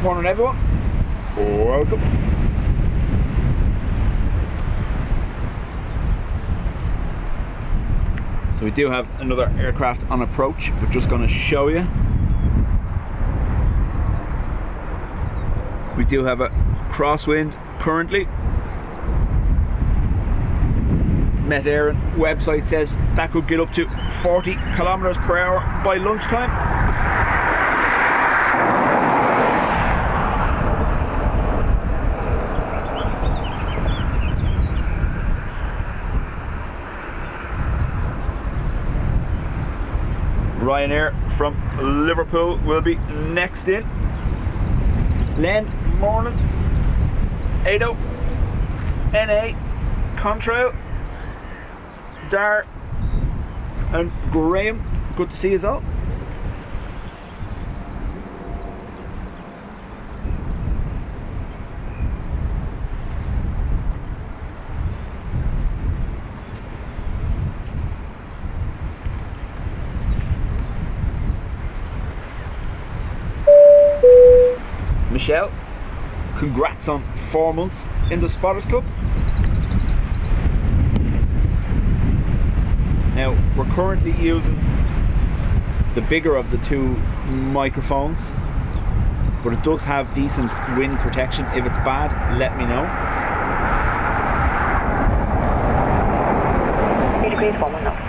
Morning everyone, welcome. So we do have another aircraft on approach. We're just going to show you. We do have a crosswind currently. Met Air website says that could get up to 40 kilometers per hour by lunchtime. Ryanair from Liverpool will be next in. Len, morning. Ado, NA, Contrail, Dar and Graham, good to see you all. Michelle, congrats on 4 months in the Spotters Club. Now, we're currently using the bigger of the two microphones, but it does have decent wind protection. If it's bad, let me know. 3 degrees, 1 knots.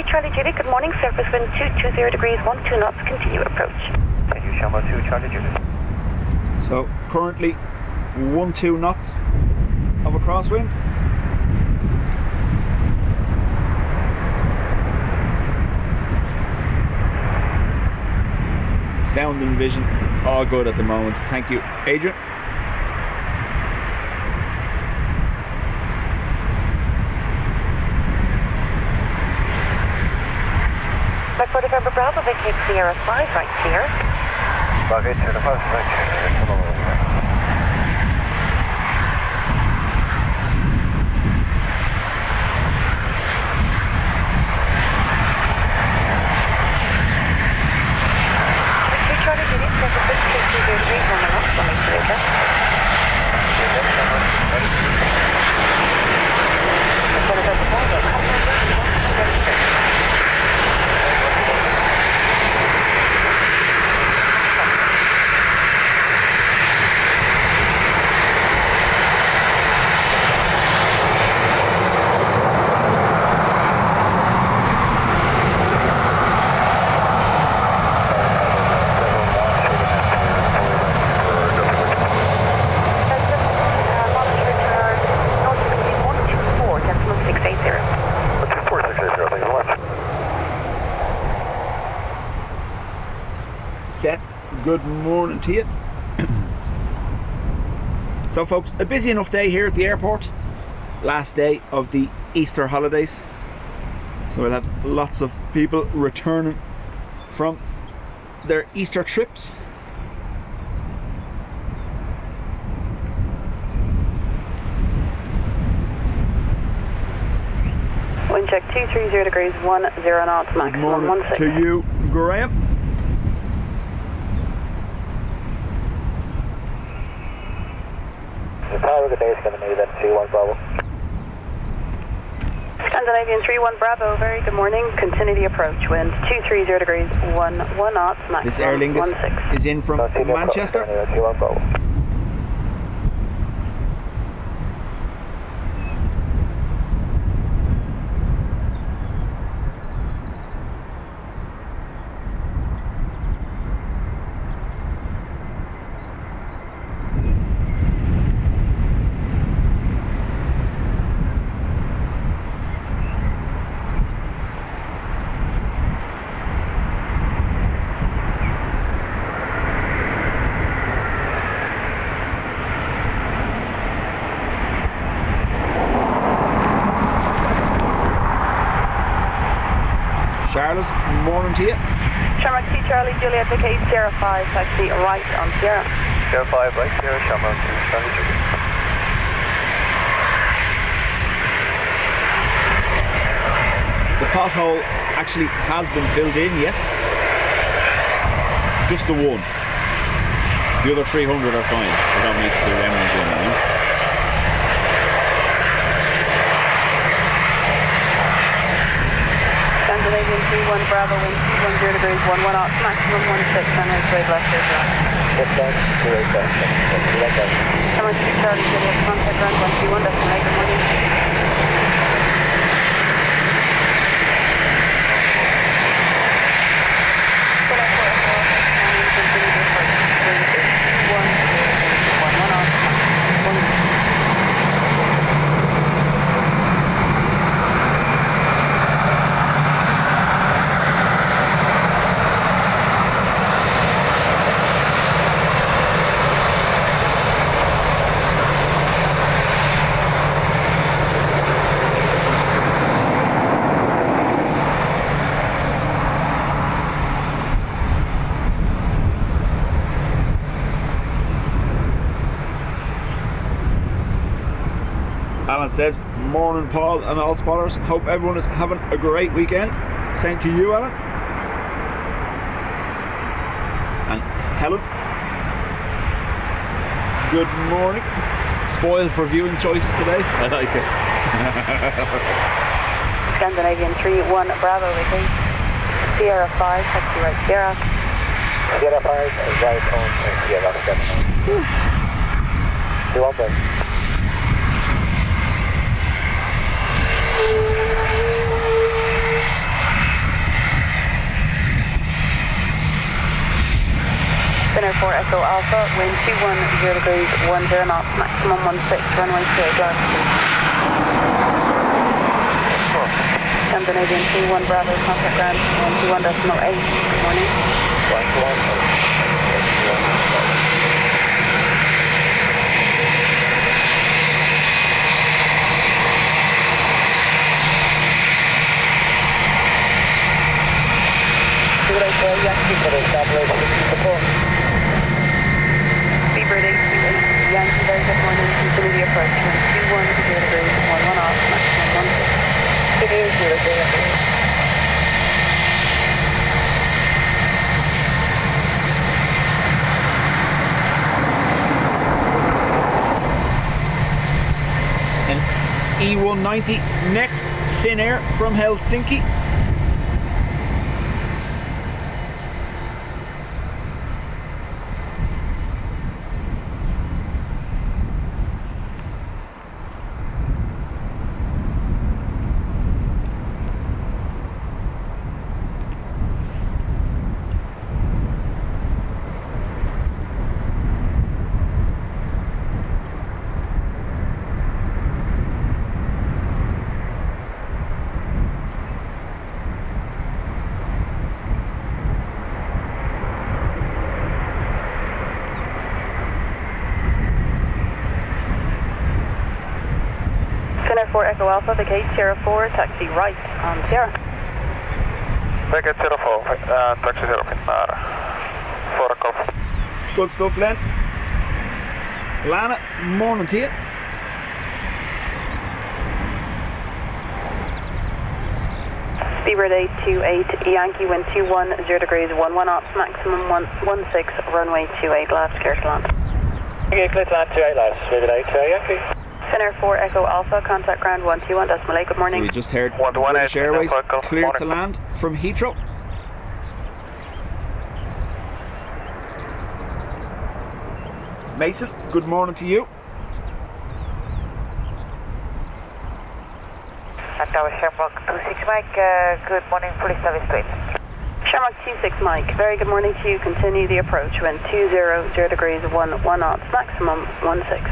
Charlie Juliet, good morning, surface wind 220 degrees, 12 knots, continue approach. Thank you, Shamrock 2, Charlie Juliet. So, currently 12 knots of a crosswind. Sound and vision, all good at the moment. Thank you, Adrian. For November Bravo, vacate Sierra 5, right clear. Vacate Sierra 5, right clear. Come on. Charlie Juliet, surface wind 220 degrees, 1 knots, 1 meter later. For November Bravo, come on, register. Set, good morning to you. So folks, a busy enough day here at the airport. Last day of the Easter holidays. So we'll have lots of people returning from their Easter trips. Wind check 230 degrees, 10 knots, maximum 16. To you, Graham. The power of the base going to move in 2-1 Bravo. Scandinavian 3-1 Bravo, very good morning. Continue the approach. Wind 230 degrees, 1 knots, maximum This Aer Lingus 16. is in from Manchester. 2-1 Bravo. morning to you. Shamrock 2 Charlie Juliet Vacate Sierra 5, taxi right on Sierra. Sierra 5, right here, Shamrock 2 Charlie Juliet. The pothole actually has been filled in, yes. Just the one. The other 300 are fine. We don't need to fill them ones in, you know. Scandinavian 31 Bravo, wind 210 degrees, 11 knots, maximum 16, runway 28 left, is right. Yes, sir. 285. Shamrock 2 Charlie Juliet, contact ground 121, that's my good morning. Alan says, morning Paul and all spotters. Hope everyone is having a great weekend. Same to you, Alan. And Helen, good morning. Spoiled for viewing choices today. I like it. Scandinavian 31 Bravo, vacate Sierra 5, taxi right Sierra. Sierra 5, right on Sierra 7. You want that? Center 4 Echo Alpha, wind 210 degrees, 10 knots, maximum 16, runway 28 left. Scandinavian 31 Bravo, contact ground 121.8. Good morning. 121. Speedbird 828, Yankee, very good morning, continue the approach, wind 210 degrees, 11 off, maximum 16. It is here, An E190 next, Finnair from Helsinki. Echo Alpha, vacate Sierra 4, taxi right on Sierra. Vacate Sierra 4, taxi 0, 4 Golf. Good stuff, Len. Lana, morning to you. Speedbird 828, Yankee, wind 210 degrees, 11 knots, maximum 16, runway 28 left, clear to land. Okay, clear to land 28 left, Speedbird 8, Yankee. Center 4 Echo Alpha, contact ground 121.8. Good morning. So we just heard 118, British Airways Golf, clear morning. to land from Heathrow. Mason, good morning to you. Tower Shamrock 26 Mike, good morning, police service please. Shamrock 26 Mike, very good morning to you. Continue the approach, wind 200 degrees, 1 knots, maximum 16.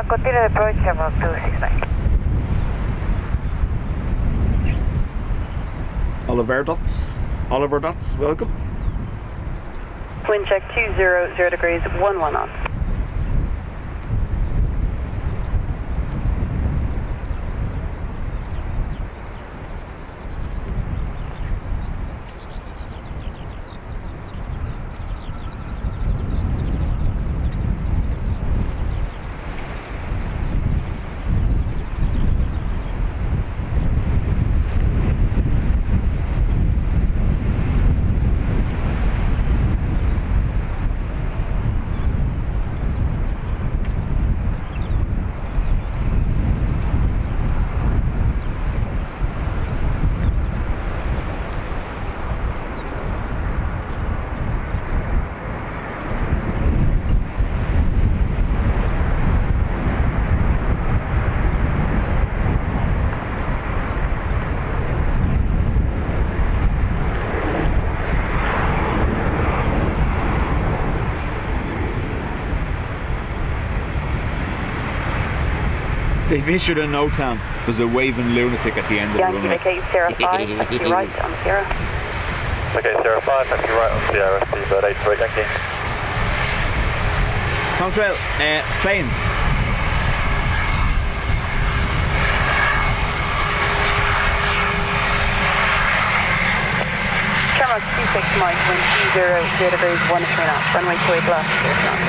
Continue the approach, Shamrock 26 Mike. Oliver Dots, welcome. Wind check 200 degrees, 1 knots. They've issued a note down. There's a waving lunatic at the end of the Yankee runway. Vacate 05, taxi right on Sierra. Okay, 05, taxi right on Sierra, Seabird 83, Yankee. Contrail, planes. Shamrock 26 Mike, wind 20, data base 13 knots, runway 28 left, clear to land.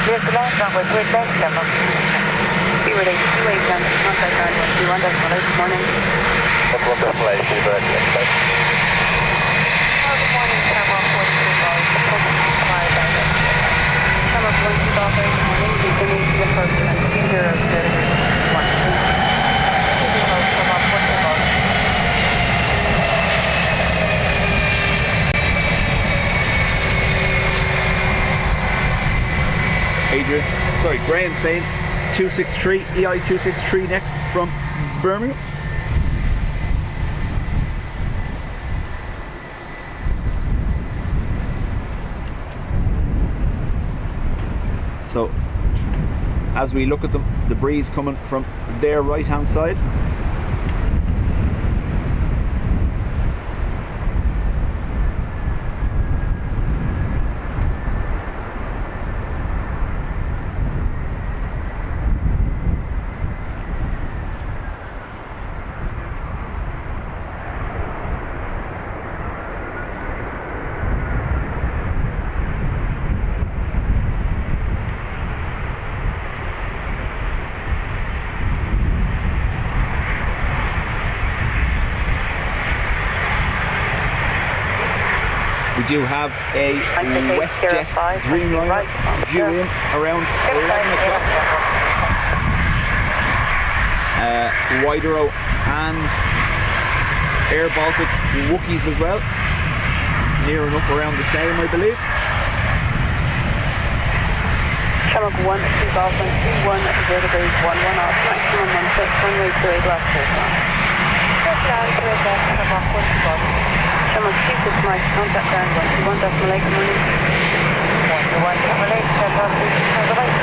Clear to land, runway 28 left, Shamrock. Seaward 82, 8 down, contact ground 121, decimal 8, good morning. 118, Seabird 83. Good morning, Shamrock 42 miles, approaching 5 down. Shamrock 12 Golf 8, good morning, continue to approach and 20, data base 1. Shamrock 42 miles. Adrian, sorry, Graham saying 263, EI263 next from Birmingham. So, as we look at them, the breeze coming from their right hand side. We do have a WestJet Dreamliner due in around 11 o'clock. Widero and Air Baltic Wookiees as well. Near enough around the same, I believe. Shamrock 1, 2 Golf 1, 21, data base 11 off, maximum 16, runway 28 left, clear to land. Clear to land, clear to land, Shamrock 42 miles. Shamrock 26 Mike, contact ground 121, decimal 8, good morning. 121, decimal 8, Shamrock 26 on the right.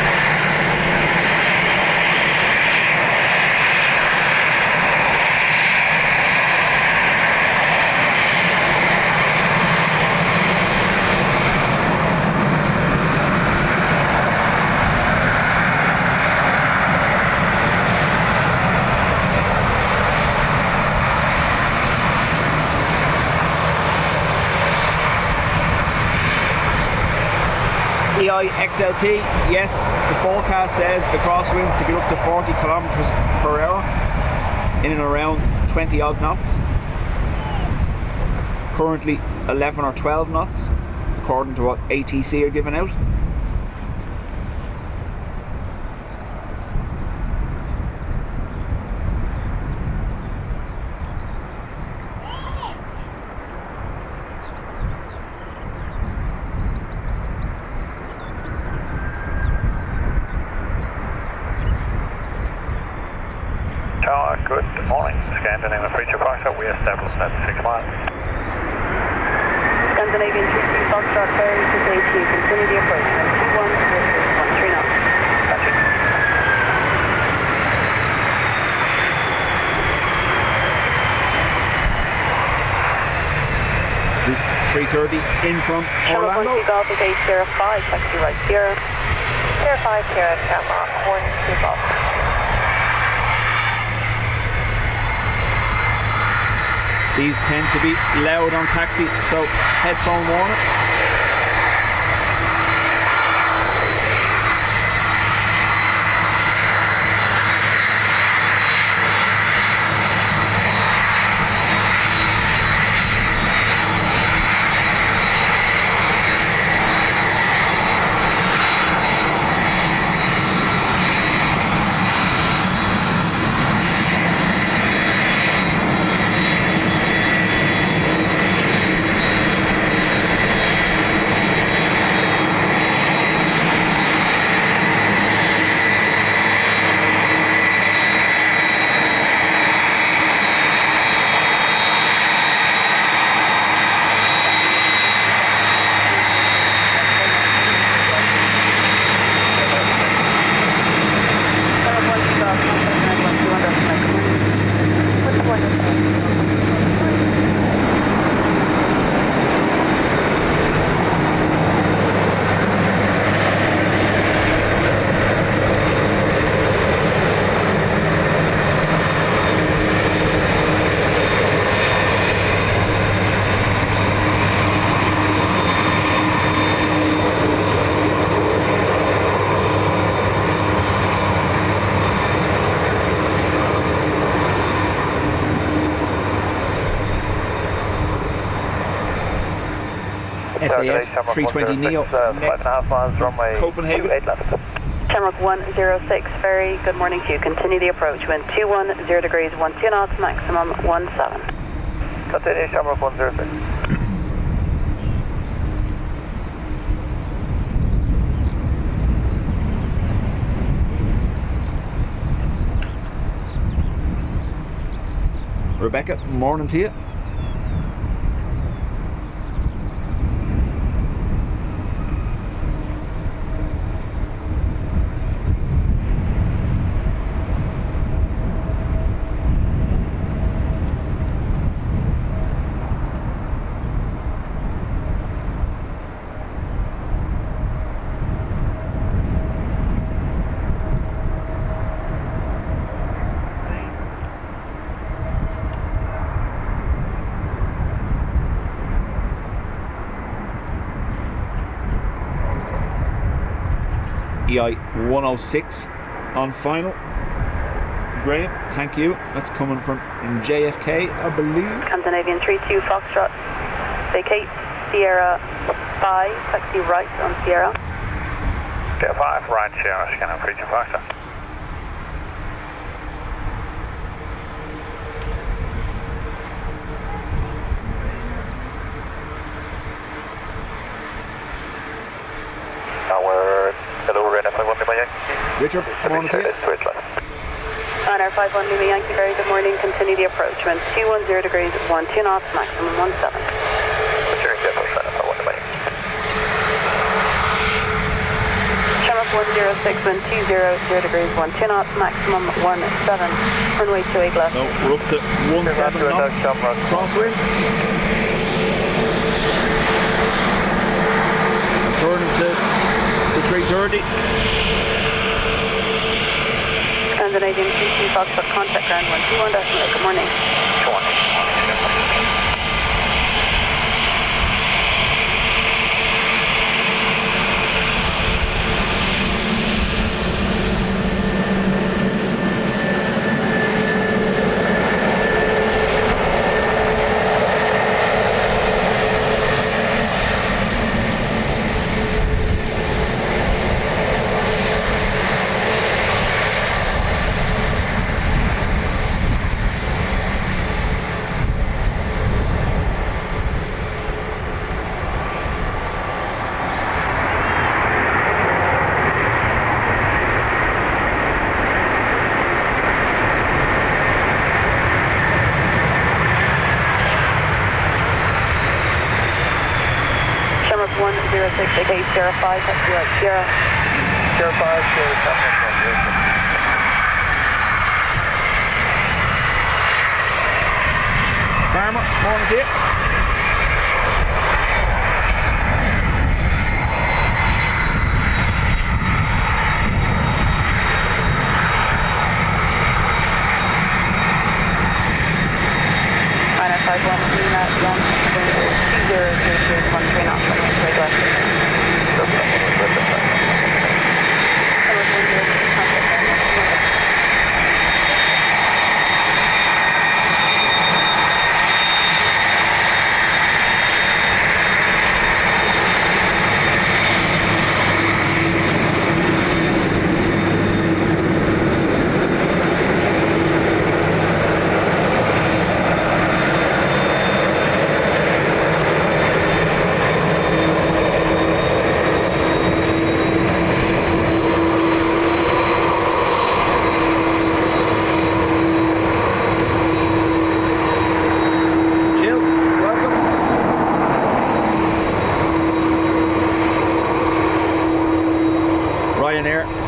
EIXLT, yes, the forecast says the crosswinds to get up to 40 kilometers per hour in and around 20 odd knots. Currently 11 or 12 knots according to what ATC are giving out. Good morning. Scandinavian Freezer Foxtrot, we established at 6 miles. Scandinavian 32 Foxtrot Ferry to AT, continue the approach, 21, 13 knots. That's it. This 330 in from Shamrock Orlando. 1, 2 Golf 8, Sierra 5, taxi right, Sierra. Sierra 5, Sierra, Shamrock 1, 2 Golf. These tend to be loud on taxi, so headphone warning. SAS 320 Neo. Next 5.5 miles, runway Copenhagen. 28 left. Shamrock 106, ferry, good morning to you. Continue the approach, wind 210 degrees, 12 knots, maximum 17. Continue, Shamrock 106. Rebecca, morning to you. EI106 on final. Graham, thank you. That's coming from JFK, I believe. Scandinavian 32 Foxtrot, vacate, Sierra 5, taxi right on Sierra. Sierra 5, right Sierra, Scanner, Preacher Foxtrot. Now we're over in F1 Lima Yankee. Richard, morning to you. Switch left. On our 51 Lima Yankee, very good morning. Continue the approach, wind 210 degrees, 12 knots, maximum 17. Steering depot, F1 Lima Yankee. Shamrock 106, wind 200 degrees, 12 knots, maximum 17. Runway 28 left. So we're up to 17 knots. Crosswind. Turning to 330. Scandinavian 32 Foxtrot, contact ground 121 decimal. Good morning. 20. Shamrock 106, vacate, Sierra 5, taxi right, Sierra. Sierra 5, Sierra 5, Farmer, morning to you. On our 51 Lima Yankee, 20 degrees, 13 knots, runway 28 left.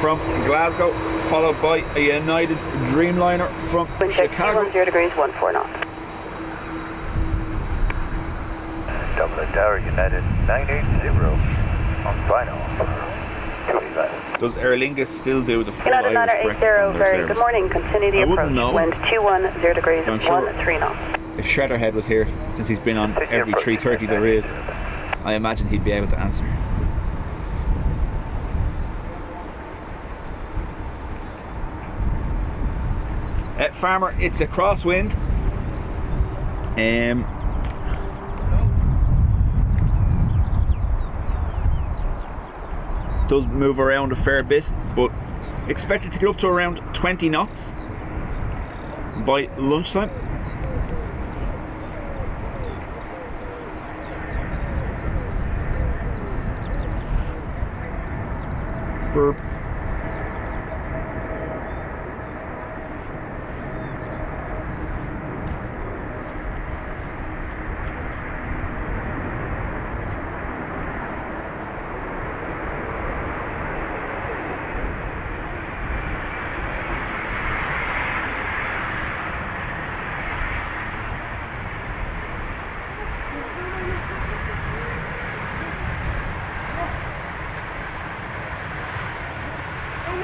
From Glasgow, followed by a United Dreamliner from Wind check Chicago. 210 degrees, 14 knots. Dublin Airport, United 980 on final. Does Aer Lingus still do the full United Irish 980, breakfast on their very service? good morning. Continue the I approach. wouldn't know. Wind 210 degrees, I'm sure 13 knots. If Shredderhead was here, since he's been on every 330 there is, I imagine he'd be able to answer. Farmer, it's a crosswind. does move around a fair bit, but expected to get up to around 20 knots by lunchtime. Burp.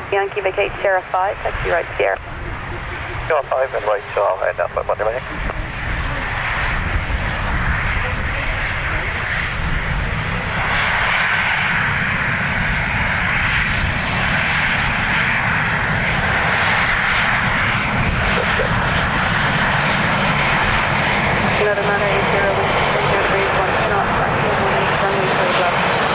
Yankee vacate Sierra 5, taxi right Sierra. Sierra 5 and right, so I'll end up at Monday. United Manor 80, wind 0 degrees, 1 knots, maximum 18, runway 3 left.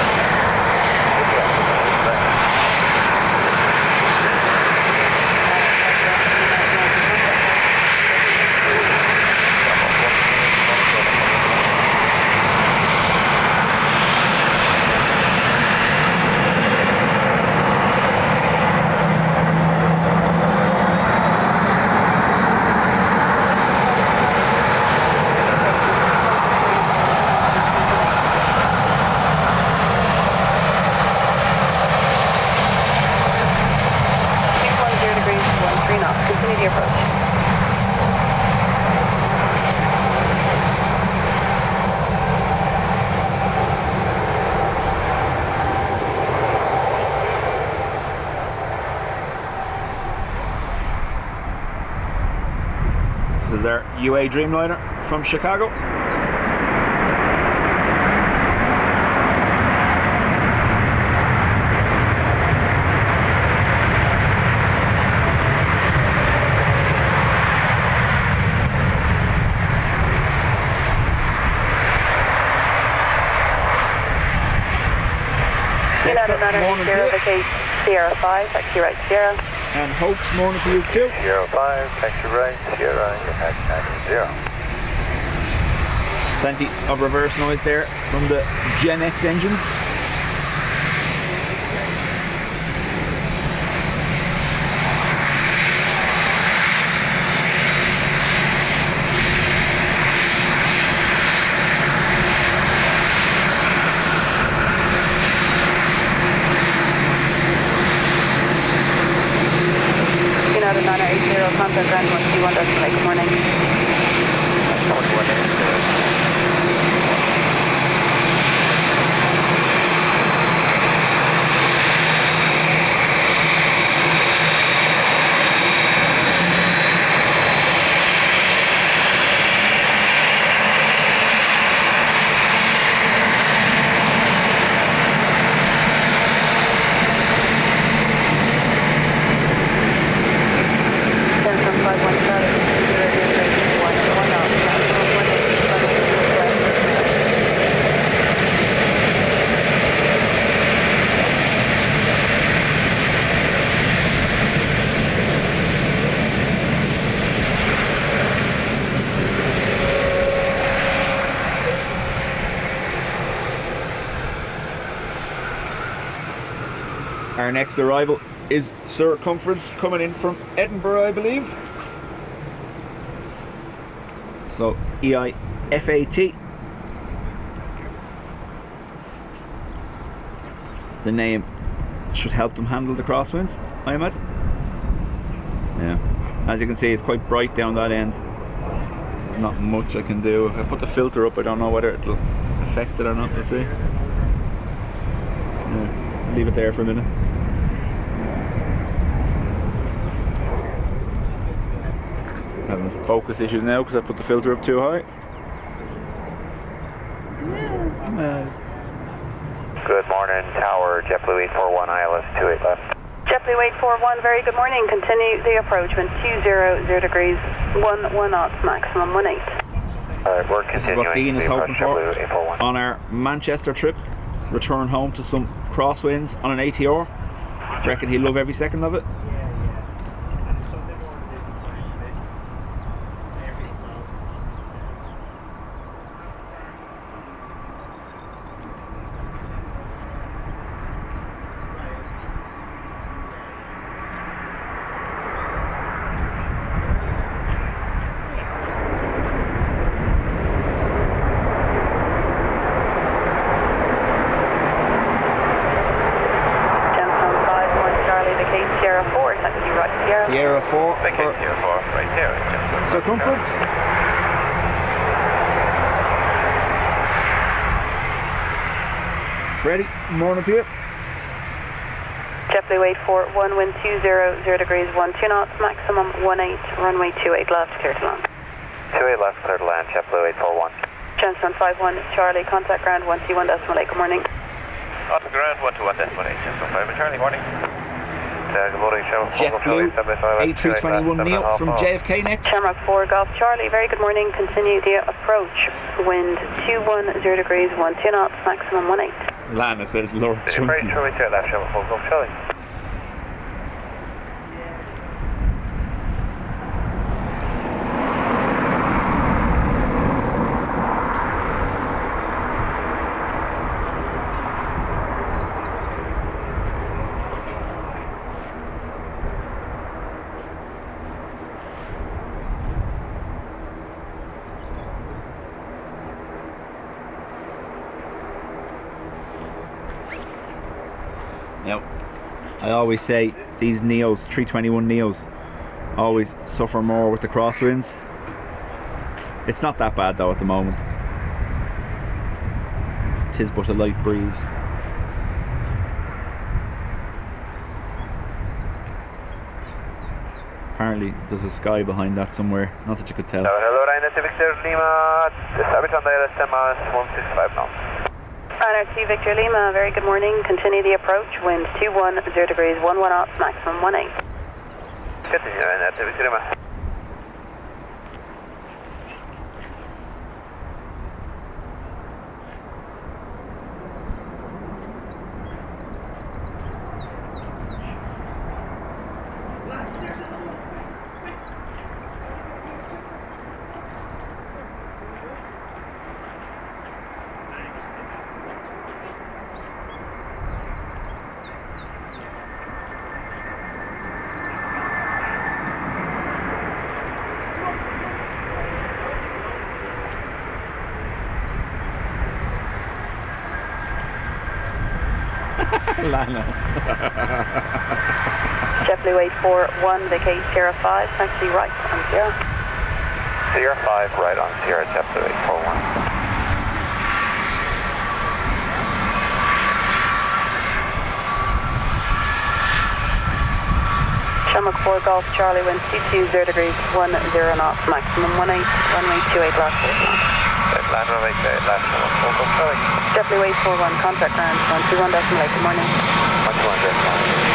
This is their UA Dreamliner from Chicago. Morning to you. Sierra 5, taxi right Sierra. And Hope's morning to you too. Sierra 5, taxi right Sierra, at 0. Plenty of reverse noise there from the Gen X engines. United 980, contact ground 121, good morning. 4180. Our next arrival is Circumference coming in from Edinburgh, I believe. So EIFAT. The name should help them handle the crosswinds, I imagine. Yeah. As you can see, it's quite bright down that end. There's not much I can do. If I put the filter up, I don't know whether it'll affect it or not, we'll see. Yeah. Leave it there for a minute. Having focus issues now because I put the filter up too high. Nice. Good morning, Tower, JetBlue 841, ILS 28 left. JetBlue 841, very good morning. Continue the approach, wind 200 degrees, 1 knots, maximum 18. Alright, we're This is continuing. what Dean is hoping for JetBlue 841. on our Manchester trip. Return home to some crosswinds on an ATR. Reckon he'll love every second of it. Sierra 4 Thank you, Sierra 4, right here. circumference. Ready, morning to you. JetBlue 841, wind 20, 0 degrees, 12 knots, maximum 18, runway 28 left, clear to land. 28 left, clear to land, JetBlue 841. Transman 51, Charlie, contact ground 121.8, good morning. On the ground, 121.8, Transman 5, Charlie, morning. Good morning, JetBlue A321 Neo from JFK next. Shamrock 4, Golf Charlie, very good morning, continue the approach, wind 21, 0 degrees, 12 knots, maximum 18. Lana says Lord Chunky. Right, left, Shamrock 4, Golf Charlie. Now, I always say these Neos, 321 Neos, always suffer more with the crosswinds. It's not that bad though at the moment. 'Tis but a light breeze. Apparently there's a sky behind that somewhere, not that you could tell. Hello, Ryan, Victor Lima, Sabitan DL83, 165 knots. RRT Victor Lima, very good morning, continue the approach, wind 21, 0 degrees, 11 knots, maximum 18. Continue, Ryan, Victor Lima. Lana. JetBlue 841, vacate Sierra 5, taxi right on Sierra. Sierra 5, right on Sierra, JetBlue 841. Shamrock 4, Golf Charlie, wind 22, 0 degrees, 10 knots, maximum 18, runway 28 left. Land runway 28 left, Shamrock 4, Golf Charlie. JetBlue 841, contact ground 121.8, good morning. 121.8.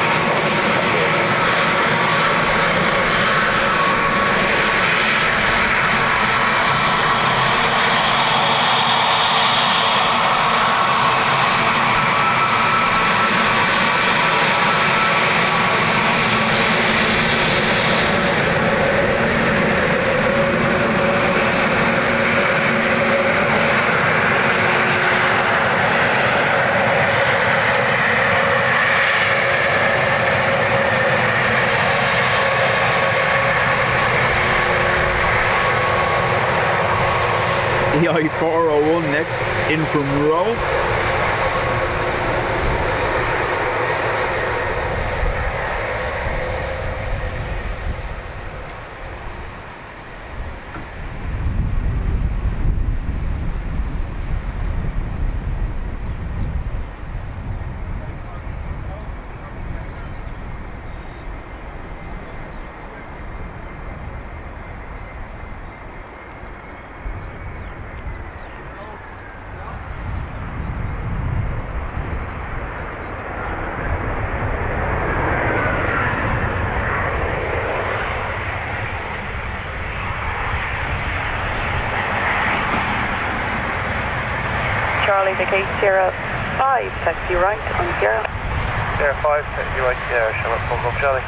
EI401 next, in from Rome. Charlie, vacate Sierra 5, 5, taxi right on Sierra. Sierra 5, taxi right, Sierra, Charlotte, Golf Charlie.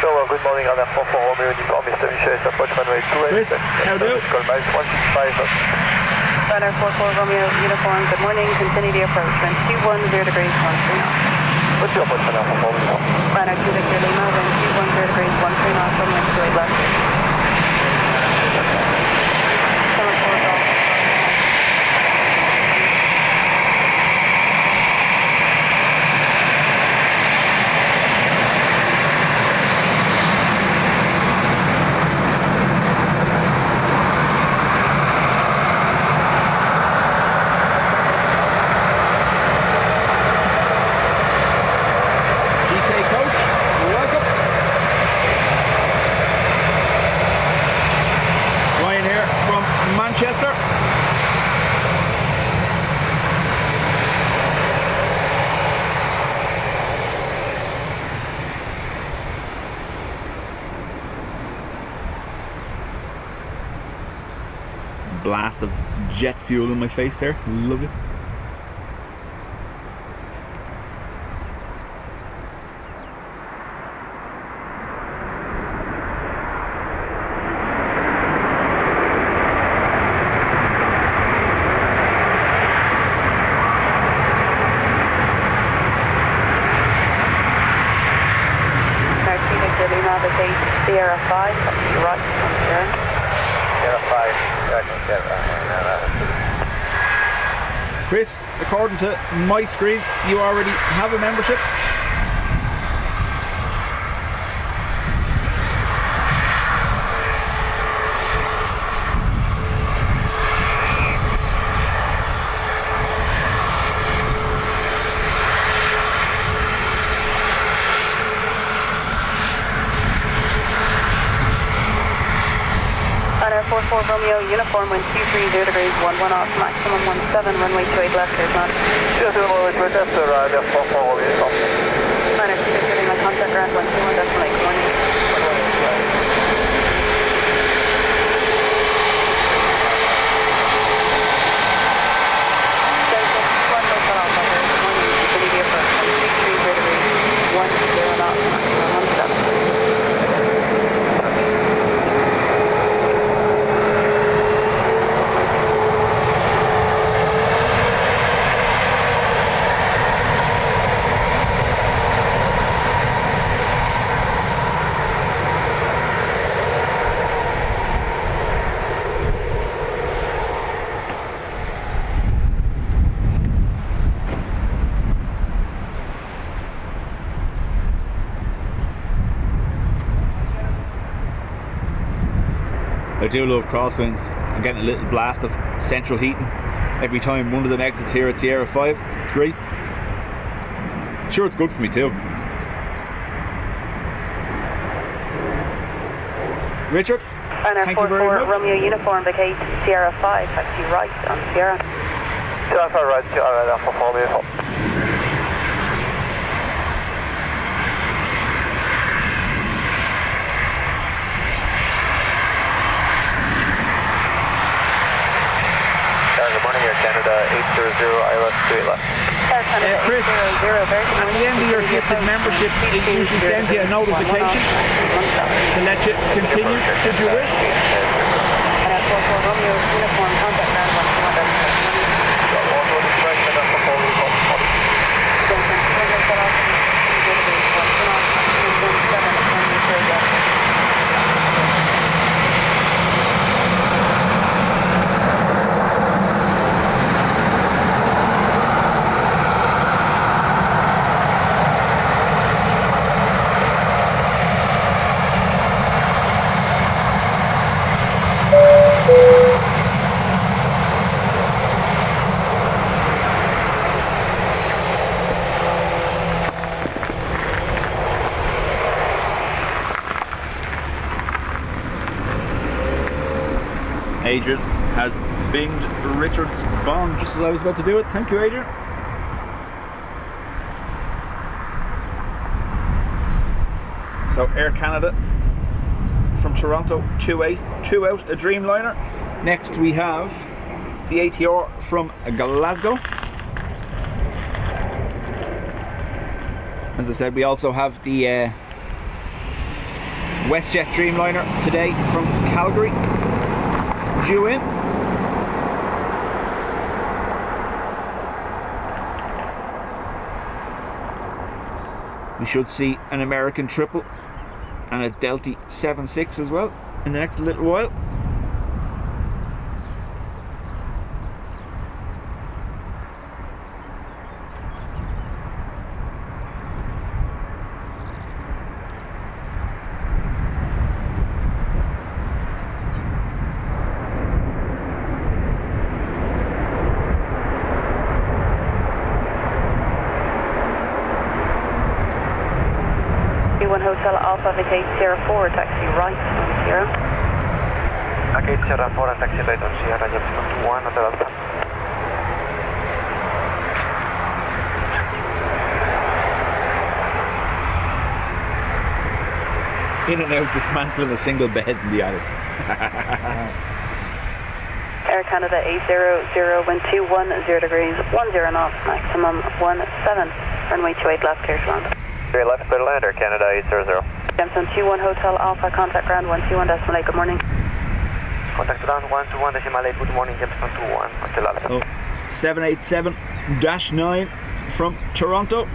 So, good morning, on Air 44 Romeo uniform, Mr. Michel, approach runway 28. Chris, how do? Call miles 165. Runner 44 Romeo uniform, good morning, continue the approach, wind 210 degrees, 13 knots. What's your approach runner 44 uniform? Runner 2 Victor Lima, wind 210 degrees, 13 knots, from wind 28 left. Summer 4 Golf. Manchester. Blast of jet fuel in my face there. Love it. Sierra 5, taxi right on Sierra. Sierra 5, right on Sierra. Chris, according to my screen, you already have a membership. Runner 44 Romeo uniform, wind 230 degrees, 11 off, maximum 17, runway 28 left, there's not. Yes, runway 28 left, Air 44 uniform. Runner 2 Victor Lima, contact ground, 121, decimal 8, good morning. I do love crosswinds. I'm getting a little blast of central heating every time one of them exits here at Sierra 5. It's great. Sure, it's good for me too. Richard, Runner thank you very 44 much. Romeo uniform, vacate Sierra 5, taxi right on Sierra. Sierra 5 right, Sierra 44 uniform. Good morning, Air Canada 800, ILS 28 left. Air Canada Chris, 800, very at the end of your gifted membership, it usually sends you a notification to let you continue should you wish. And at 44 Romeo uniform, contact ground 121. Adrian has binged Richard's bomb just as I was about to do it. Thank you, Adrian. So Air Canada Toronto 28, out a Dreamliner. Next we have the ATR from Glasgow. As I said, we also have the WestJet Dreamliner today from Calgary due in. We should see an American triple and a Delta 76 as well in the next little while. Hotel Alpha Vacate Sierra 4, taxi right on Sierra. Vacate Sierra 4 and taxi right on Sierra, James 1, Hotel Alpha. In and out, dismantling a single bed in the attic. Air Canada 800, wind 210 degrees, 10 knots, maximum 17. Runway 28 left, clear to land. 3 left, clear to land, Air Canada 800. Jameson 21 Hotel Alpha, contact ground 121.8, good morning. Contact ground 121.8, good morning, Jameson 21, Hotel Alpha. So 787-9 from Toronto.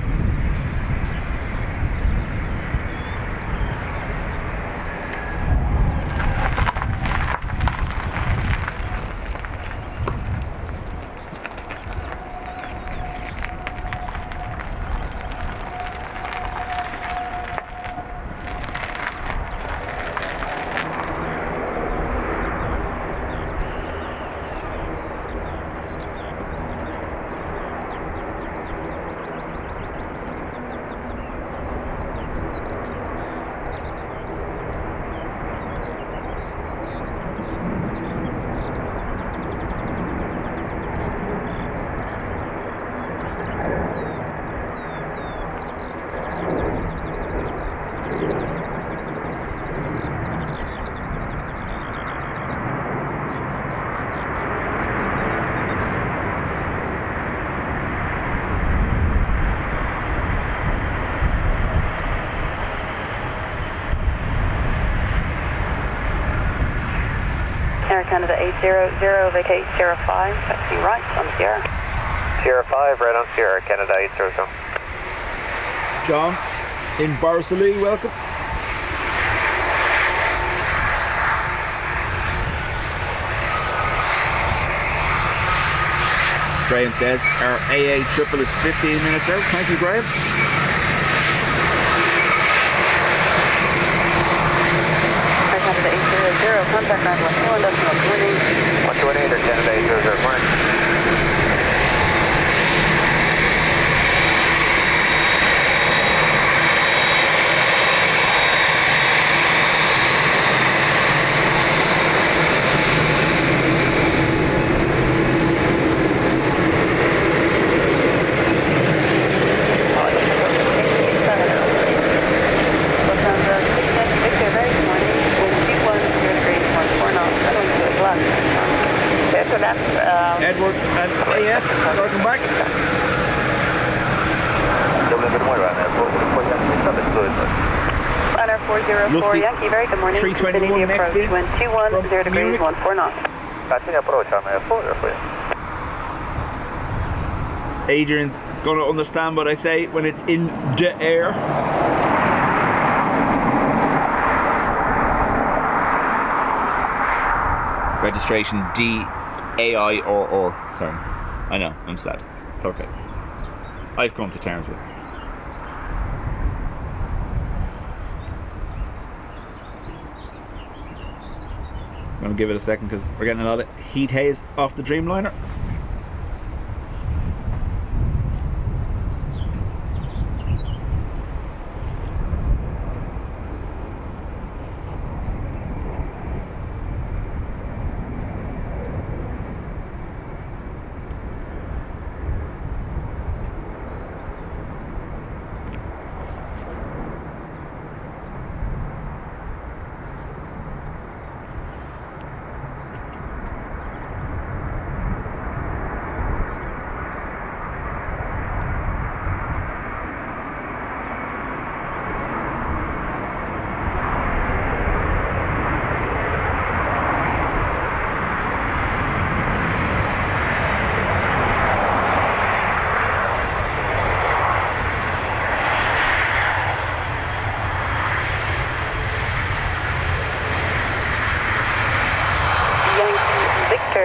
Air Canada 800, vacate Sierra 5, taxi right on Sierra. Sierra 5, right on Sierra, Canada 800. John in Barcelona, welcome. Graham says our AA triple is 15 minutes out. Thank you, Graham. Air Canada 800, contact ground 121.8, morning. 128, Air Canada 800, morning. Edward and AF, welcome back. Dublin Airport, Runner 404 Lusty, Yankee, very good morning. 321 next approach, in wind 210 degrees, Munich. 14 knots. Passing approach on Airport, Adrian's going to understand what I say when it's in the air. Registration DAIRR. Sorry. I know, I'm sad. It's okay. I've come to terms with it. I'm going to give it a second because we're getting a lot of heat haze off the Dreamliner.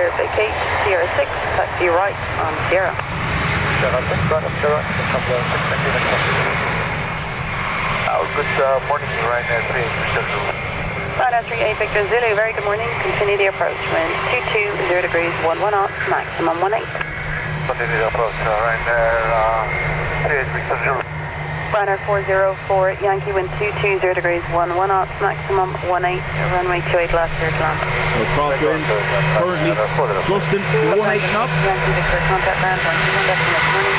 clear, vacate, Sierra 6, taxi right on Sierra. Sierra 6, right up Sierra, Sierra 6, thank you, next one. Good morning, Ryanair 3, Victor Zulu. Ryanair 38 Victor Zulu, very good morning. Continue the approach, wind 220 degrees, 11 knots, maximum 18. Continue the approach, Ryanair 38 Victor Zulu. Ryanair 404, Yankee wind 220 degrees, 11 knots, maximum 18, runway 28 left, clear to land. So crosswind currently gusting 18 knots. Yankee Victor, contact ground 121, decimal morning.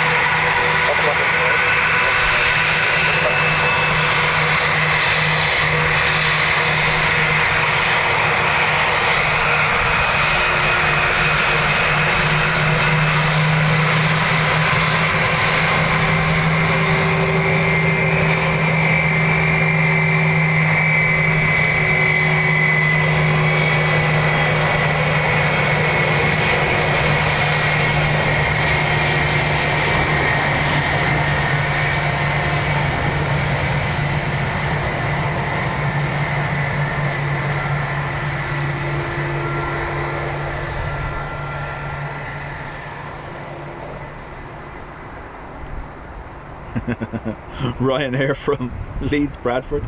Ryanair from Leeds, Bradford.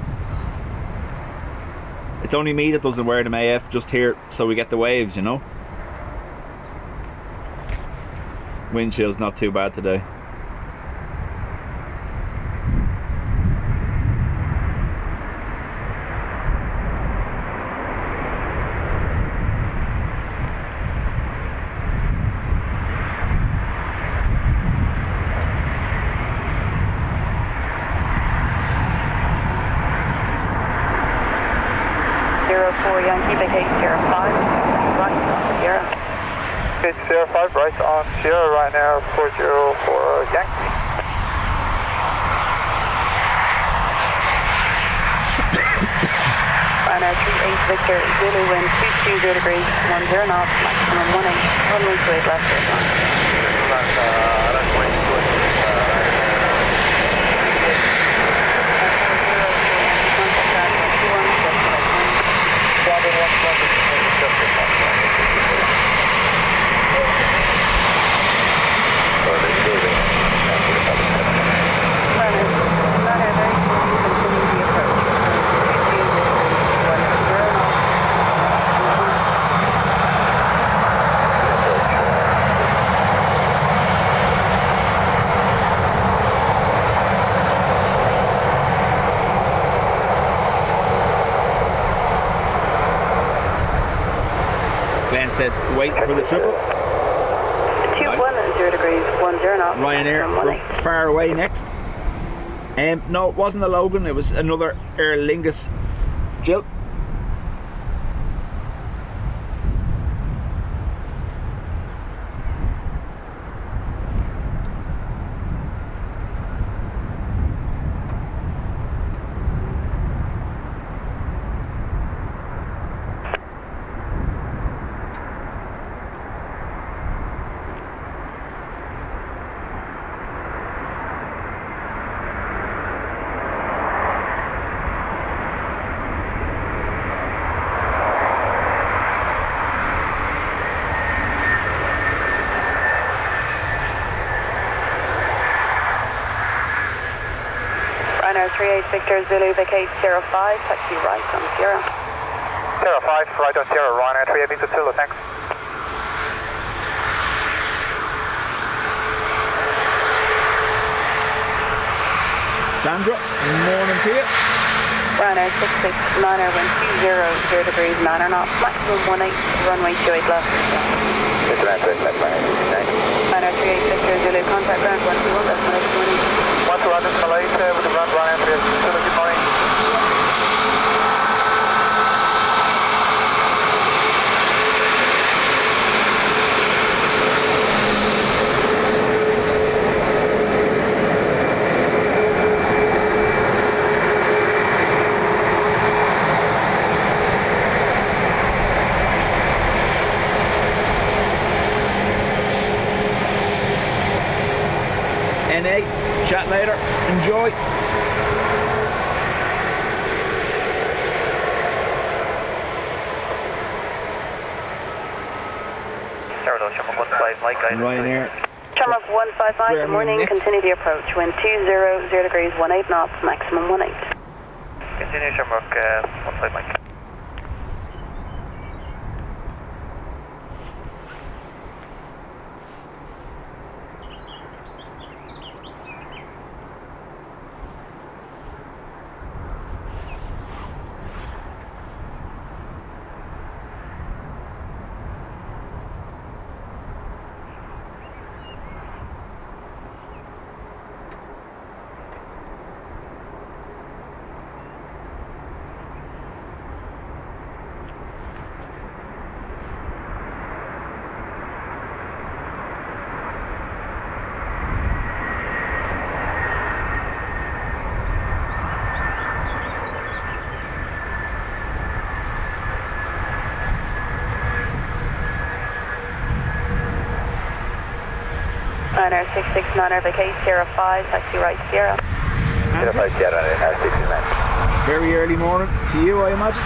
It's only me that doesn't wear them AF, just here so we get the waves, you know. Wind chill's not too bad today. Yankee, vacate Sierra 5, right on Sierra. Okay, Sierra 5, right on Sierra, Ryanair 404 Yankee. Ryanair 38 Victor, Zulu wind 220 degrees, 10 knots, maximum 18, runway 28 left, clear to land. Says wait for the triple. 210 degrees, 10 knots. Ryanair from far away next. No, it wasn't a Logan, it was another Aer Lingus Jill. Ryanair 38 Victor Zulu, vacate Sierra 5, taxi right on Sierra. Sierra 5, right on Sierra, Ryanair 38 Victor Zulu, thanks. Sandra, morning to you. Ryanair 66, Ryanair wind 200 degrees, 9 knots, maximum 18, runway 28 left. Ryanair 38 Victor Zulu, contact ground 121, decimal morning. 121 is Malaysia with the ground Ryanair 38 Zulu, good morning. NA, chat later, enjoy. Shamrock 15 Mike. And Ryanair. Shamrock 15 Mike, good morning. Next. Continue the approach. Wind 200 degrees, 18 knots, maximum 18. Continue Shamrock 15 Mike. Ryanair 669 RVK, Sierra 5, taxi right Sierra. Andrew, Sierra, Ryanair 69. very early morning to you, I imagine.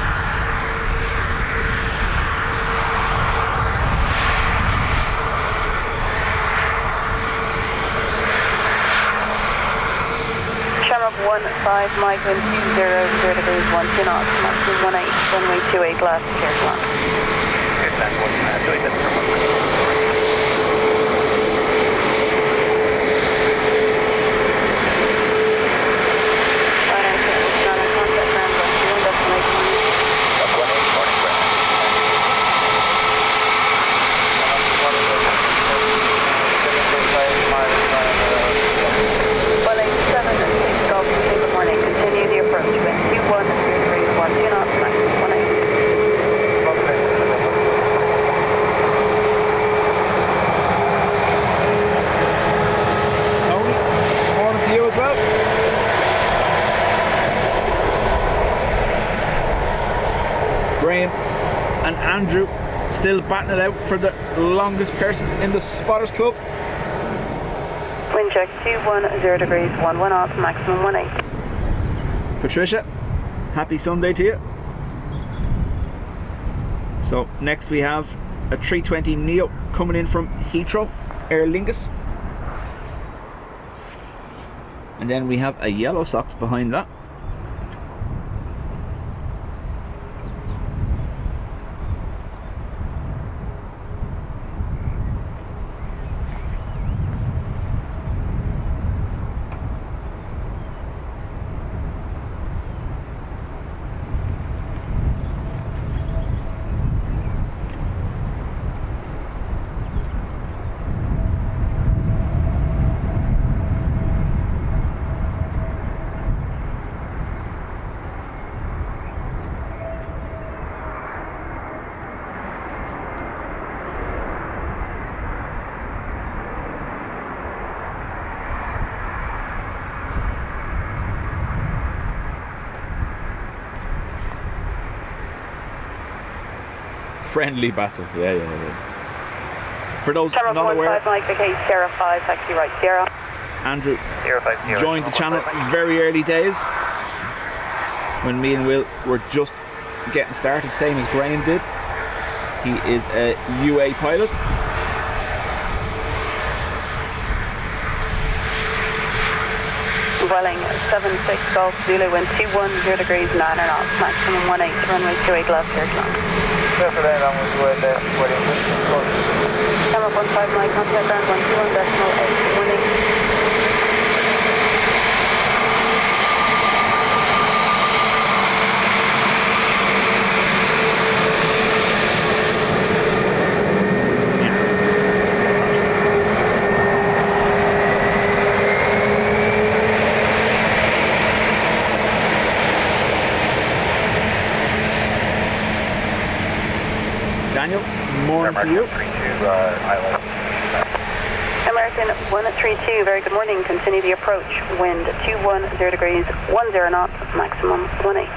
Shamrock 15 Mike, wind 200 degrees, 12 knots, maximum 18, runway 28 left, clear to land. Clear to land, 28 left, Shamrock. Graham and Andrew still batting it out for the longest person in the Spotters Club. Wind check 210 degrees, 11 knots, maximum 18. Patricia, happy Sunday to you. So next we have a 320 Neo coming in from Heathrow, Aer Lingus. And then we have a Yellow Sox behind that. Friendly battle, yeah. For those Shamrock not aware, 15 Mike, VK, Sierra 5, taxi right Sierra. Andrew Sierra 5, joined the channel very early days when me and Will were just getting started, same as Graham did. He is a UA pilot. Welling 76 Golf Zulu, wind 210 degrees, 9 knots, maximum 18, runway 28 left, clear to land. Shamrock 15 Mike, contact ground 121.8, winning. Daniel, morning to you. American 132, very good morning. Continue the approach. Wind 210 degrees, 10 knots, maximum 18.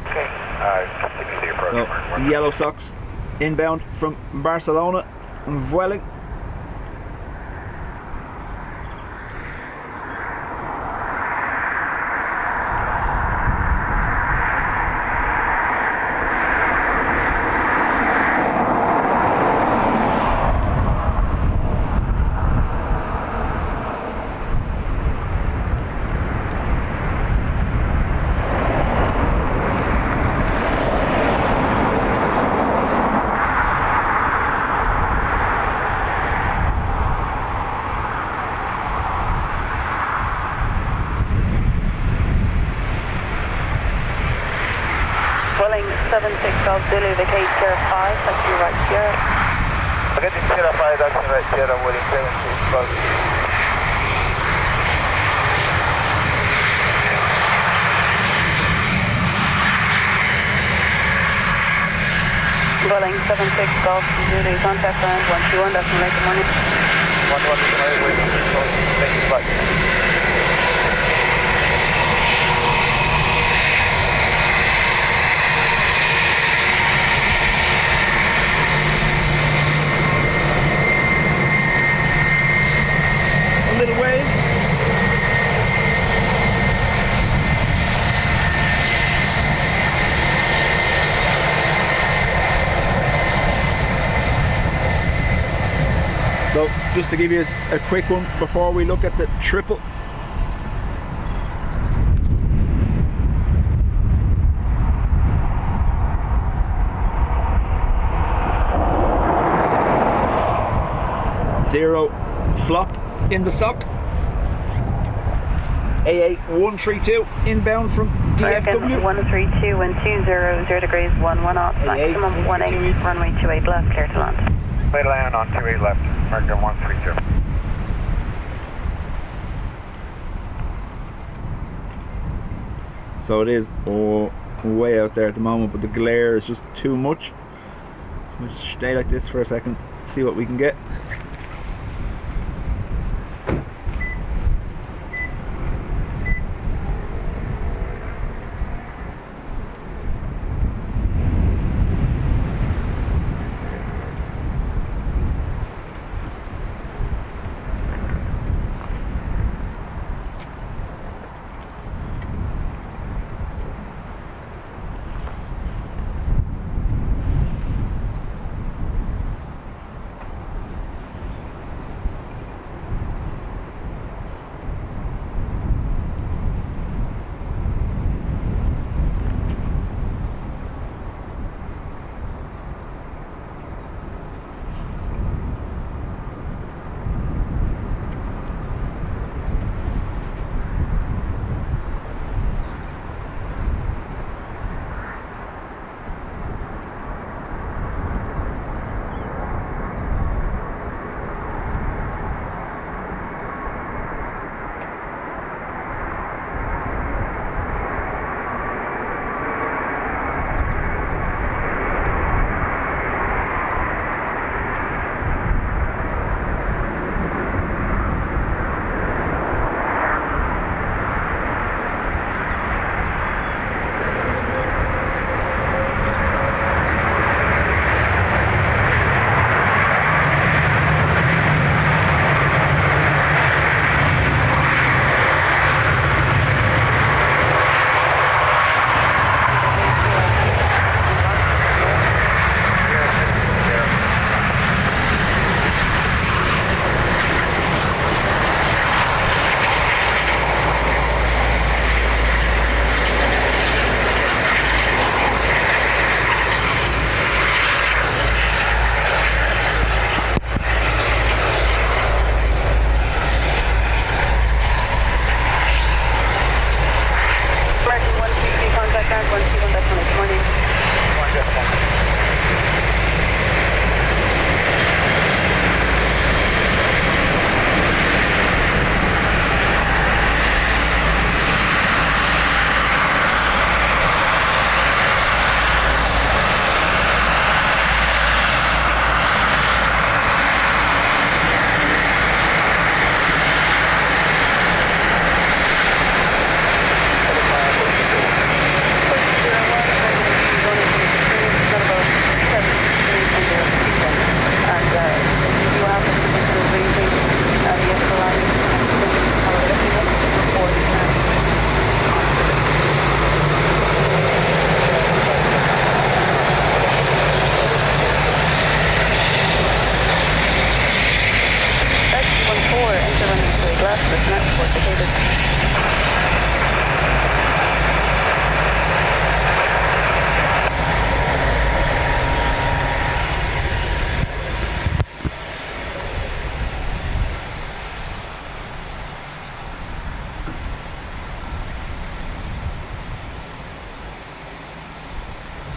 Okay, continue the approach. So, Yellow Sox inbound from Barcelona and Vueling. Golf Zulu, vacate Sierra 5, taxi right Sierra. Getting Sierra 5, that's right Sierra, waiting 76 Golf. Boeing 76 Golf Zulu, contact land 121, decimal right, good morning. 121, waiting, thank you, bye. A little wave. So just to give you a quick one before we look at the triple. Zero flop in the sock. AA132 inbound from DFW. 132 and 20, 0 degrees, 11 knots, maximum 18, runway 28 left, clear to land. Clear to land on 28 left, American 132. So it is way out there at the moment, but the glare is just too much. So we'll just stay like this for a second, see what we can get.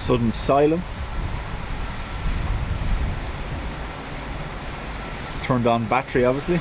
Sudden silence. It's turned on battery, obviously.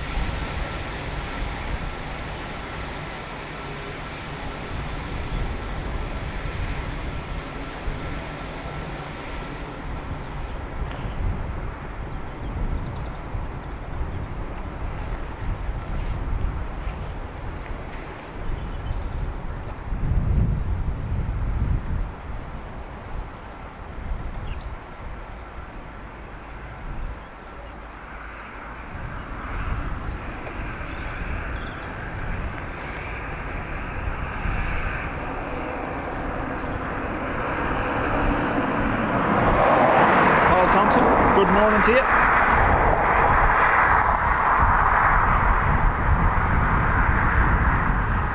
Good morning to you.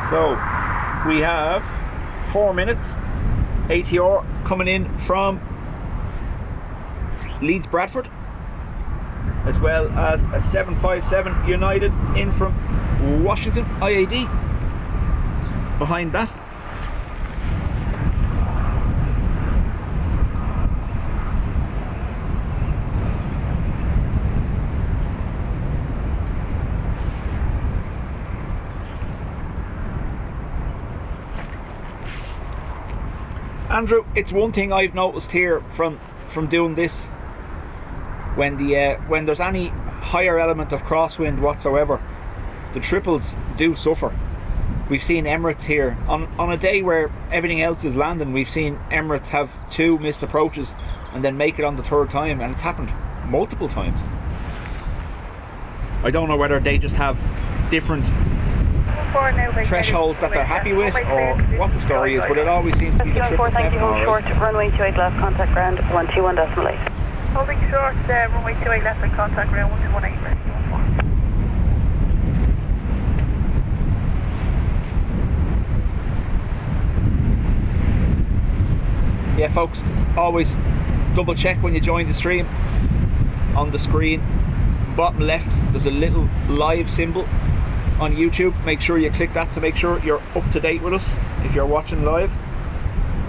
So we have 4 minutes ATR coming in from Leeds Bradford, as well as a 757 United in from Washington IAD behind that. Andrew, it's one thing I've noticed here from doing this, when there's any higher element of crosswind whatsoever, the triples do suffer. We've seen Emirates here on a day where everything else is landing. We've seen Emirates have 2 missed approaches and then make it on the 3rd time, and it's happened multiple times. I don't know whether they just have different thresholds that they're happy with, or what the story is, but it always seems to be the 777. Thank you, hold short, runway 28 left, contact ground 121.8. Holding short, runway 28 left and contact ground 121.8. Yeah, folks, always double check when you join the stream. On the screen, bottom left, there's a little live symbol on YouTube. Make sure you click that to make sure you're up to date with us if you're watching live.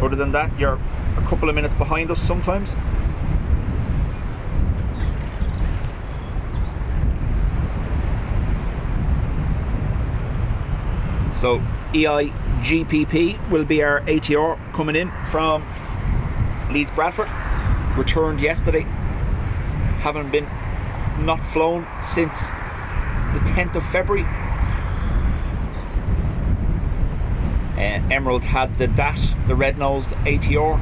Other than that, you're a couple of minutes behind us sometimes. So EIGPP will be our ATR coming in from Leeds Bradford. Returned yesterday, having been not flown since the 10th of February. Emerald had the red-nosed ATR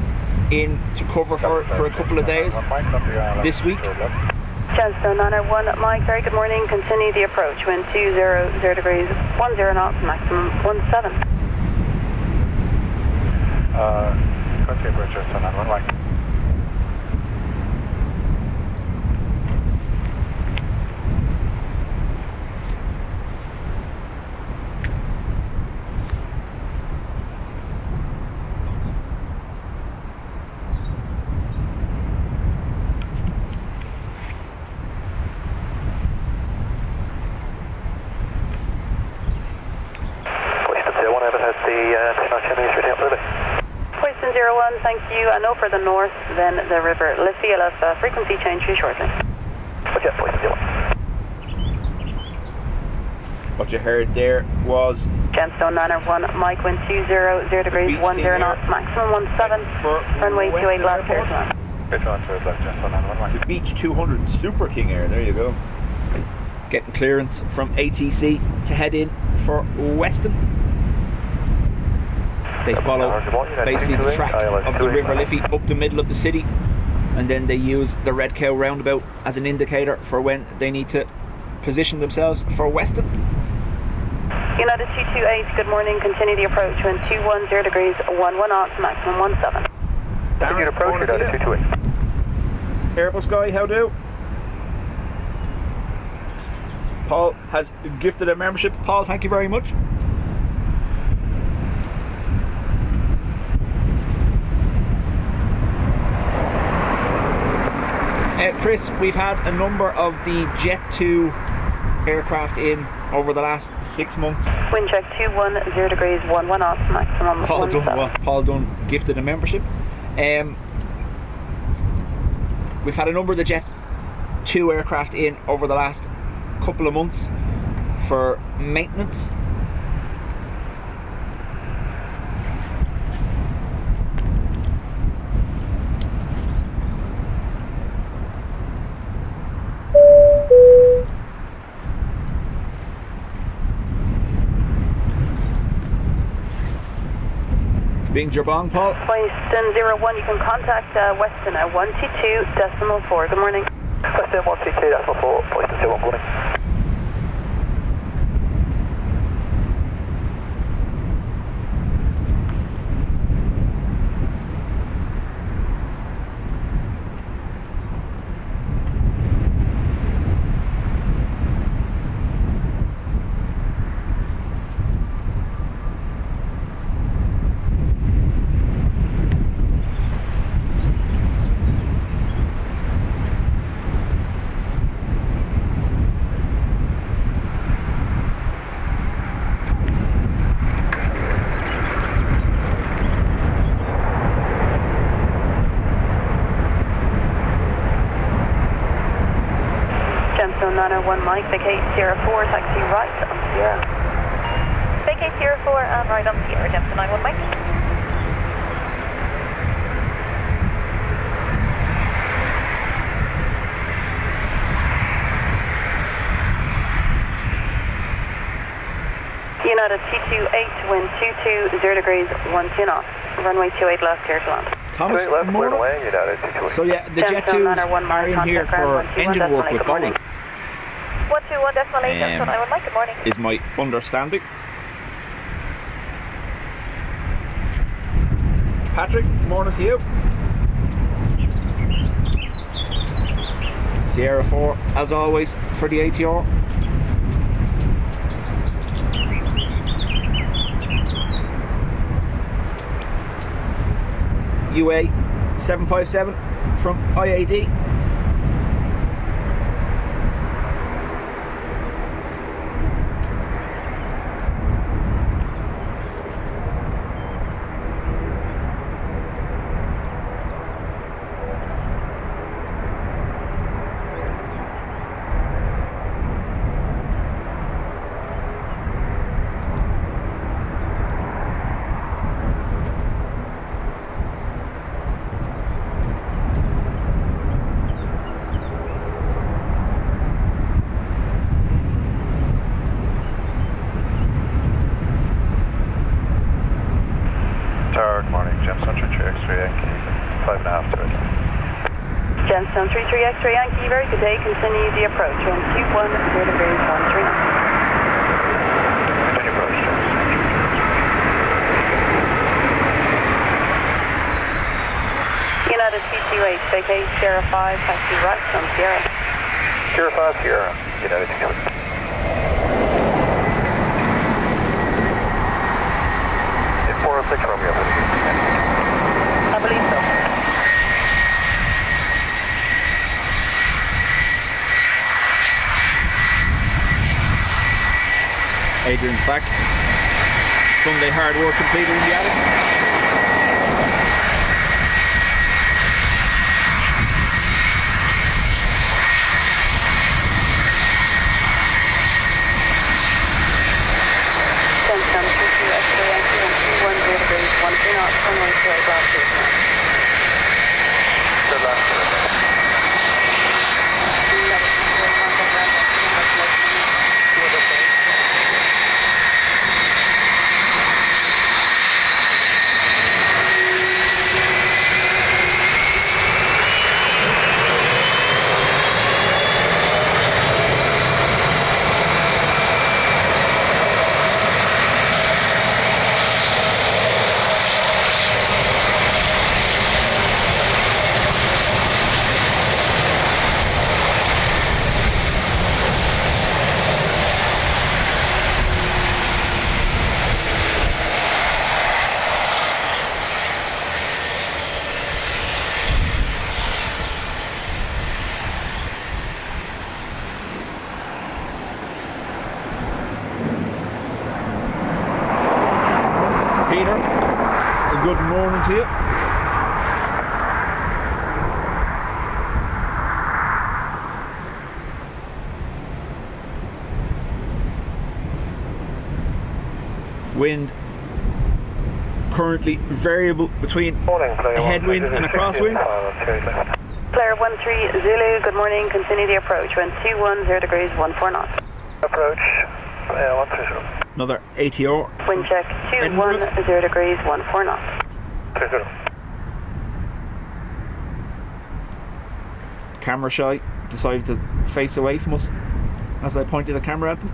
in to cover for a couple of days this week. Chadstone 901, Mike, very good morning. Continue the approach, wind 200 degrees, 10 knots, maximum 17. Continue approach, Chadstone 901, Mike. Houston 01, thank you. I know for the north, then the river Liffey. I'll have frequency change for you shortly. What you heard there was Gemstone 901, Mike, wind 200 degrees, 10 knots, maximum 17, runway 28 left here. It's a Beach 200 Super King Air, there you go. Getting clearance from ATC to head in for Weston. They follow basically the track of the River Liffey up the middle of the city, and then they use the Red Cow roundabout as an indicator for when they need to position themselves for Weston. United 228, good morning, continue the approach, wind 210 degrees, 11 knots, maximum 17. Darren, approach, United 228. Airbus guy, how do? Paul has gifted a membership. Paul, thank you very much. Chris, we've had a number of the Jet 2 aircraft in over the last 6 months. Wind check 210 degrees, 11 knots, maximum 17. Paul Dunn gifted a membership. We've had a number of the Jet 2 aircraft in over the last couple of months for maintenance. Being Jabong, Paul. Weston 01, you can contact Weston at 122.4. Good morning. Weston 122.4, Weston 01, good morning. Gemstone 901 Mike, vacate 04, taxi right on Sierra. Vacate 04 and right on Sierra, Gemstone 91 Mike. United T28, wind 22, 0 degrees, 12 knots. Runway 28 left, clear to land. Thomas, Left, cleared morning. away, United 228. So yeah, the Jet 2s are in here for engine work with Boeing, 121.8, Gemstone 91 Mike, good morning. is my understanding. Patrick, morning to you. Sierra 4, as always, for the ATR. UA 757 from IAD. Tower, good morning. Gemstone 33 X-ray Yankee, 5.5 to it. Gemstone 33 X-ray Yankee, very good day. Continue the approach. Wind 21, 0 degrees, 13 knots. Continue approach, Gemstone. United T28, vacate Sierra 5, taxi right on Sierra. Sierra 5, Sierra, United 228. It's 406 Romeo, I believe so. Adrian's back. Sunday hard work completed in the attic. Gemstone 22 X-ray Yankee, wind 21, 0 degrees, 13 knots. Runway 28 left, clear to land. Good luck. Peter, a good morning to you. Wind currently variable between a headwind and a crosswind. Player 13 Zulu, good morning, continue the approach, wind 210 degrees, 14 knots. Approach, 130. Another ATR. Wind check 210 degrees, 14 knots. 30. Camera shy decided to face away from us as I pointed a camera at them.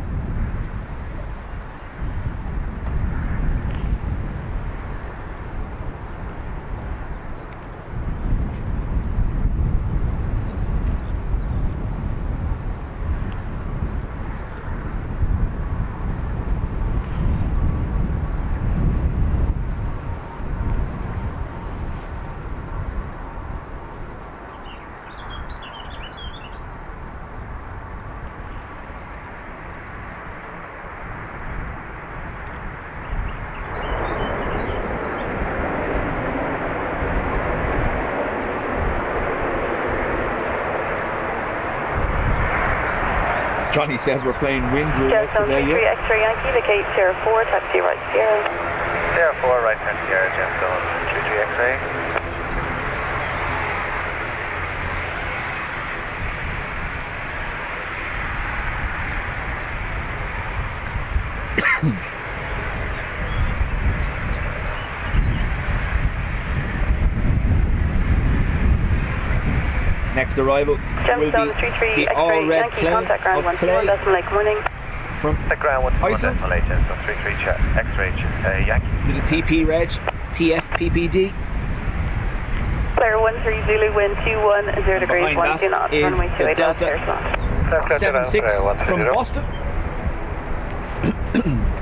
Johnny says we're playing wind roulette today, yeah? X-ray Yankee, vacate Sierra 4, taxi right Sierra. Sierra 4, right turn Sierra, Gemstone 33 X-ray. Next arrival will Gemstone be 33 the X-ray all-red Yankee, plane contact ground of play 121 decimal morning. from The ground 121 Iceland. decimal 8, Gemstone 33 X-ray Yankee. Little PP reg, TF PPD. Player 13 Zulu, wind 210 degrees, Behind 12 that knots, is runway the 28 left, Delta air slot. 7-6 from Boston.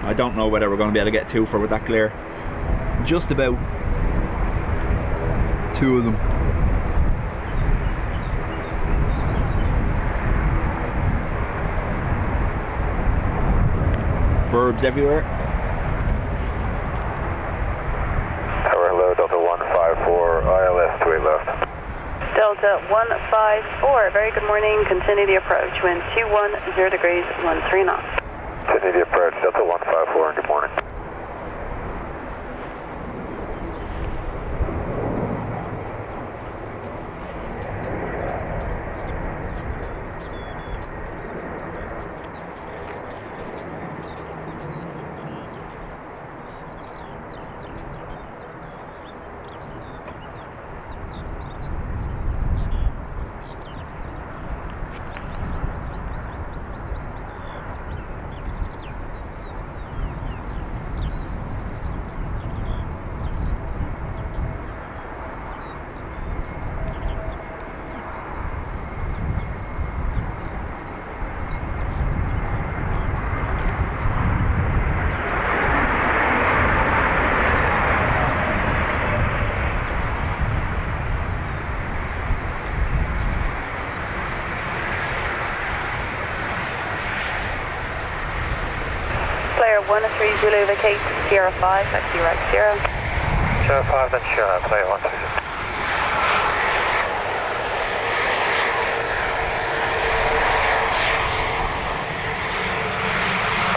I don't know whether we're going to be able to get two for with that glare. Just about two of them. Burbs everywhere. Tower hello, Delta 154, ILS 28 left. Delta 154, very good morning, continue the approach, wind 210 degrees, 13 knots. Continue the approach, Delta 154, and good morning. Player 13 Zulu, vacate Sierra 5, taxi right Sierra. Sierra 5, then Sierra, player 130.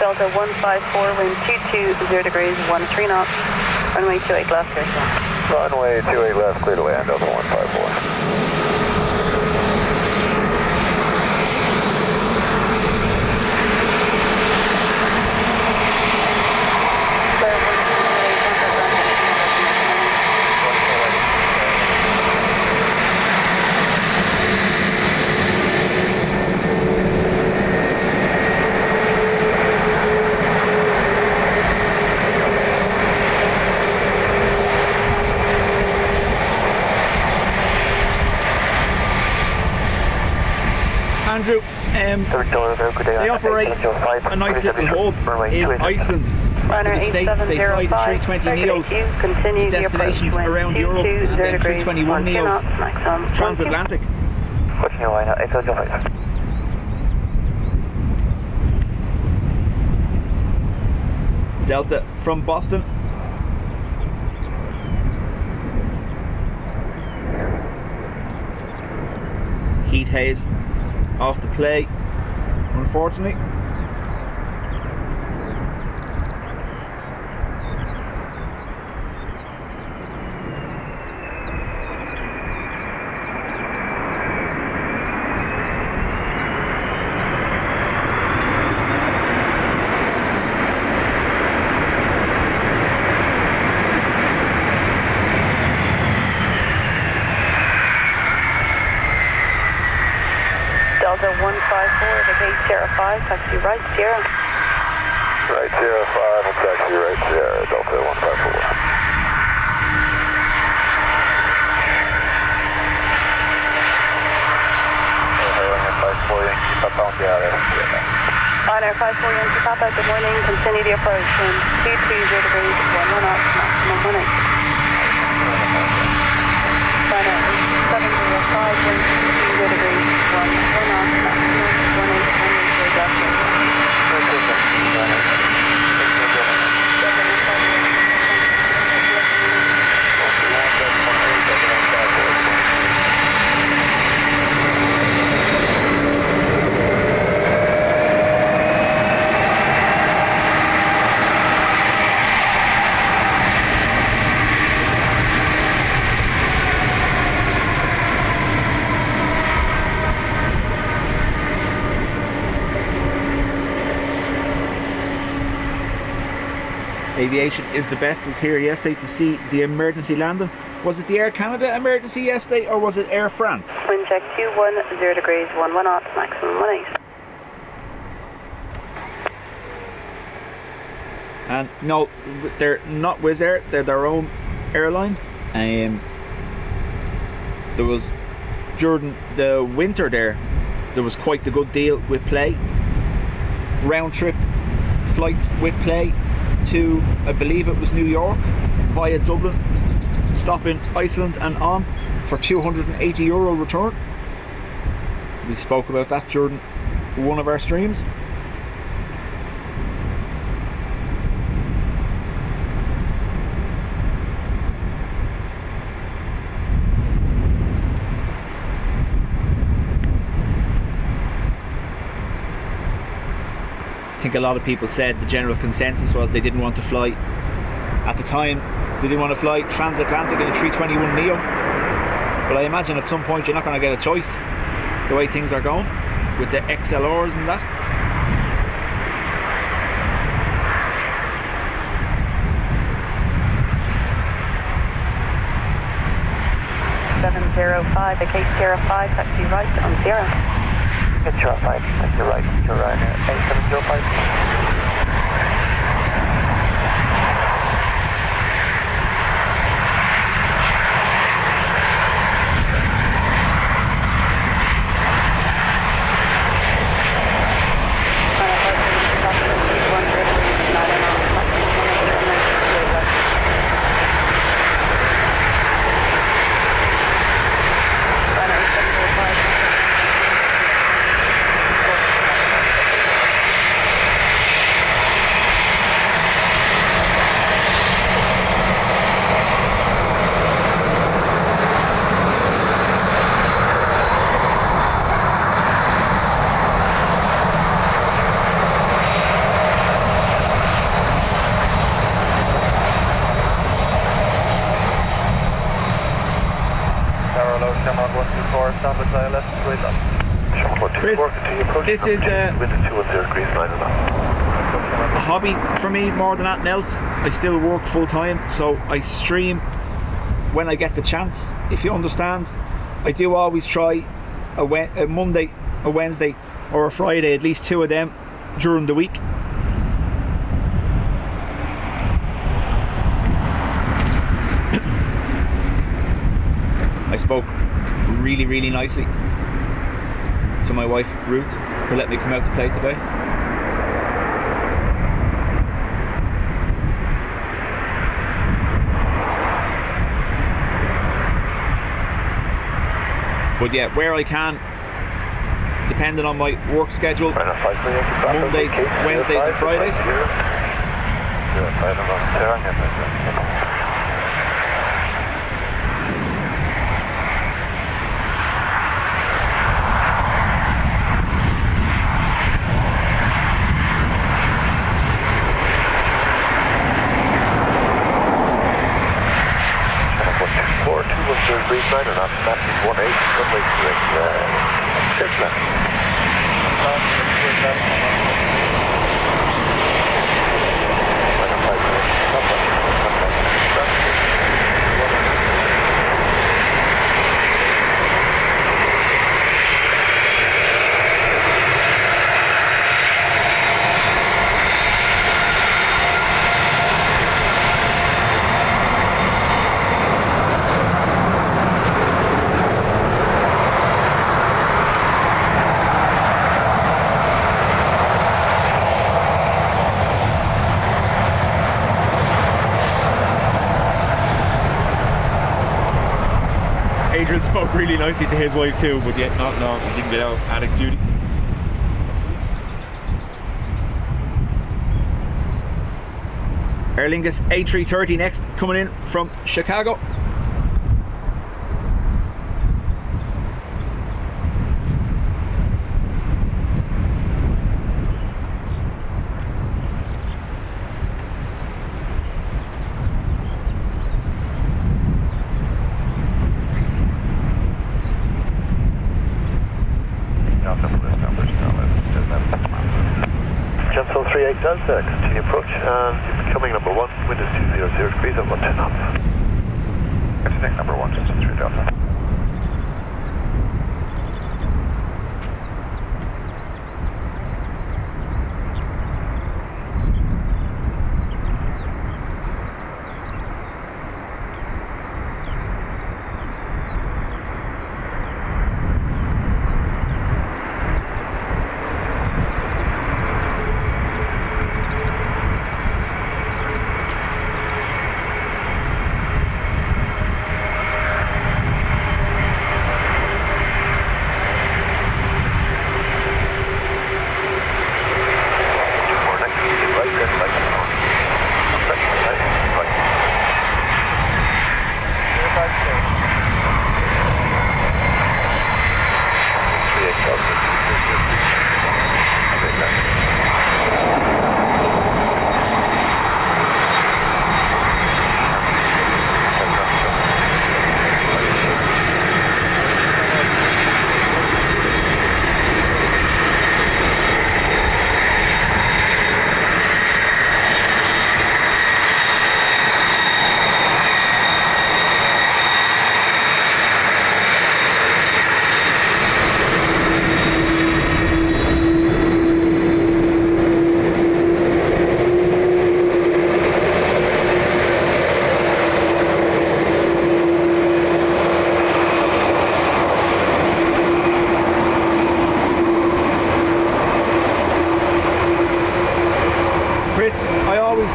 Delta 154, wind 220 degrees, 13 knots, runway 28 left, air slot. Runway 28 left, clear to land, Delta 154. Andrew, they operate a nice little hub in Iceland. Runner To the States, they fly the 320 Neos continue to the approach, destinations wind around Europe, and 220 then degrees, 321 12 Neos knots, maximum transatlantic. What's your line? 805. Delta from Boston. Heat haze off the play, unfortunately. Delta 154, vacate Sierra 5, taxi right Sierra. Right Sierra 5 and taxi right Sierra, Delta 154. On Air 54 Yankee Papa, good morning. Continue the approach. Wind 220 degrees, 11 knots, maximum 18. China 705, wind 220 degrees, 14 knots, maximum 18. Aviation is the best was here yesterday to see the emergency landing. Was it the Air Canada emergency yesterday or was it Air France? Wind check 210 degrees, 11 knots, maximum 18. And no, they're not Wizz Air, they're their own airline. There was, during the winter there was quite a good deal with Play. Round trip flights with Play to, I believe it was New York, via Dublin, stop in Iceland and on for €280 return. We spoke about that during one of our streams. I think a lot of people said the general consensus was they didn't want to fly, at the time, they didn't want to fly transatlantic in a 321 Neo. But I imagine at some point you're not going to get a choice, the way things are going, with the XLRs and that. Vacate Sierra 5, taxi right on Sierra. Get Sierra 5, taxi right, Sierra 8705. Chris, this is a hobby for me more than anything else. I still work full time, so I stream when I get the chance, if you understand. I do always try a Monday, a Wednesday or a Friday, at least 2 of them during the week. I spoke really nicely to my wife Ruth, who let me come out to play today. But yeah, where I can, depending on my work schedule, Mondays, Wednesdays and Fridays. Dreamliner, not Massive 18, runway 28, check that. up really nicely to his wife too, but yet no, he didn't get out attic duty. Aer Lingus A330 next, coming in from Chicago. Delta, continue approach and becoming number 1, wind is 200 degrees at 110 knots. Exiting number 1, just 3 Delta.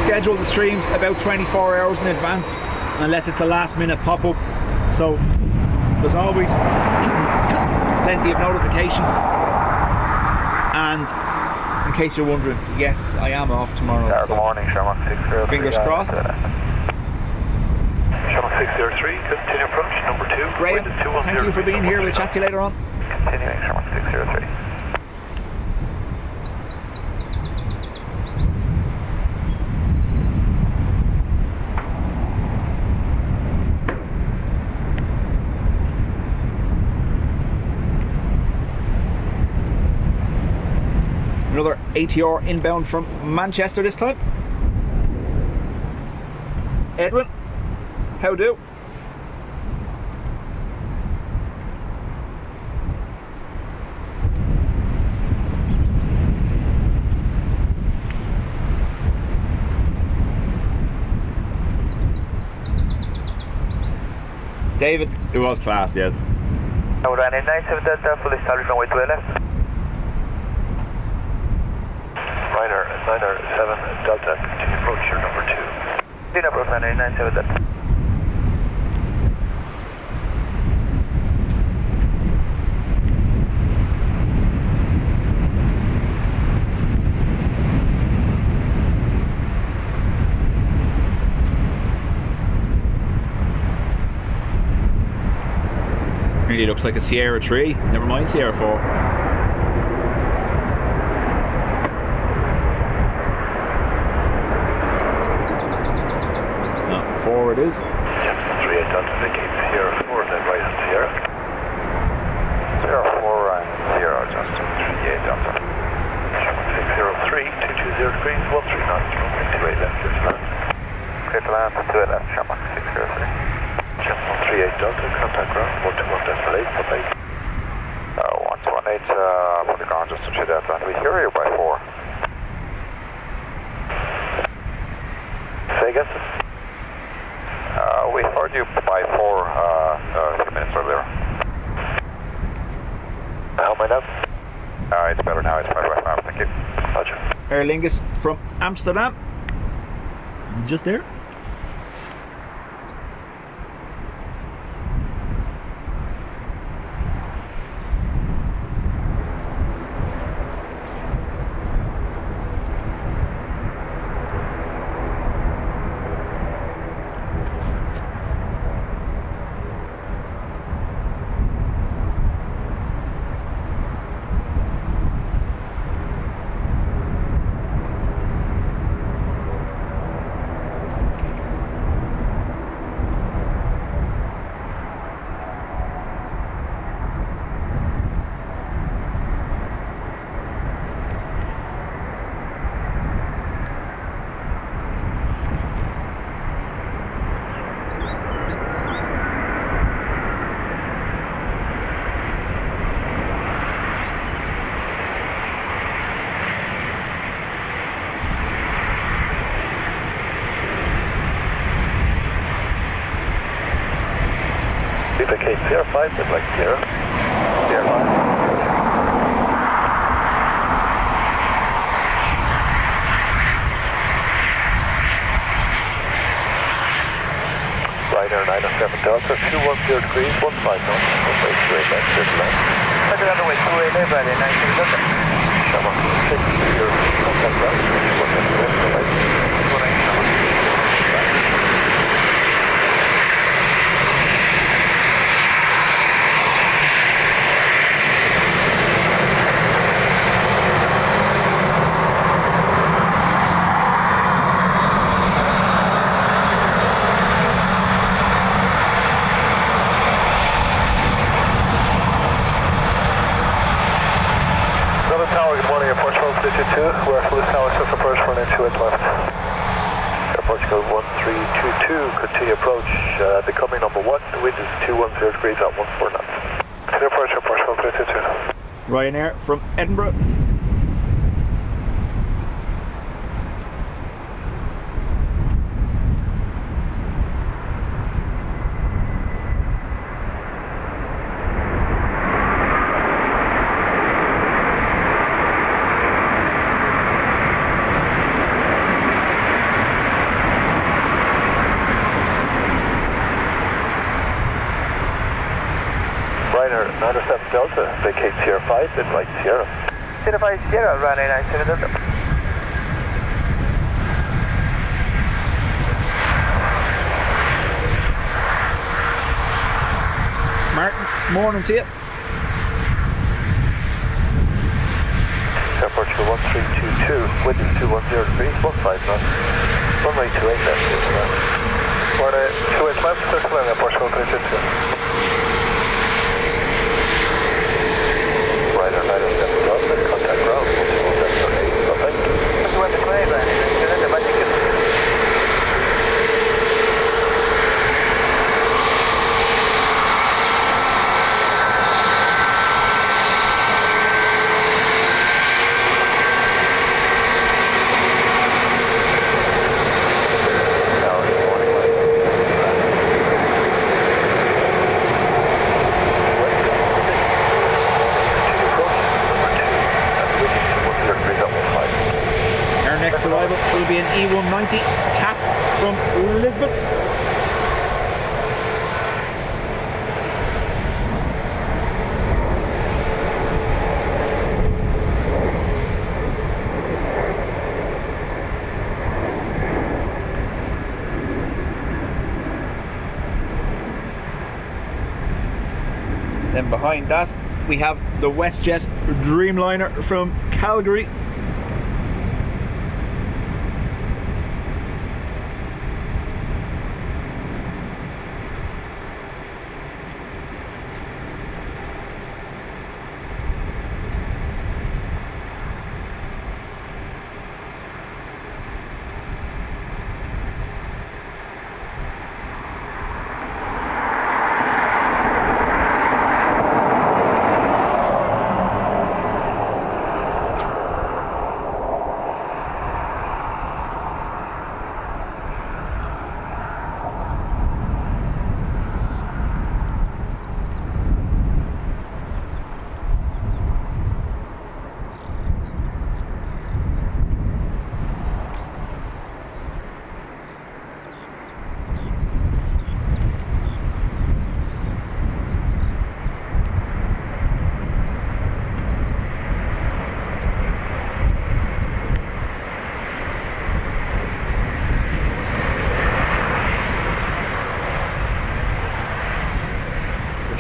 Schedule the streams about 24 hours in advance unless it's a last minute pop-up, so there's always plenty of notification. And in case you're wondering, yes, I am off tomorrow. Good morning, Sherlock 603. Fingers crossed. Sherlock 603, continue approach number 2. Graham, thank you for being here. We'll chat to you later on. Continuing, Sherlock 603. Another ATR inbound from Manchester this time. Edwin, how do? David, it was class, yes. Runway 97 Delta, full established runway 2 left. Niner 7 Delta, continue approach, your number 2. Continue approach, Runway 97 Delta. Really looks like a Sierra 3, never mind Sierra 4. It is. 38 Delta, vacate Sierra 4, then right on Sierra. Sierra 4 and Sierra, just 38 Delta. 603, 220 degrees, 13 knots, runway 28 left, clear to land. Clear to land, 28 left, Sherlock 603. Gentleman 38 Delta, contact ground, 121.8, bye-bye. 118, for the ground, just to check that. And we hear you by 4. Say again? We heard you by 4 a few minutes earlier. How am I now? It's better now, it's better right now, thank you. Roger. Aer Lingus from Amsterdam. Just there. 5, good like 0. Clear 5. Ryanair 907 Delta, 210 degrees, 15 knots, runway 28 left, clear to land. Roger, runway 28 left, Ryanair 907 Delta. Shamrock 6, 0, contact ground, 110 left, runway 28 Shamrock. We're at Lewis Tower, Swift approach, running 2 at left. Air Portugal 1322, continue approach, becoming number 1, the wind is 210 degrees at 14 knots. Clear approach, Air Portugal 322. Ryanair from Edinburgh. Ryanair 907 Delta, vacate Sierra 5, invite Sierra. Sierra 5 Sierra, Ryanair 97 Delta. Martin, morning to you. Air Portugal 1322, wind is 210 degrees, 15 knots. Runway 28 left, clear to land. Runway 28 left, clear to land, Air Portugal 322. Ryanair 907 Delta, contact ground, 127.8, perfect. Just went to play, Ryanair 97 Delta, ticket. Will be an E190 tap from Lisbon. Then behind that we have the WestJet Dreamliner from Calgary.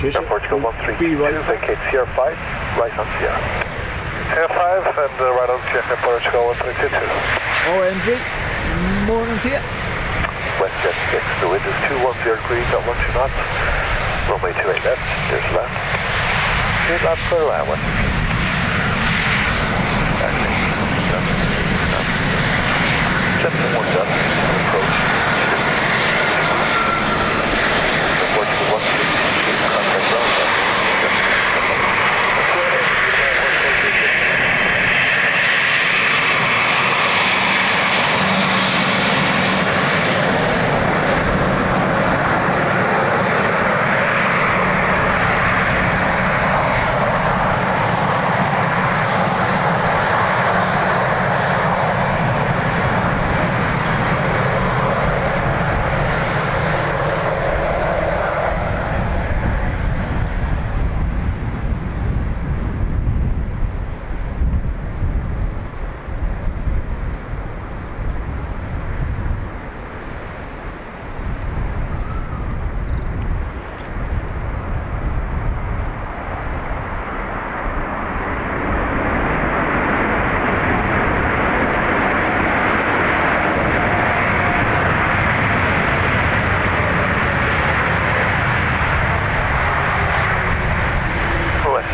Air Portugal 132, right vacate Sierra 5, right on Sierra. Sierra 5 and right on Sierra, Air Portugal 132. OMG, morning to you. WestJet 6, the wind is 210 degrees at 12 knots. Runway 28 left, there's left. Good left, clear to land. Gentlemen 17, approach. Air Portugal 132. Contact ground.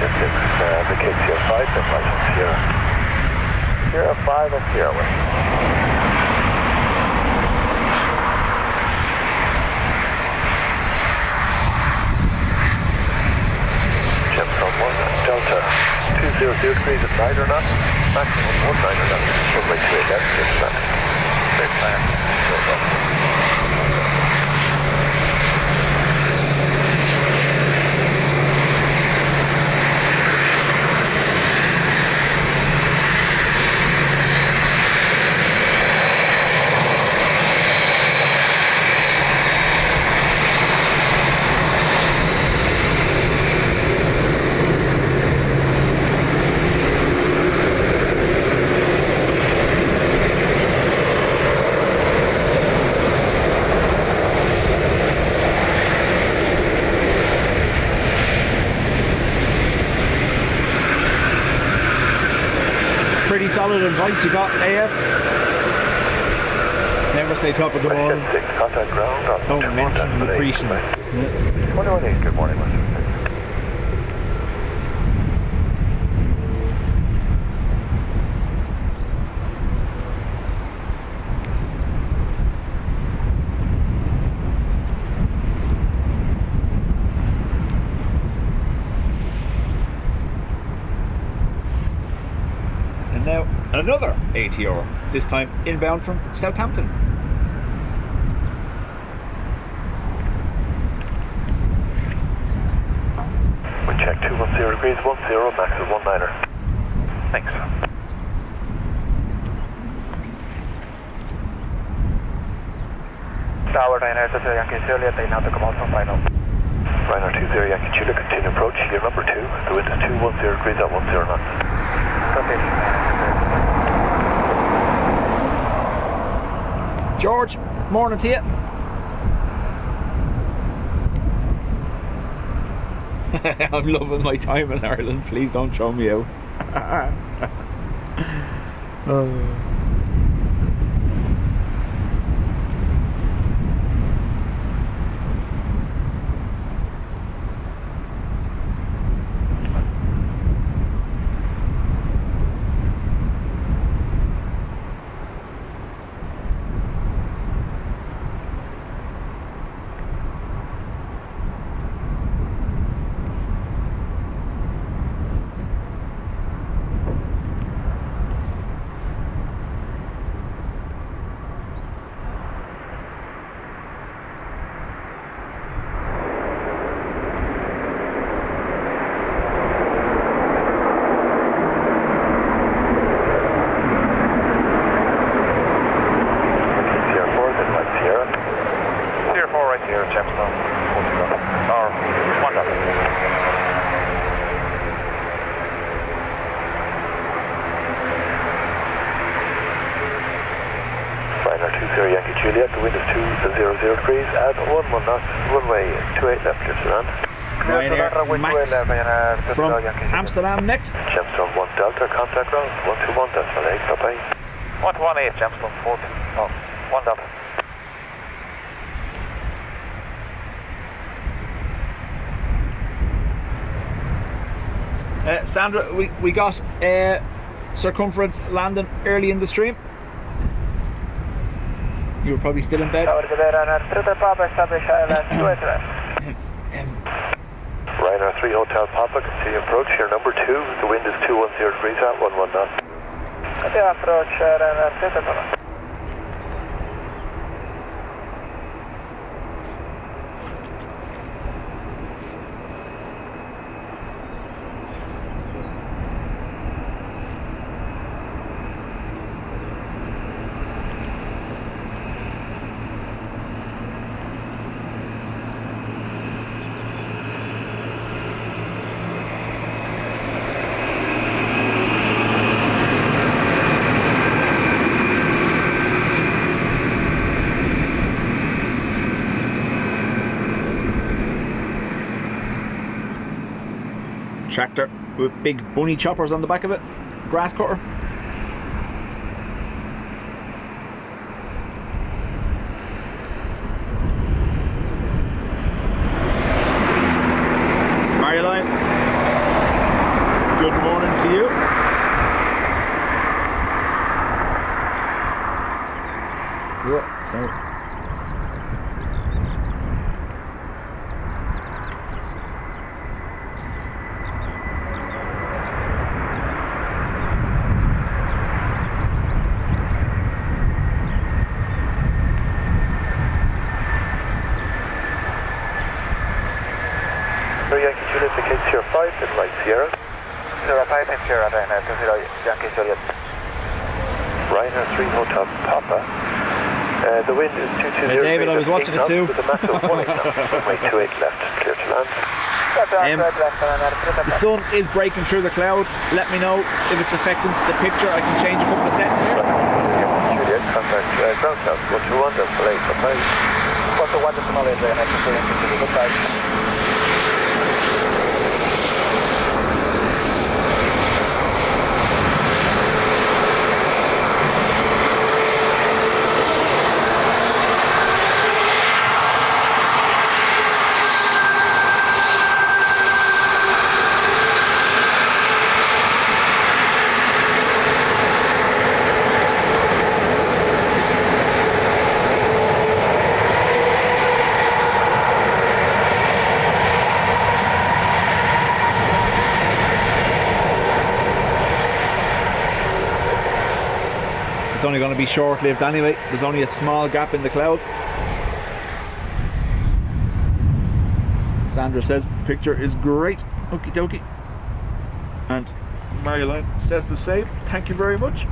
Vacate Sierra 5, then right on Sierra. Sierra 5 and Sierra West. Gemstone 1, Delta 200 degrees at 9 or not, maximum 19 or not, runway 28 left, just that. Great plan. Pretty solid advice you got, AF. Never say top of the ball. Contact ground on Don't mention the accretions. 21-8, good morning, Western 6. And now another ATR, this time inbound from Southampton. Wind check 210 degrees, 10, max of 19er. Thanks. Tower 9 to Yankee Juliet, they now to come out from final. Ryanair 20 Yankee Juliet, continue approach, here number 2, the wind is 210 degrees at 10 knots. George, morning to you. I'm loving my time in Ireland. Please don't throw me out. Yankee Juliet, the wind is 200 degrees at 11 knots, runway 28 left, clear to land. Ryanair Max from Amsterdam next. Gemstone 1 Delta, contact ground, 121.8, bye-bye. 118, Gemstone 42, 1 Delta. Sandra, we got circumference landing early in the stream. You were probably still in bed. Ryanair 3 Hotel Papa, continue approach, here number 2, the wind is 210 degrees at 11 knots. Continue approach, Ryanair 3 Papa. Tractor with big bunny choppers on the back of it, grass cutter. Mario line. Good morning to you. Yeah, sorry. Yankee Juliet, the case here 5 in Light Sierra. 05 in Sierra, Ryanair 20 Yankee Juliet. Ryanair 3 Hotel Papa. The wind is 220 Hey David, I was watching it too. with a max of 18 knots. Runway 28 left, clear to land. The sun is breaking through the cloud. Let me know if it's affecting the picture. I can change a couple of settings here. Juliet, contact ground south 121, Delta 8, goodbye. 121, Delta 8, Ryanair 2 goodbye. It's only going to be short-lived anyway. There's only a small gap in the cloud. Sandra says picture is great. Okie dokie. And Marilyn says the same. Thank you very much.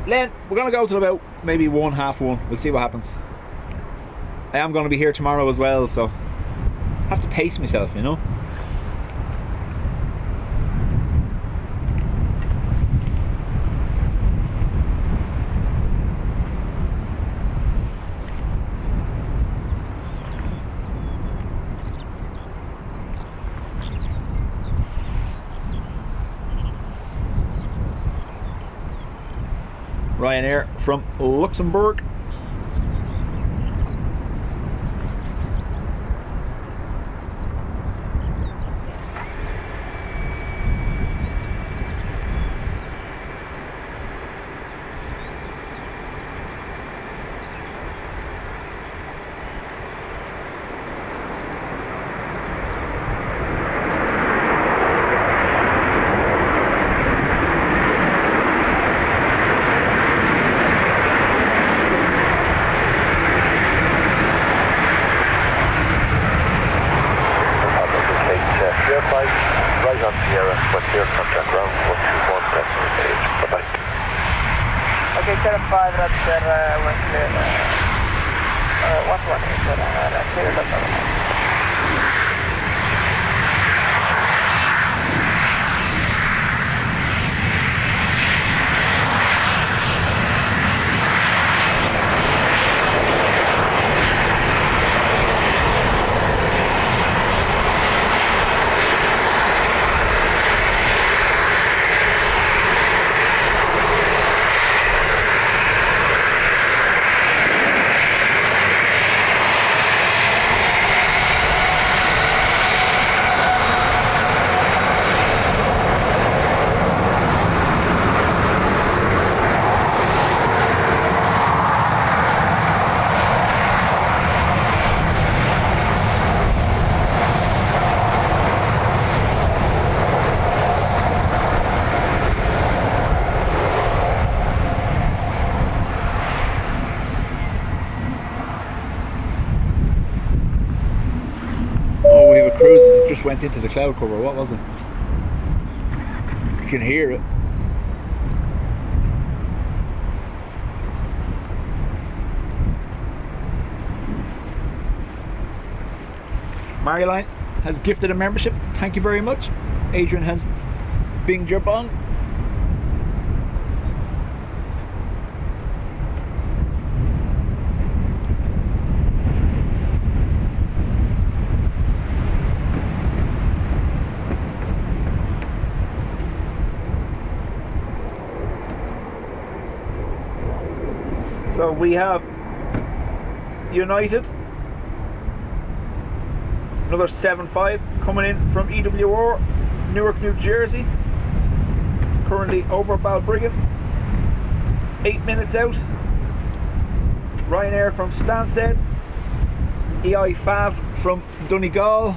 Len, we're going to go till about maybe 1, half 1. We'll see what happens. I am going to be here tomorrow as well, so I have to pace myself, you know. Ryanair from Luxembourg. Went into the cloud cover. What was it? You can hear it. Marilyn has gifted a membership. Thank you very much. Adrian has binged your bong. So we have United Another 7.5 coming in from EWR, Newark, New Jersey. Currently over Balbriggan. 8 minutes out. Ryanair from Stansted. EI5 from Donegal.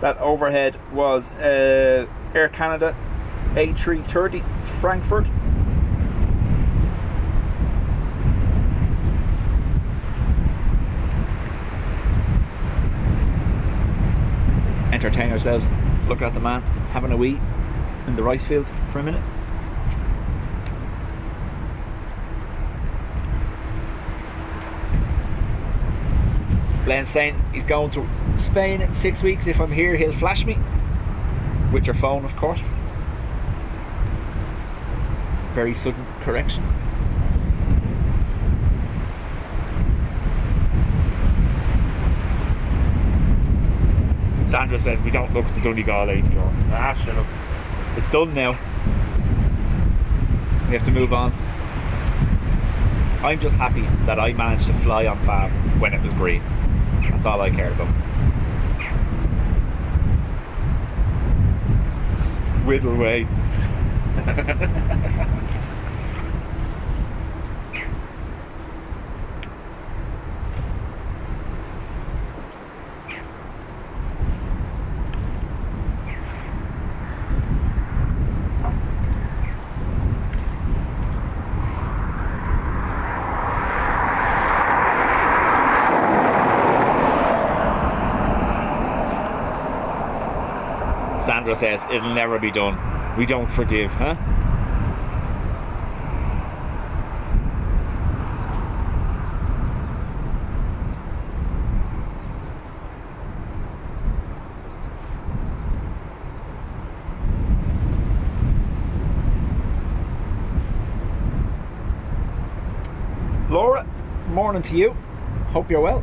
That overhead was Air Canada A330 Frankfurt. Entertain ourselves, look at the man having a wee in the rice field for a minute. Glenn's saying he's going to Spain in 6 weeks. If I'm here, he'll flash me with your phone, of course. Very sudden correction. Sandra said we don't look at the Donegal ATR. Ah, shut up. It's done now. We have to move on. I'm just happy that I managed to fly on Fab when it was green. That's all I care about. Whittle away. Sandra says it'll never be done. We don't forgive, huh? Laura, morning to you. Hope you're well.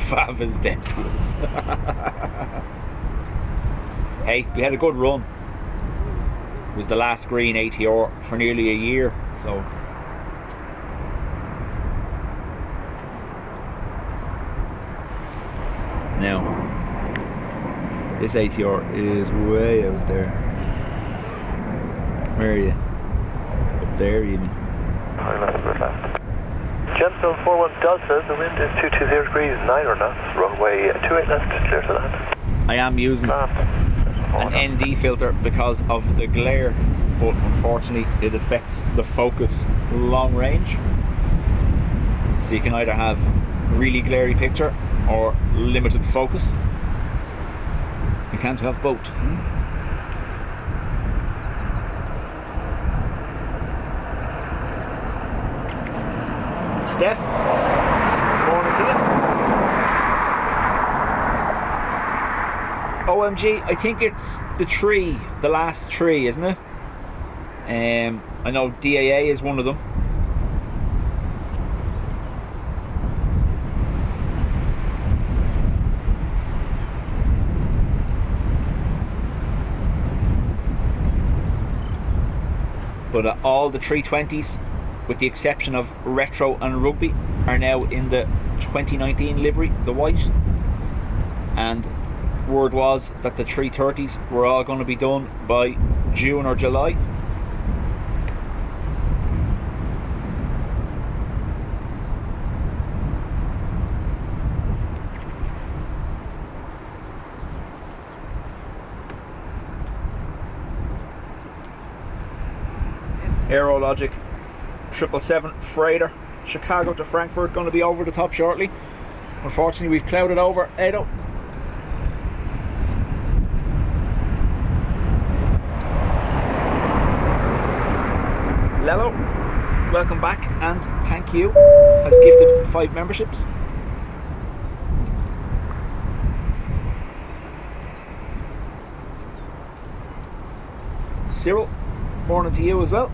Fav is dead to us. Hey, we had a good run. It was the last green ATR for nearly a year, so now this ATR is way out there. Where are you? Up there, you mean? Gentle 41 Delta, the wind is 220 degrees 9 or knots, runway 28 left, clear to land. I am using an ND filter because of the glare, but unfortunately it affects the focus long range. So you can either have a really glary picture or limited focus. You can't have both. Steph, morning to you. OMG, I think it's the tree, the last tree, isn't it? I know DAA is one of them. But all the 320s, with the exception of Retro and Rugby, are now in the 2019 livery, the white. And word was that the 330s were all going to be done by June or July. Aerologic 777 freighter, Chicago to Frankfurt, going to be over the top shortly. Unfortunately, we've clouded over Edo. welcome back, and thank you. Has gifted 5 memberships. Cyril, morning to you as well.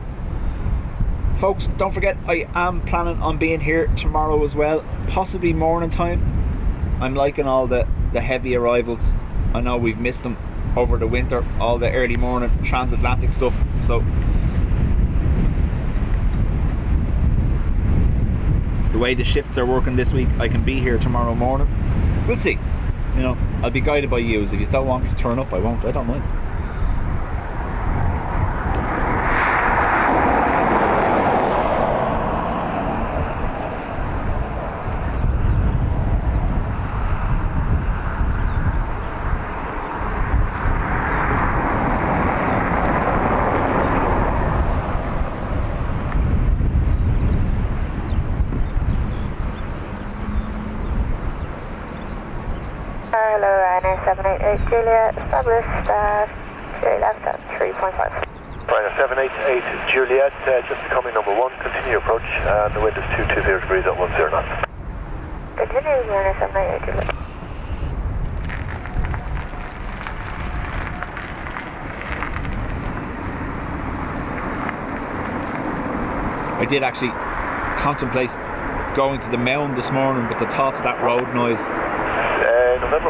Folks, don't forget, I am planning on being here tomorrow as well, possibly morning time. I'm liking all the heavy arrivals. I know we've missed them over the winter, all the early morning transatlantic stuff, so the way the shifts are working this week, I can be here tomorrow morning. We'll see. You know, I'll be guided by you. If you don't want me to turn up, I won't. I don't mind. Hello, Ryanair 788 Juliet, established Sierra left at 3.5. Ryanair 788 Juliet, just becoming number 1, continue approach, and the wind is 220 degrees at 10 knots. Continue, Ryanair 788 Juliet. I did actually contemplate going to the mound this morning, but the thoughts of that road noise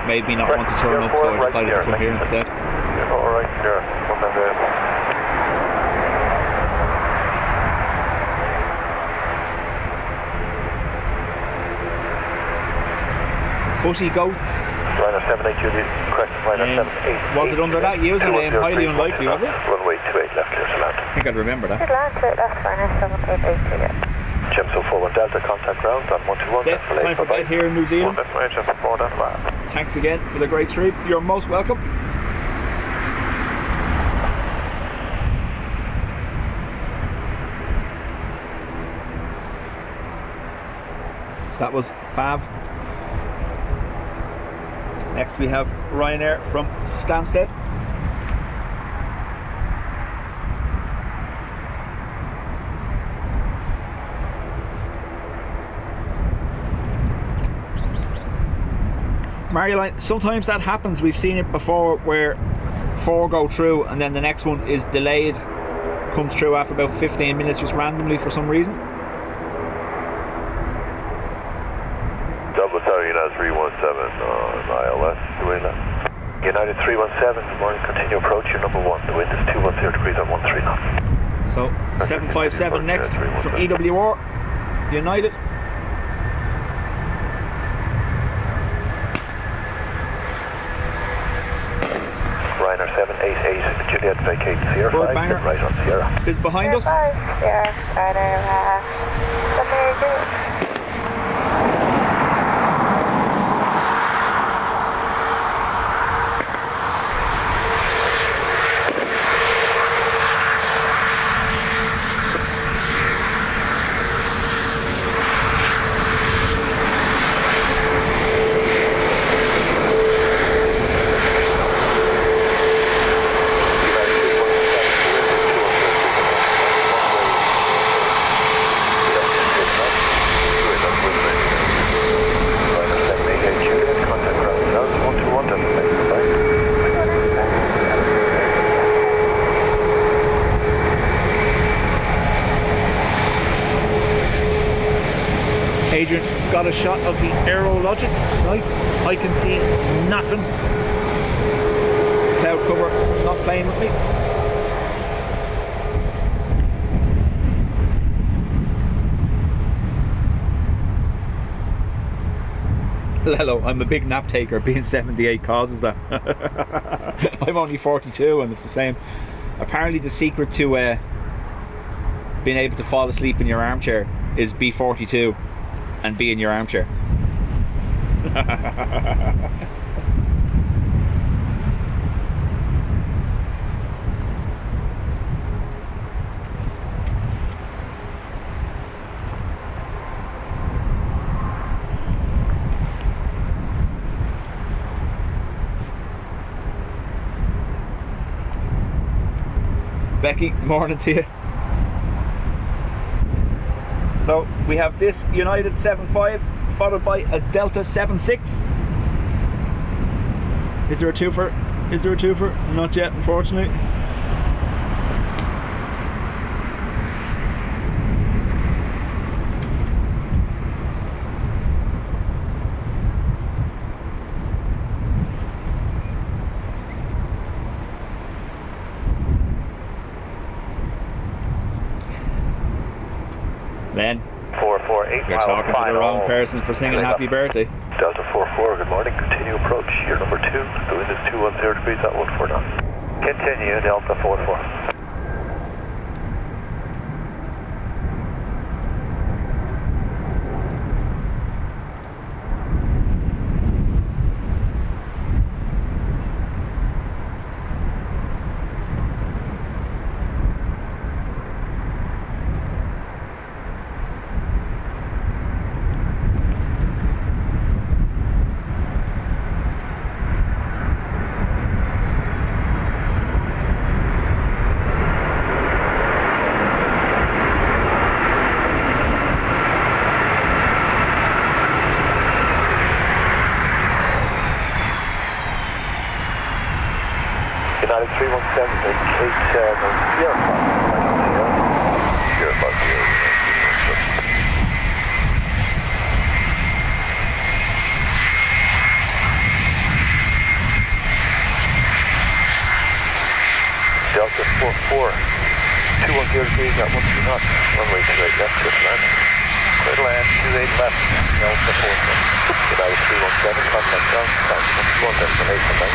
made me not want to turn up, so I decided to come here instead. Alright, here. Footy goats. Ryanair 78 Juliet, correct. Ryanair 78. Was it under that username? Highly unlikely, was it? Runway 28 left, clear to land. I think I'd remember that. Land to left, Ryanair 788 Juliet. Gemso 41 Delta, contact ground on 121. Steph, time for bed here in New Zealand. Gemso Thanks again for the great stream. You're most welcome. So that was Fav. Next we have Ryanair from Stansted. Marioline, sometimes that happens. We've seen it before where 4 go through and then the next one is delayed, comes through after about 15 minutes just randomly for some reason. Double United 317 on ILS, the way left. United 317, good morning, continue approach, your number 1, the wind is 210 degrees at 13 knots. So 757 next from EWR, United. Ryanair 788 Juliet vacate Sierra 5, banger. right on Sierra. Is behind us. Sierra, Ryanair 788 Juliet. Adrian got a shot of the aerologic. Nice. I can see nothing. Cloud cover not playing with me. Hello, I'm a big nap taker. Being 78 causes that. I'm only 42 and it's the same. Apparently the secret to being able to fall asleep in your armchair is be 42 and be in your armchair. Becky, morning to you. So we have this United 75 followed by a Delta 76. Is there a twofer? Is there a twofer? Not yet, unfortunately. Then 448 you're talking to the wrong person for singing happy birthday. Delta 44, good morning. Continue approach. You're number 2. The wind is 210 degrees at 149. Continue, Delta 44. United 317, vacate Sierra 5. Sierra 5. Delta 44, 210 degrees at 12 knots. Runway 28 left, just land. Clear to land, 28 left, Delta 44. United 317, contact ground, time 21, destination 9.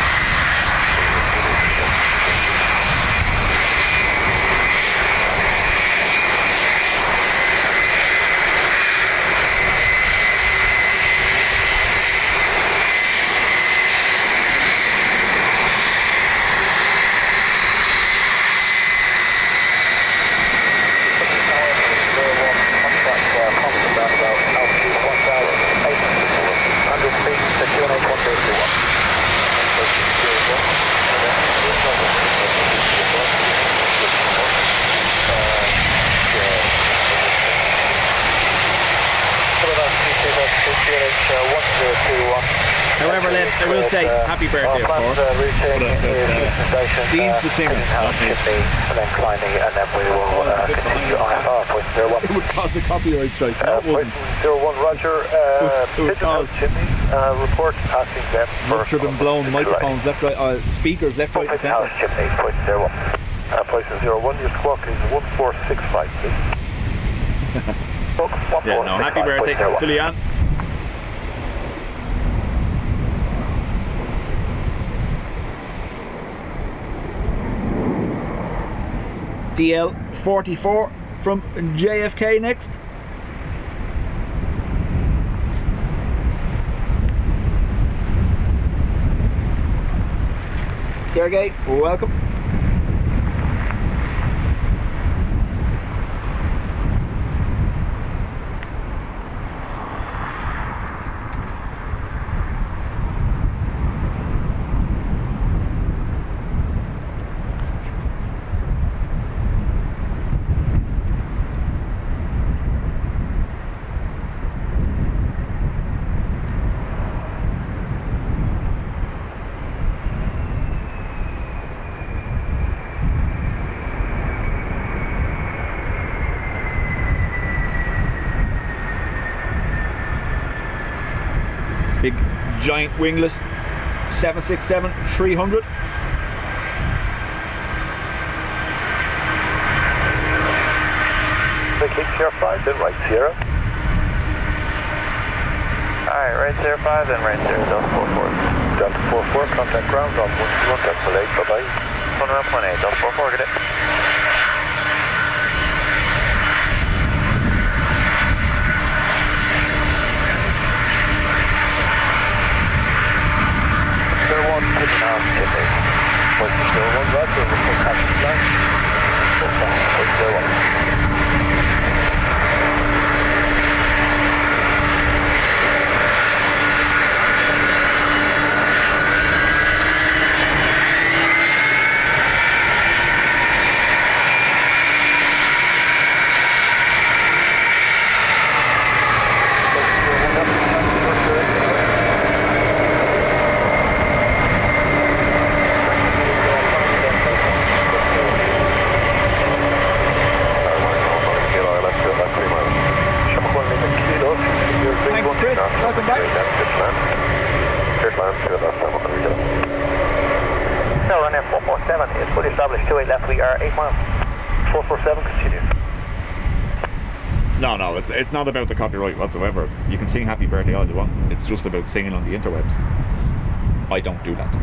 However, Len, I will say happy birthday, of course. Dean's the singer, not me. And then climbing, and then we will continue IFR, point 01. It would cause a copyright strike. No, it wouldn't. 01, Roger. Pigeon House chimney, report passing them. Rupture them blown, microphones left, right, speakers left, right, and Pigeon House centre. chimney, point 01. Place 01, your squawk is 1465, please. Yeah, no, happy birthday to Leanne. DL84 from JFK next. Sergey, welcome. Big giant winglet 767-300. Vacate Sierra 5, then right Sierra. Alright, right Sierra 5, then right Sierra, Delta 44. Delta 44, contact ground on 121, Delta 8, bye-bye. 11.8, Delta 44, good day. Pigeon House chimney. Point 01, Roger, report passing line. Point 01. Fully established, 28 left, we are 8 miles. 447, continue. No, it's not about the copyright whatsoever. You can sing Happy Birthday all you want. It's just about singing on the interwebs. I don't do that.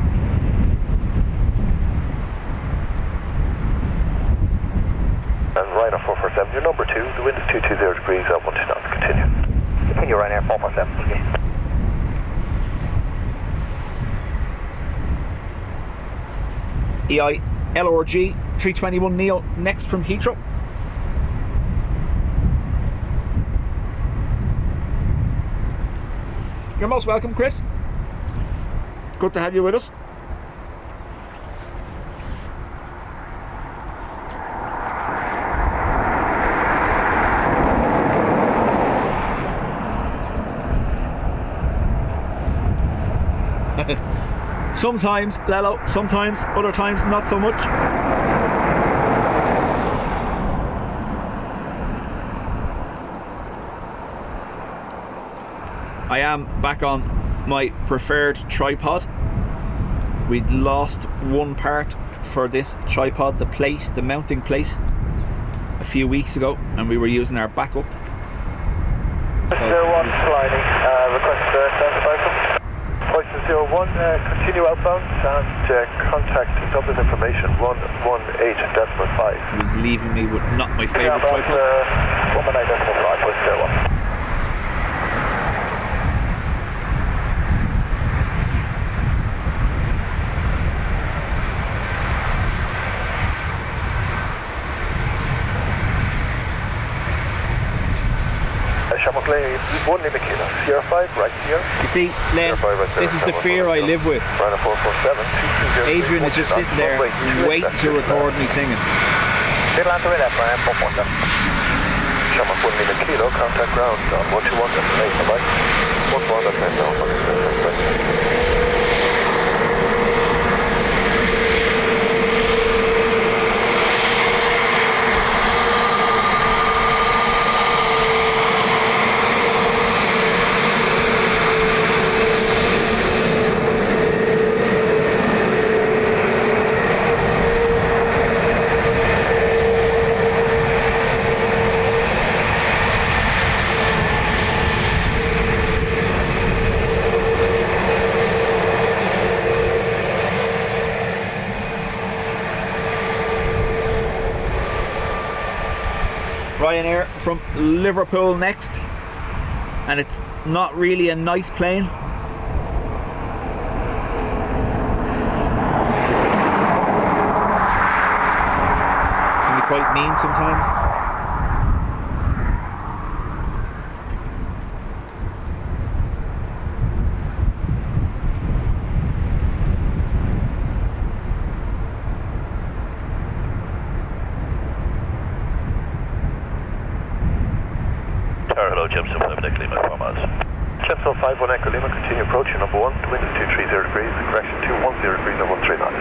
And Ryanair 447, you're number 2. The wind is 220 degrees at 1 knots. Continue. Continue Ryanair 447. Okay. EILRG 321 Neo next from Heathrow. You're most welcome, Chris. Good to have you with us. Sometimes, Lello, sometimes, other times not so much. I am back on my preferred tripod. We'd lost one part for this tripod, the plate, the mounting plate, a few weeks ago, and we were using our backup. So 01 sliding, request standby. Poison 01, continue outbound and contact Dublin information 118.5. it was leaving me with not my favourite tripod. 119.5, Poison 01. One Lima Kilo, Sierra 5, right here. You see, Len, this is the fear I live with. Ryanair 447, Adrian is just sitting there waiting to record me singing. Atlanta right left, Ryanair 447. Shamrock 1 Lima Kilo, contact ground on 121, destination, bye. 1 destination, Ryanair from Liverpool next, and it's not really a nice plane. Can be quite mean sometimes. Hello, Jemson 5 Echo Lima, 4 miles. Jemson 51 Echo Lima, continue approaching number 1, the wind is 230 degrees, correction 210 degrees and 13 knots.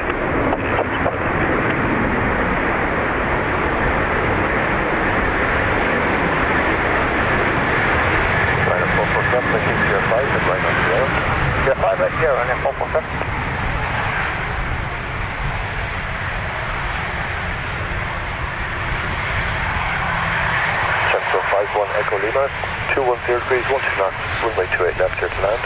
Ryanair 447, making Sierra 5 and Ryanair Sierra. Sierra 5 right here, Ryanair 447. 51 Echo Lima, 210 degrees, 12 knots, runway 28 left here to land.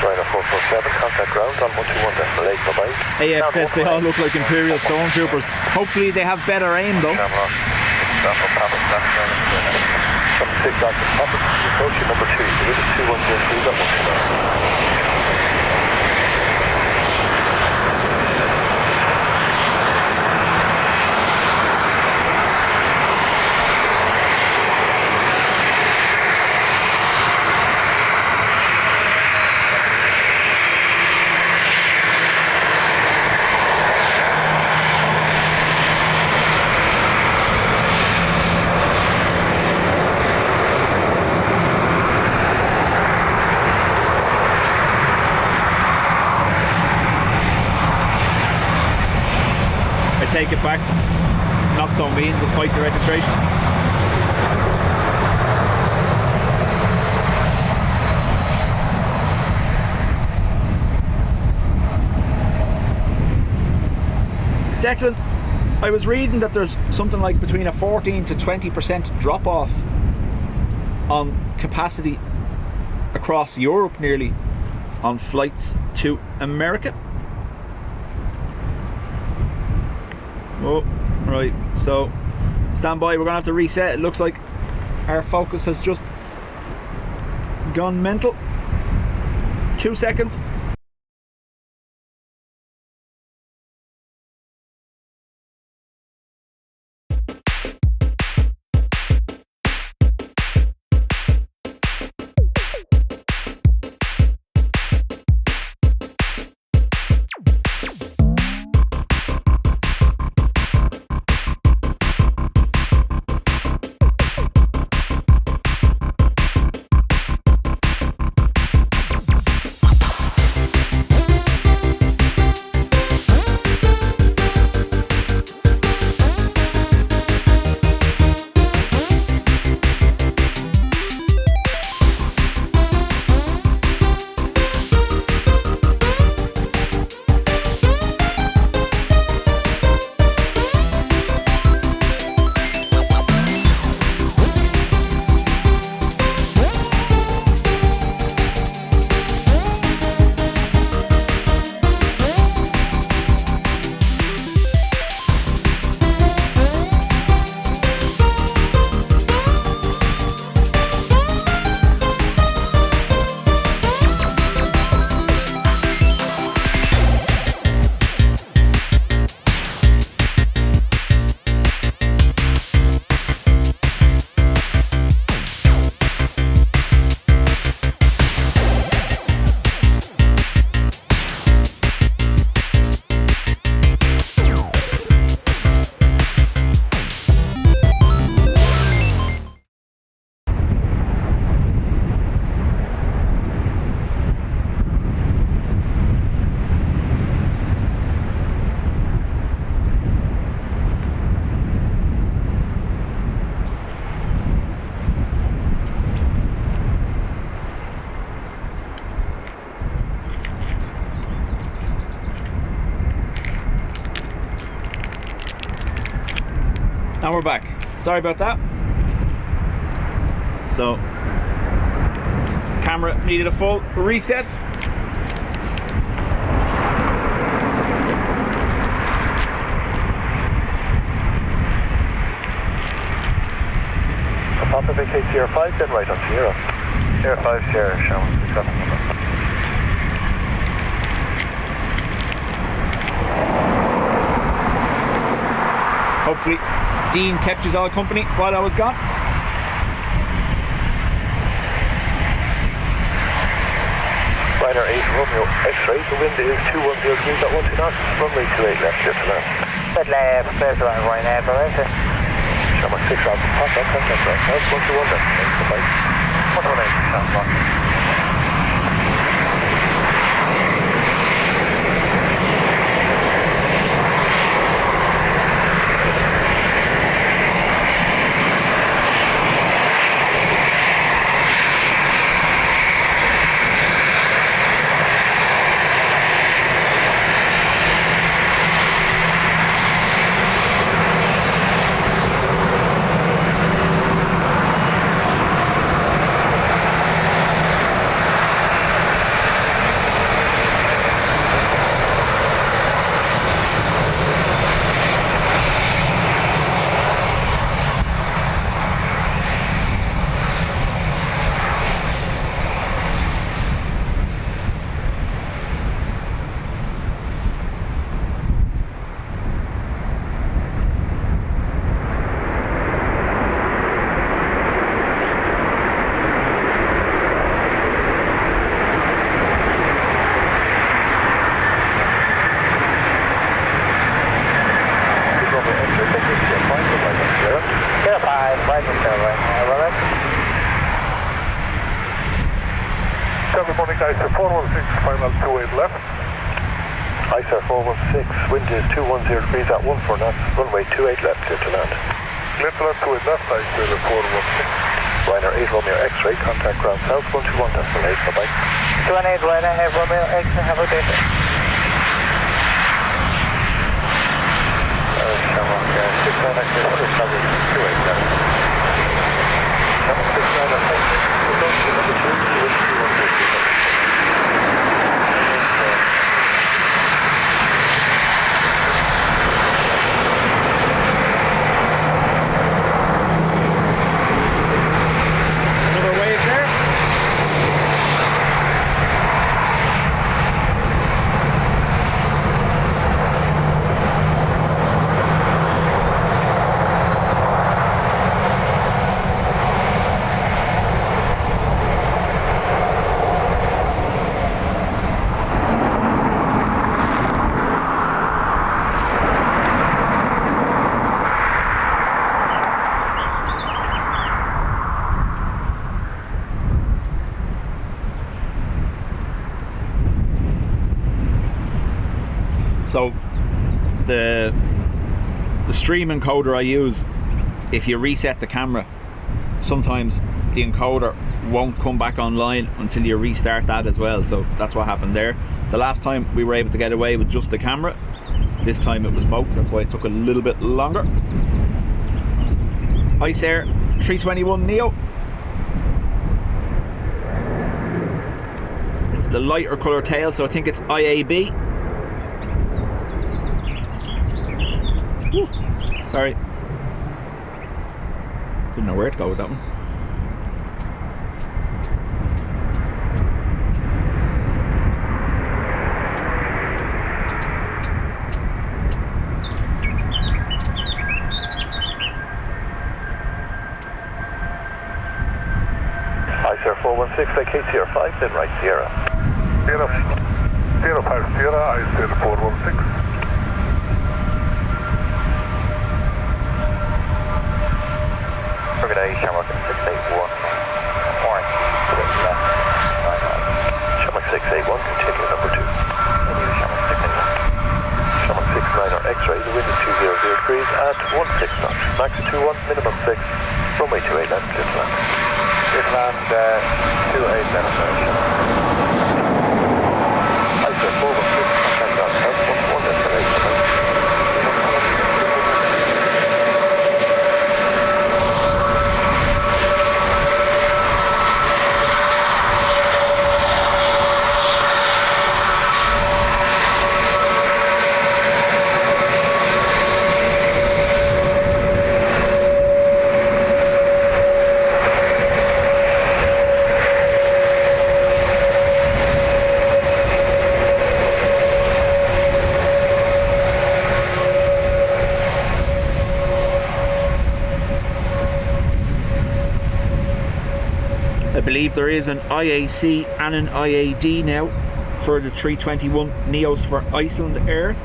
Ryanair 447, contact ground on 121 destination, bye-bye. AF says they all look like Imperial Stormtroopers. Hopefully they have better aim though. Some 6 knots in top, approaching number 2, the wind is 210 degrees, up 1 knots. Take it back, not so mean despite the registration. Declan, I was reading that there's something like between a 14 to 20% drop off on capacity across Europe nearly on flights to America. Oh, right, so stand by, we're gonna have to reset. It looks like our focus has just gone mental. 2 seconds. And we're back. Sorry about that. So, camera needed a full reset. Papa vacate Sierra 5, then right on Sierra. Sierra 5, Sierra, showing the traffic number. Hopefully Dean kept us all company while I was gone. Ryder 8 Romeo X-ray, the wind is 210 degrees at 12 knots, runway 28 left, clear to land. Midday, prepare to land right now, Diverted. Shamrock 6 out, pop up, contact ground, house 121 left, thanks for bike. 118, sound box. Icelandair 416, final 28 left. Icelandair 416, wind is 210 degrees at 14 knots, runway 28 left, clear to land. Clear to land 28 left, Icelandair 416. Ryder 8 Romeo X-ray, contact ground south 121, decimal 8, bye-bye. 218, Ryder 8 Romeo X-ray, have a good day. taxi, establish 287. Number 69 on taxi, approach to number 2, wind 2150. Another wave there. So the stream encoder I use, if you reset the camera, sometimes the encoder won't come back online until you restart that as well. So that's what happened there. The last time we were able to get away with just the camera. This time it was both. That's why it took a little bit longer. Icelandair 321 Neo. It's the lighter colour tail, so I think it's IAB. Woo. Sorry. Didn't know where to go with that one. Icelandair 416, vacate Sierra 5, then right Sierra. Sierra 5 Sierra, Icelandair 416. Midday, Shamrock 681. Orange, switch left, 99. Shamrock 681, continue number 2. Continue Shamrock 681. Shamrock 69 or X-ray, the wind is 200 degrees at 16 knots. Max 21, minimum 6. Runway 28 left, clear to land. Clear to land, 28 left, Icelandair 416, contact ground, health 11 destination. I believe there is an IAC and an IAD now for the 321 Neos for Icelandair,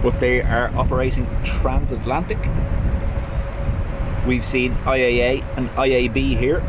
but they are operating transatlantic. We've seen IAA and IAB here.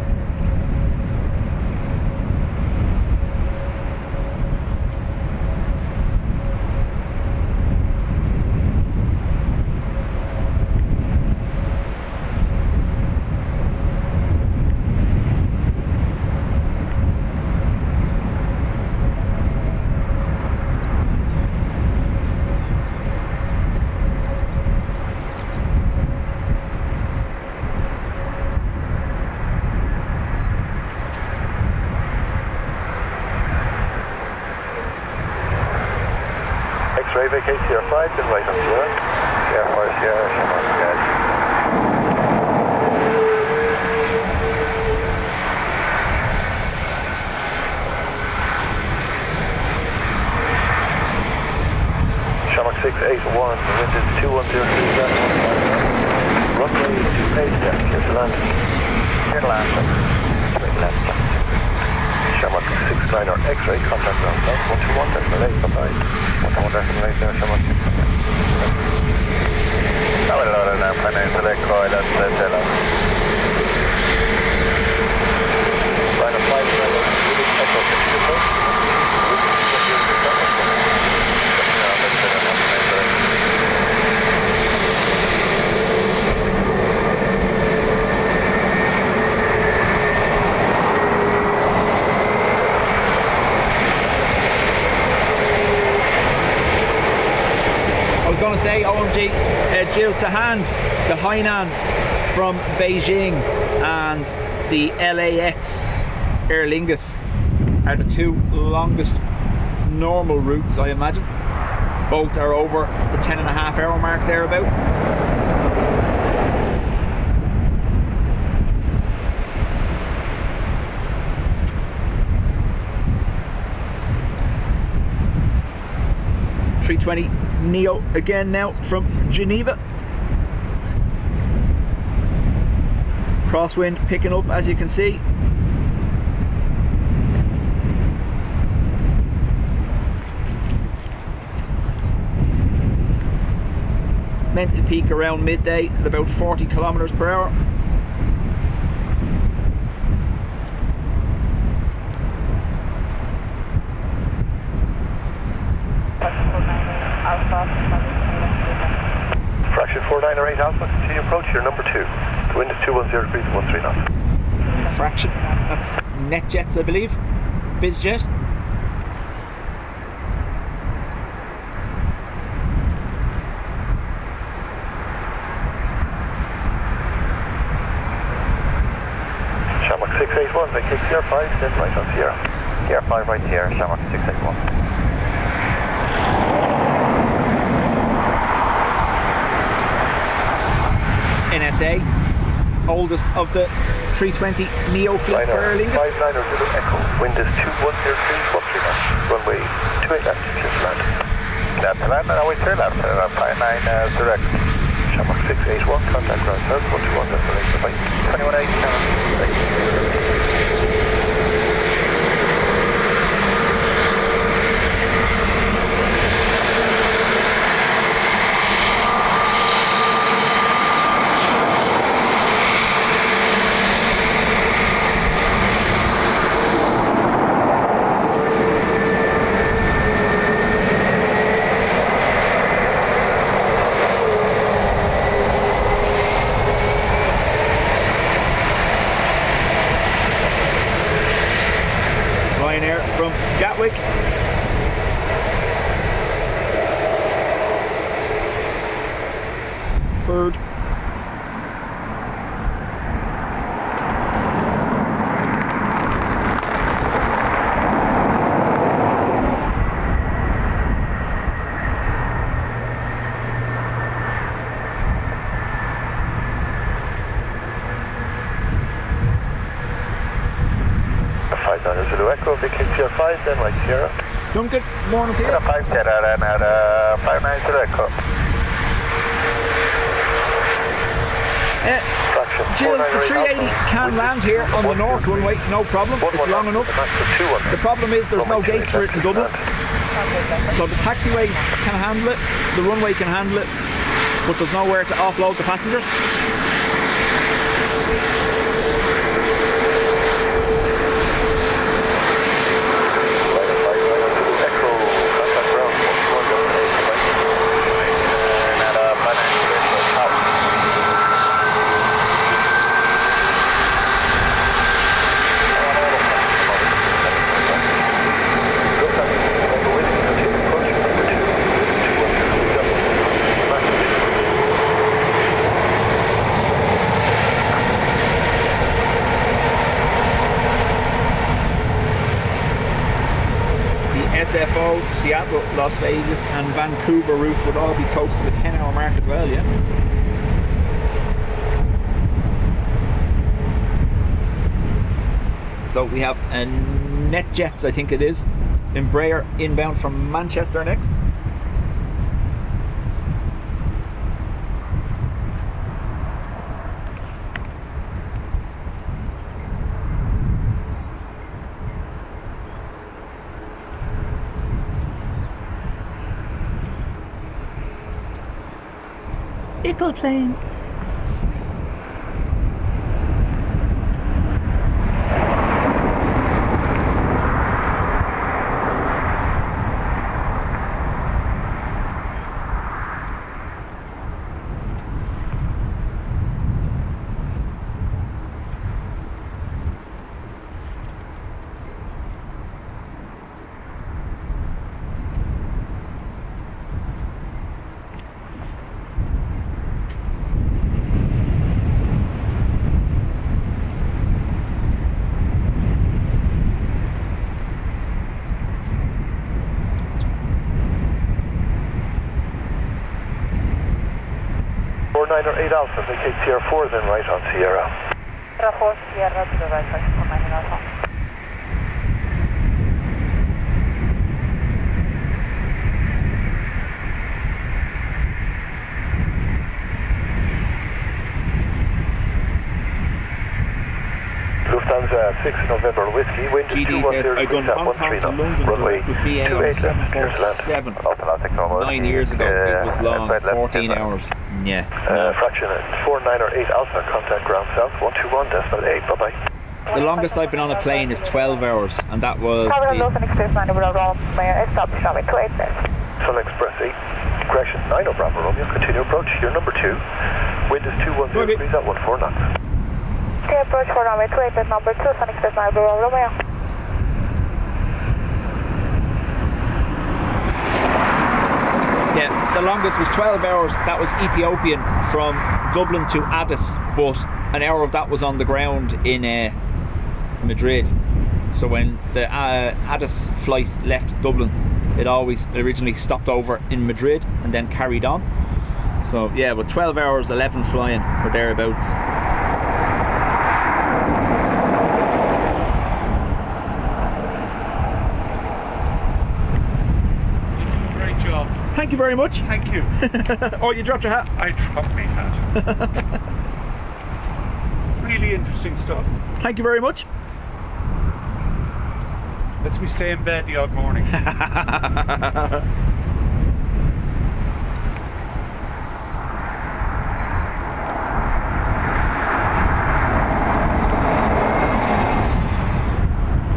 X-ray, vacate Sierra 5, then right on Sierra. Sierra 5, Sierra, Shamrock, Shamrock 681, the wind is 2103 left, runway 28 left, clear to land. Clear to land, straight left. Shamrock 69 or X-ray, contact ground south, 121, decimal 8, bye-bye. 121 decimal 8 there, Shamrock 69. Now we're loaded now, Planespotting, select coil, that's Della. Line of 5, Echo 52. I was going to say, oh, Jill, to hand the Hainan from Beijing and the LAX Aer Lingus are the two longest normal routes, I imagine. Both are over the 10.5-hour mark thereabouts. A320neo again now from Geneva. Crosswind picking up, as you can see. Meant to peak around midday at about 40 kilometers per hour. Fraction 498 Alpha, continue approach, you're number 2. The wind is 210 degrees, 13 knots. Fraction, that's NetJets, I believe. BizJet. Shamrock 681, vacate Sierra 5, then right on Sierra. Sierra 5 right here, Shamrock 681. NSA, oldest of the 320 neo fleet for Aer Lingus. 590 Echo, wind is 2103, 13 knots. Runway 28 left, clear to land. Left to land, and always clear left, 59 direct. Shamrock 681, contact ground south, 121, destination flight 218, from Gatwick. Bird. Echo, vacate Sierra 5, then right Sierra. Duncan, morning to you. 5 Sierra, then at 590 Echo. Jill, the 380 can land here on the north runway, no problem, it's long enough. The problem is there's no gates for it in Dublin. So the taxiways can handle it, the runway can handle it, but there's nowhere to offload the passengers. SFO, Seattle, Las Vegas and Vancouver route would all be close to the 10-hour mark as well, yeah? So we have a NetJets, I think it is, Embraer inbound from Manchester next. Eagle plane. 498 Alpha, vacate Sierra 4, then right on Sierra. Sierra 4, Sierra to the right, 498 Alpha. Lufthansa 6 November Whiskey, wind GD says, I gone Hong Kong to London runway with DL747 9 years ago. It was long, 14 hours. Yeah. Fraction 498 Alpha, contact ground south 121.8, bye bye. The longest I've been on a plane is 12 hours, and that was Sun Express 9 correction 9 Bravo Romeo, continue approach, you're number 2. Wind is 210 degrees at 14 knots. Approach for runway 28 at number 2, Sun Express 9 Bravo Romeo. Yeah, the longest was 12 hours. That was Ethiopian from Dublin to Addis, but an hour of that was on the ground in Madrid. So when the Addis flight left Dublin, it originally stopped over in Madrid and then carried on. So yeah, but 12 hours, 11 flying or thereabouts. Thank you very much. Thank you. Oh, you dropped your hat. I dropped my hat. Really interesting stuff. Thank you very much. Lets me stay in bed the odd morning.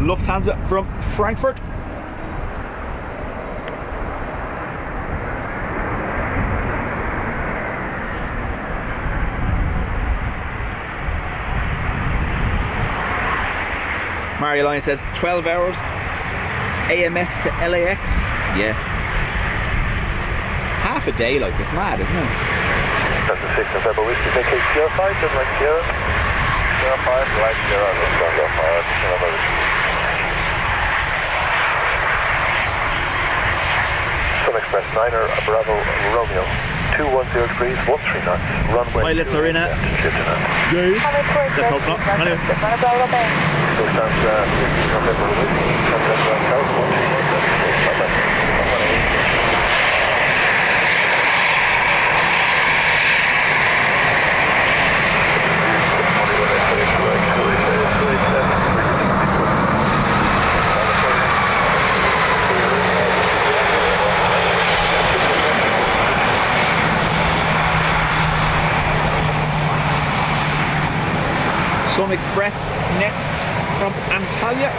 Lufthansa from Frankfurt. Mario Line says 12 hours AMS to LAX. Yeah, half a day, like, it's mad, isn't it? That's the 6 November Whiskey, vacate Sierra 5, then right Sierra. Sierra 5, right Sierra, Lufthansa 5, November Whiskey. Sun Express 9er Bravo Romeo, 210 degrees, 13 knots, runway. Pilots are in it. Good. Let's hope not. Anyway. Lufthansa 6 November Whiskey, contact ground south 121.8, bye bye. Sun Express next from Antalya.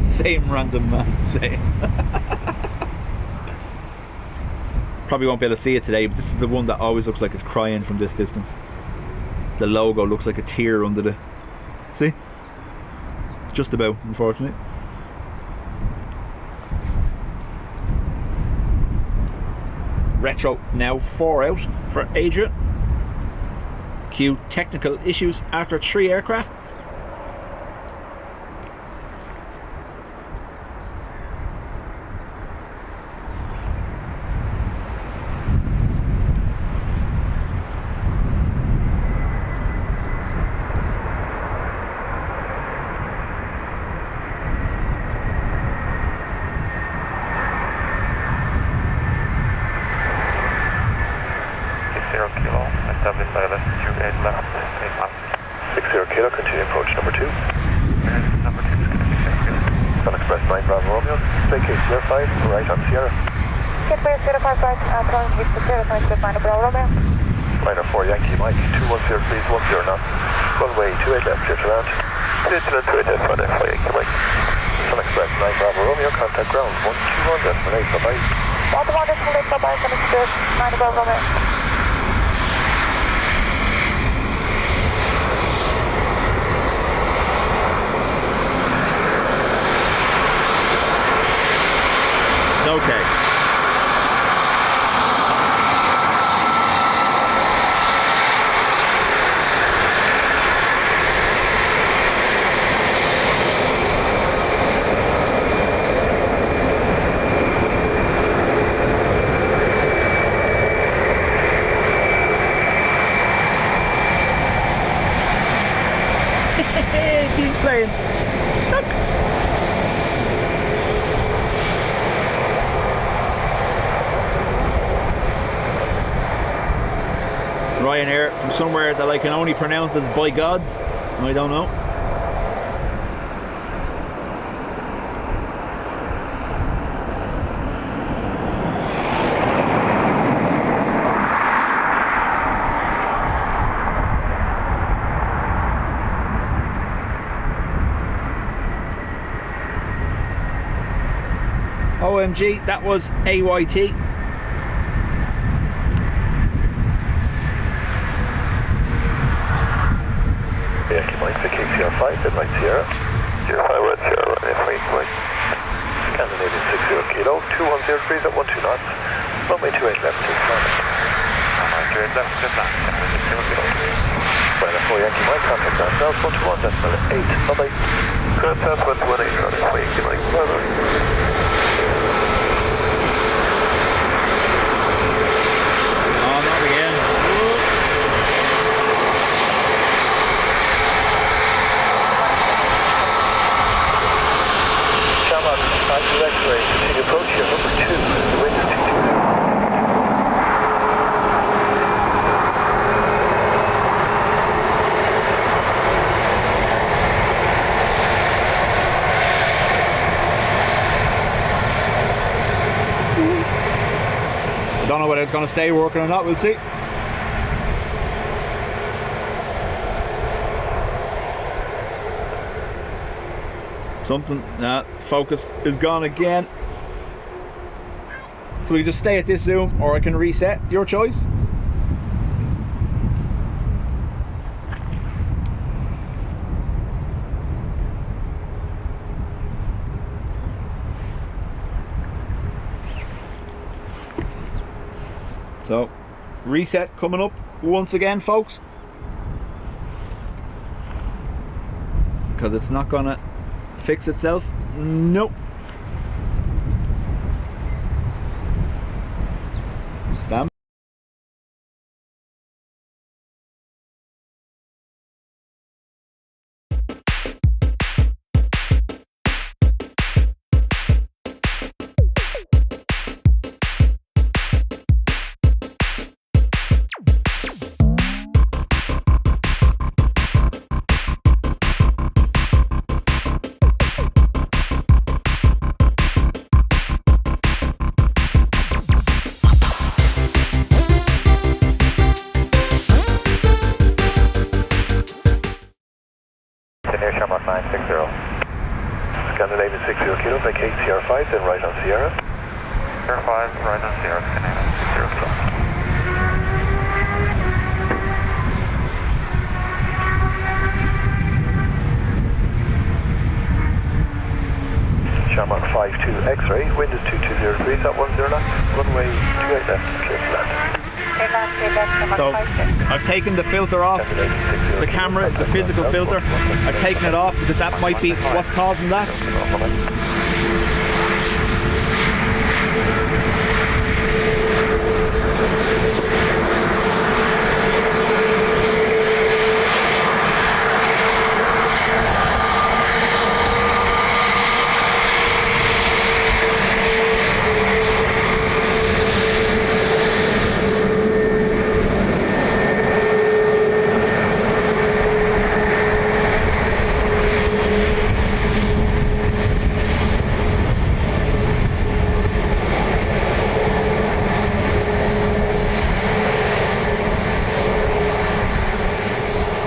Same random man saying. Probably won't be able to see it today, but this is the one that always looks like it's crying from this distance. The logo looks like a tear under the... See? Just about, unfortunately. Retro now 4 out for Adrian. Cue technical issues after 3 aircraft. Liner 4 Yankee Mike, 210 please, 10 knots. Runway 28 left, clear to land. Clear to land, 28 left, runway 4 Yankee Mike. Sun Express 9 Bravo Romeo, contact ground 121.8, bye-bye. 121.8, bye-bye, Sun Express 9 Bravo Romeo. Okay. Ryanair from somewhere that I can only pronounce as by gods. I don't know. OMG, that was AYT. Yankee Mike for KCR5, then right Sierra. 05 red Sierra, runway 5 right. Scandinavian 60 kilo, 2103 at 12 knots. Runway 28 left to Planet. Runway 28 left to Planet, 60 kilo. Planet 4 Yankee Mike, contact ourselves, 121.8. Bye-bye. Current southwest 18, runway 4 Yankee Mike, bye-bye. X-ray, continue approach here, number 2, the wind is 220. Don't know whether it's going to stay working or not, we'll see. Something, nah, focus is gone again. So we just stay at this zoom, or I can reset, your choice. So, reset coming up once again, folks. Because it's not gonna fix itself. Nope. Stand. Scandinavian 60 kilo, vacate CR5, then right on Sierra. Sierra 5, right on Sierra, Scandinavian 60 kilo. Shamrock 52 X-ray, wind is 2203 degrees at 10 knots, runway 28 left, clear to land. So I've taken the filter off, the camera, the physical filter, I've taken it off because that might be what's causing that.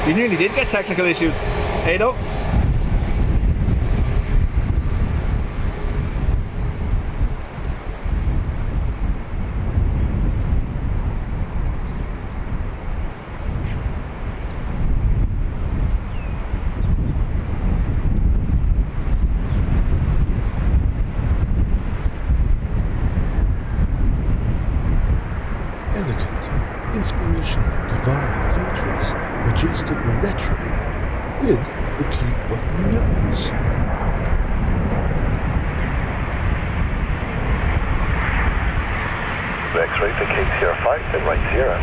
You nearly did get technical issues, Ado. Elegant, inspirational, divine, virtuous, majestic retro with the cute button nose. X-ray, vacate CR5, then right Sierra.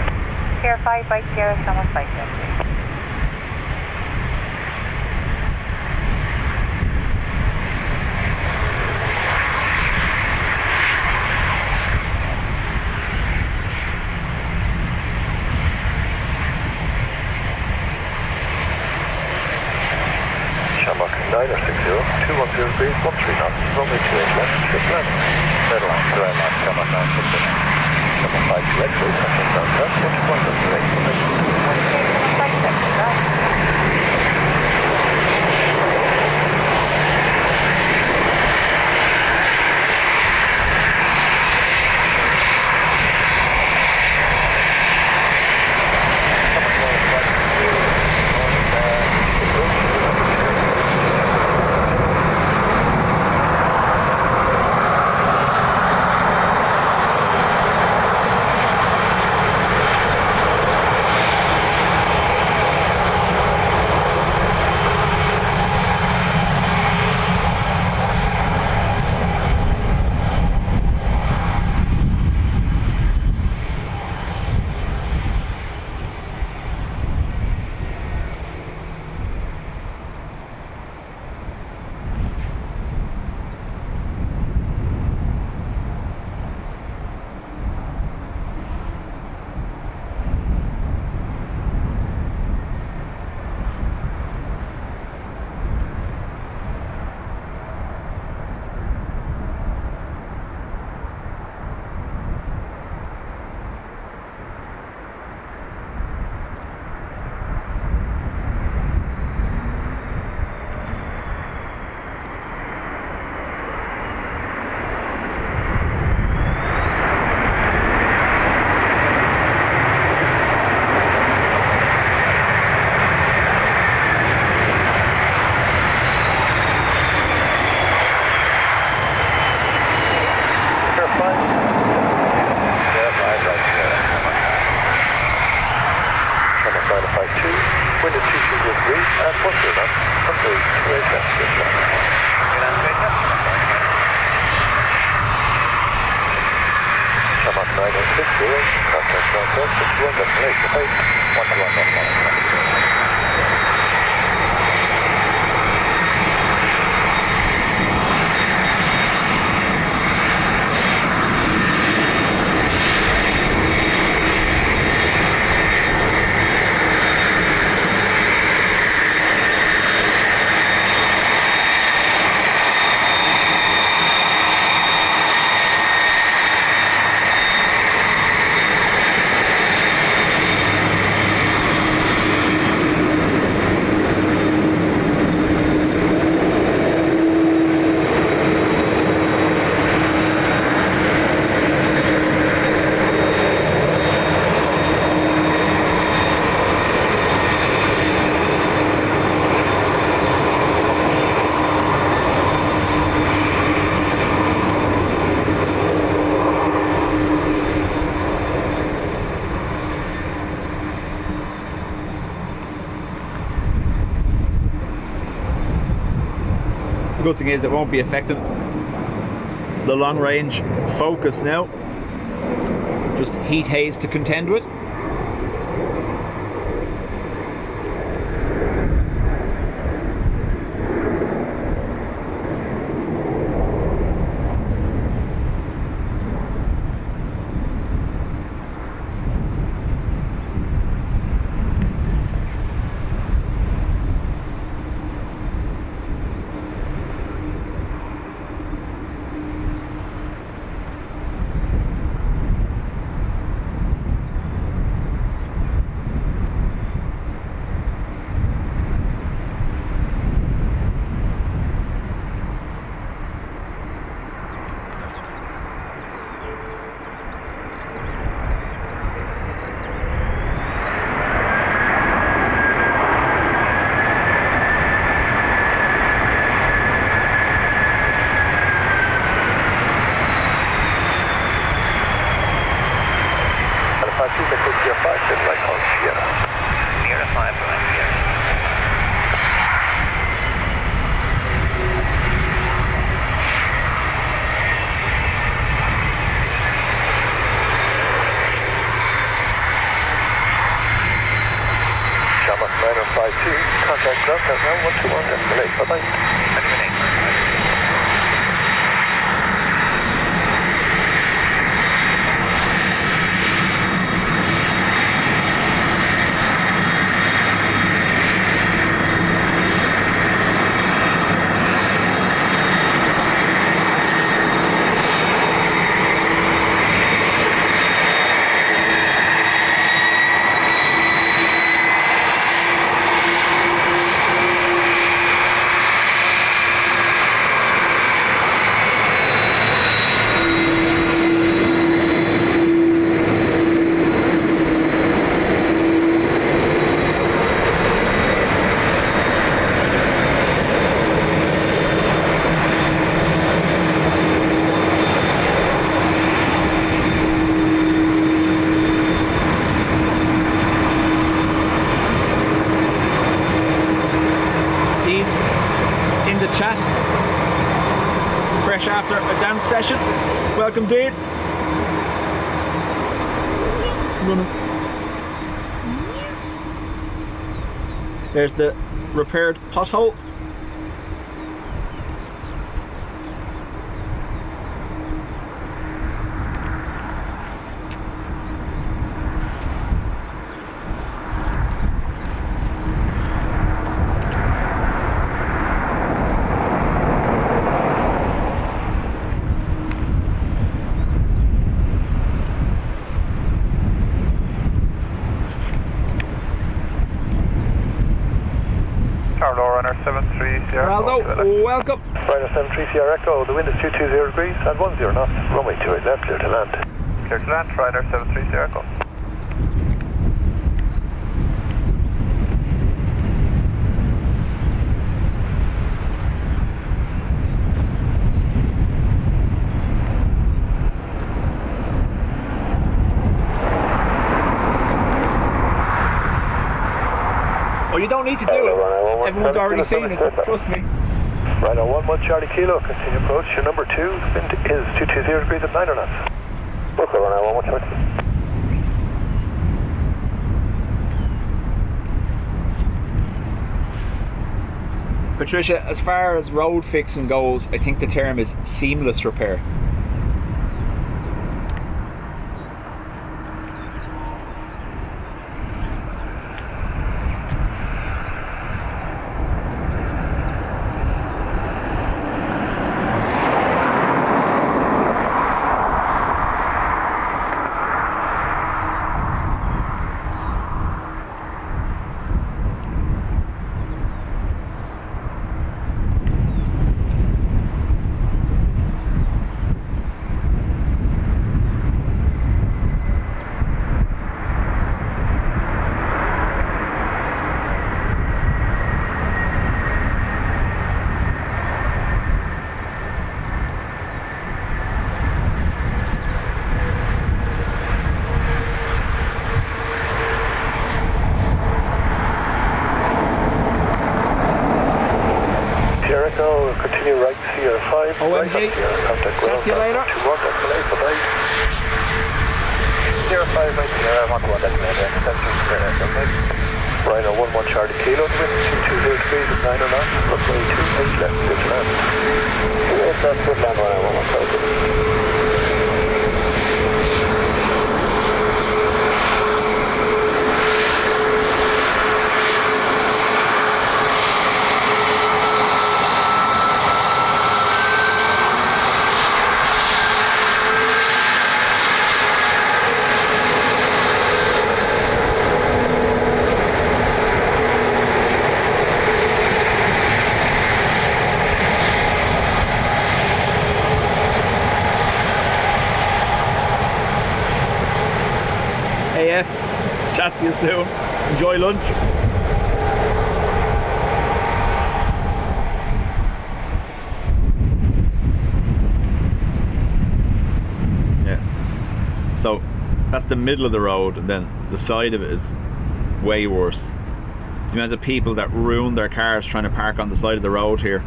Sierra 5, right Sierra, someone 5 there. runway 28 left, shift left. Clear line, clear line, camera 969. Camera 52 X-ray, contact ground left, 21 destination. The good thing is it won't be affecting the long range focus now. Just heat haze to contend with. Contact ground, now 121, escalate, bye-bye. fresh after a dance session. Welcome, Dean. There's the repaired pothole. Runner 73 Sierra Echo. Ronaldo, welcome. Runner 73 Sierra Echo, the wind is 220 degrees and 10 knots. Runway 28 left, clear to land. Clear to land, Runner 73 Sierra Echo. Oh, you don't need to do it. Everyone's already seen it. Trust me. Right on 11 Charlie Kilo, continue approach. Your number 2, wind is 220 degrees at 9 knots. Okay, run on 11 Charlie. Patricia, as far as road fixing goes, I think the term is seamless repair. Continue right, CR5. OMG. Right, contact Talk to you later. CR5, right, Sierra, 11, that's right on 11 Charlie Kilo, wind 220 degrees at 9 knots, runway 28 left, clear to land. Yes, that's good land on 11 Charlie. AF, chat to you soon. Enjoy lunch. Yeah. So that's the middle of the road, and then the side of it is way worse. The amount of people that ruin their cars trying to park on the side of the road here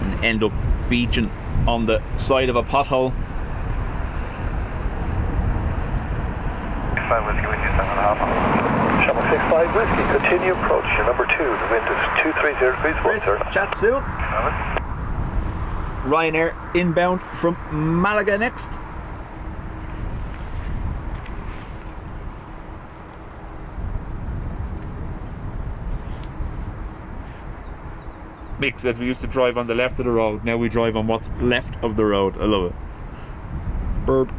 and end up beaching on the side of a pothole. 5 Whiskey with you, 7.5. Channel 65 Whiskey, continue approach. Your number 2, the wind is 230 degrees, 1 turn. Chat soon. Ryanair inbound from Malaga next. Mick says we used to drive on the left of the road, now we drive on what's left of the road. I love it. Burp.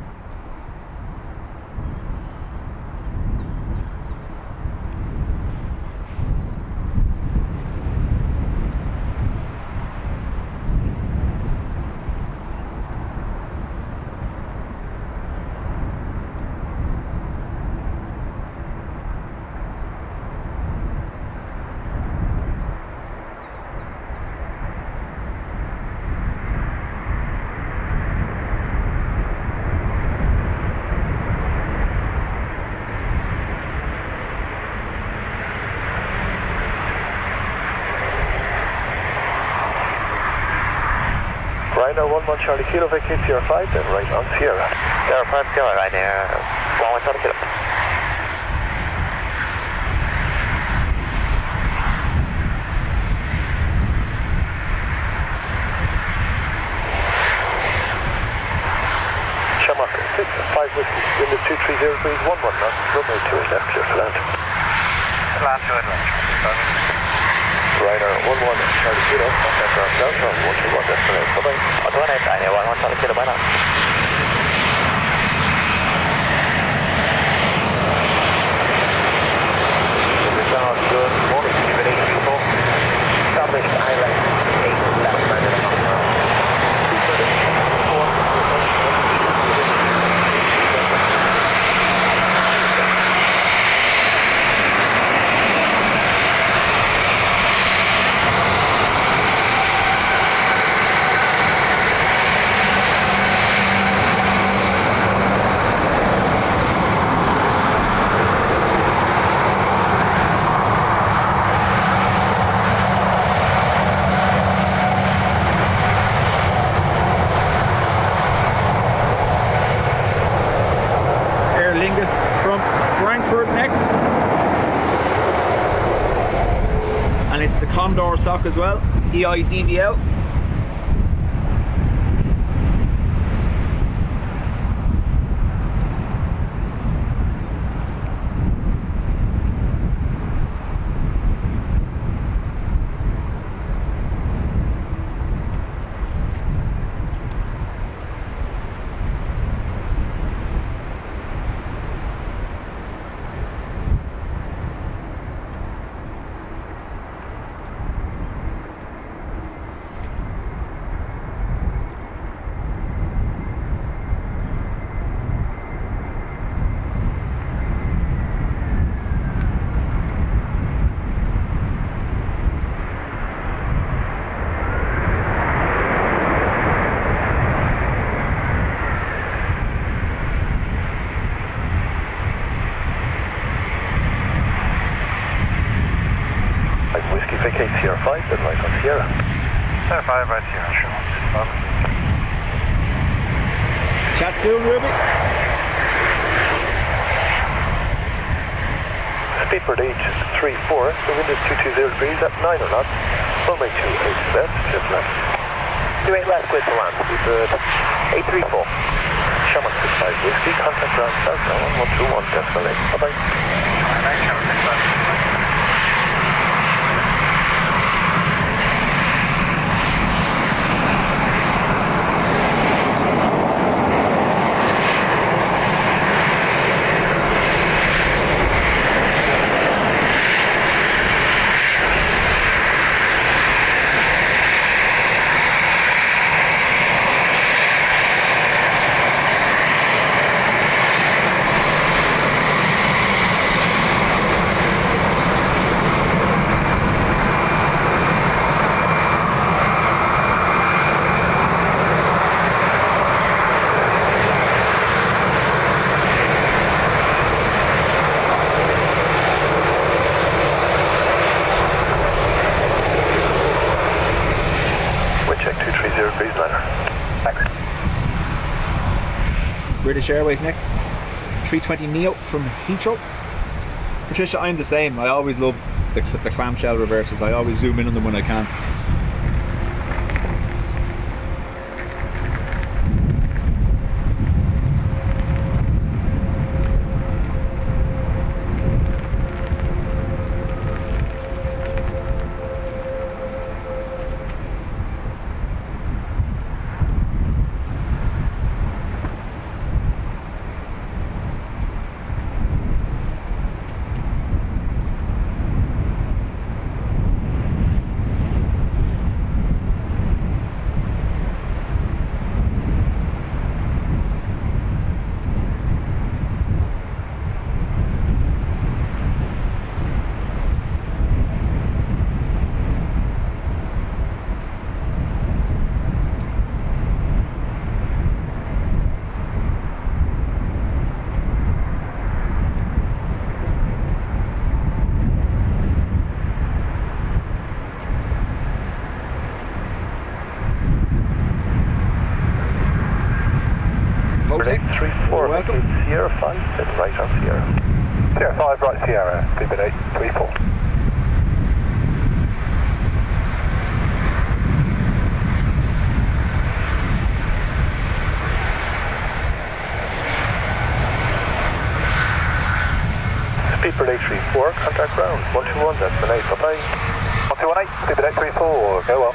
11 Charlie Kilo, vacate Sierra 5, then right on Sierra. Sierra 5 Sierra, Ryanair 11 Charlie Kilo. Shamrock 6, 5 Whiskey, wind is 230 degrees, 11 knots, runway 2 is left, clear to land. Land to Edwin. Ryanair 11 Charlie Kilo, contact ground south from 121 destination. Bye-bye. 118 Ryanair 11 Charlie Kilo, bye now. Good morning, Divert 84. Established island 8 left landed on from Frankfurt next, and it's the Condor sock as well, EIDW. Vacate Sierra 5, then right on Sierra. Sierra 5, right Sierra, sure. Chat soon, Ruby. Speed per gauge is 3-4, the wind is 220 degrees at 9 knots. Runway 2 is left, just left. 28 left, clear to land. Speed 834. Shamrock 65 Whiskey, contact ground south now on 121 destination. Bye-bye. Nice Shamrock 65. British Airways next. 320 Neo from Heathrow. Patricia, I'm the same. I always love the clamshell reverses. I always zoom in on them when I can. 34, Welcome. Sierra 5, then right on Sierra. Sierra 5, right Sierra, Speedbird 834. Speedbird 834, contact ground, 121, that's the 8, bye-bye. 1218, Speedbird 834, go well.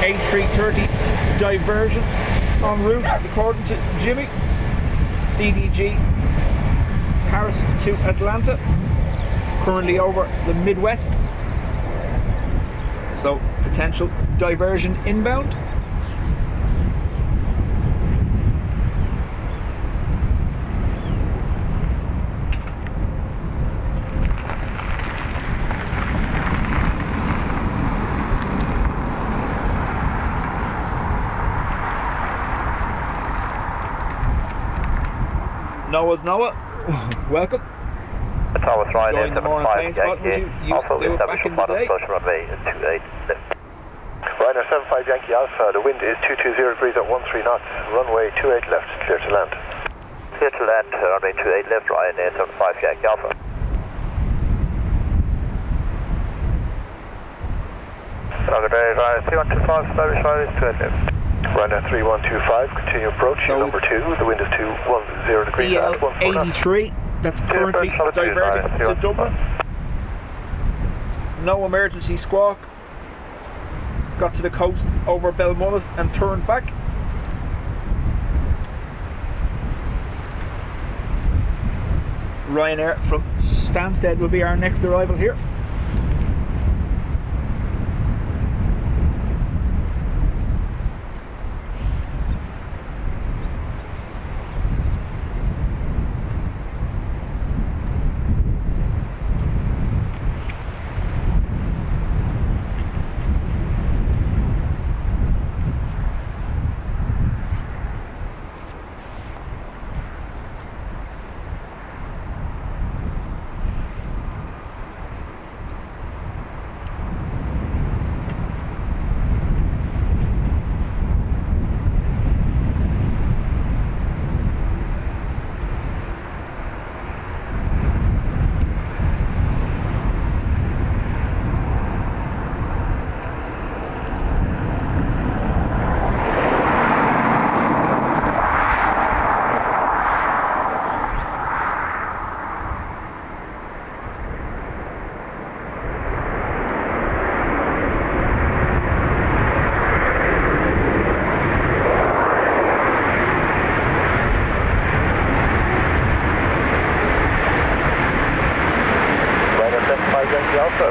A330 Diversion en route according to Jimmy. CDG Paris to Atlanta, currently over the Midwest, so potential diversion inbound. Noah's Noah, welcome. That's Thomas Ryan, Join the morning 75 Planespotting, Yankee, would you also used to do it back established in the day? approach runway 28 left. Ryanair 75 Yankee Alpha, the wind is 220 degrees at 13 knots, runway 28 left, clear to land. Clear to land, runway 28 left, Ryanair 75 Yankee Alpha. Roger, Ryanair 3125, establish Ryanair 28 left. Ryanair 3125, continue approach, So number 2, the wind is 210 degrees at 14 knots. DL83, that's currently diverted to Dublin. No emergency squawk. Got to the coast over Belmullet and turned back. Ryanair from Stansted will be our next arrival here.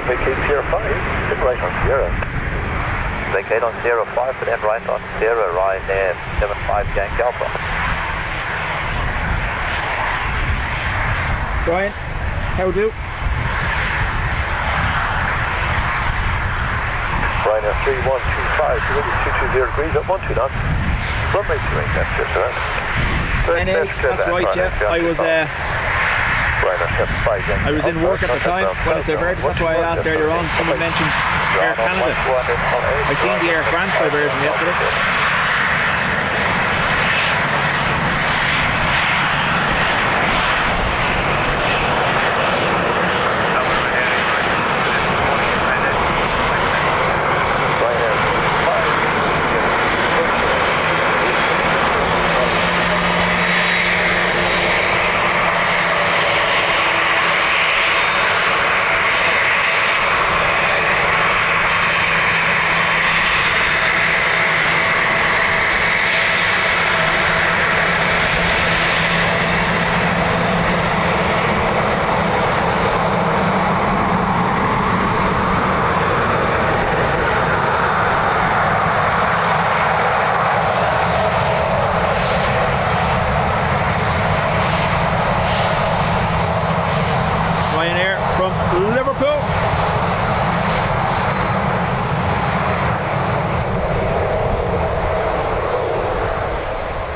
Vacate Sierra 5, then right on Sierra. Vacate on Sierra 5, and then right on Sierra, Ryanair 75 Yankee Alpha. Brian, how do? Ryanair 3125, the wind is 220 degrees at 12 knots. Runway 28 left, clear to land. NA, that's right, yeah. I was in work at the time when it diverted, that's why I asked earlier on. Someone mentioned Air Canada. I seen the Air France diversion yesterday.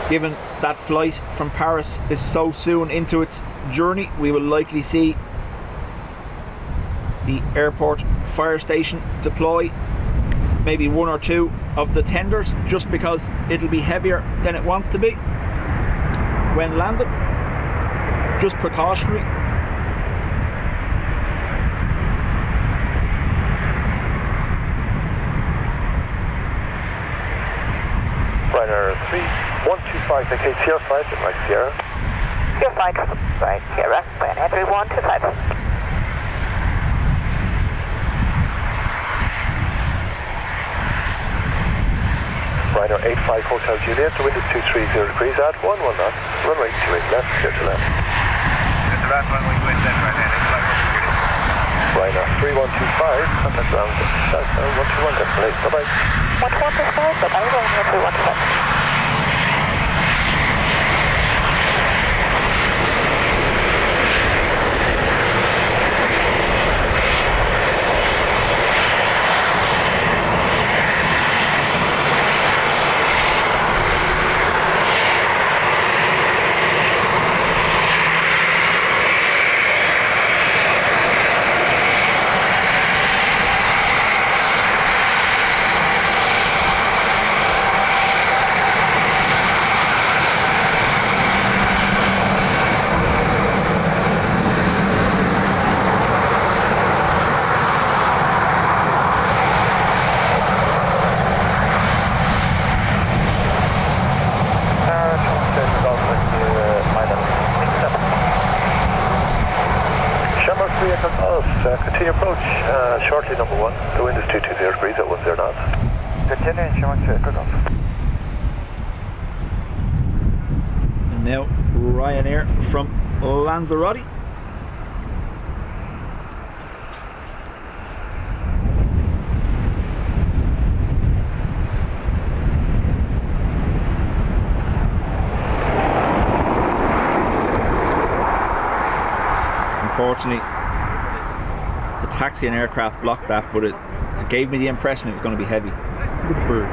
given that flight from Paris is so soon into its journey, we will likely see the airport fire station deploy maybe one or two of the tenders, just because it'll be heavier than it wants to be when landed. Just precautionary. Ryanair 3125, vacate Sierra 5 in right Sierra. Sierra 5, right, Sierra, Ryanair 3125. Ryanair 85 Hotel Juliet, the wind is 230 degrees at 11 knots, runway 28 left, clear to left. Clear to left, runway 28 left, right hand, Ryanair 3125, contact ground, southbound 121, destination, bye-bye. 121, bye-bye, Ryanair 3125. Continue approach, shortly number 1. The wind is 220 degrees at 10 knots. Continue, Shamrock 3, good off. And now Ryanair from Lanzarote. Unfortunately, taxi and aircraft blocked that, but it gave me the impression it was going to be heavy. Look at the bird.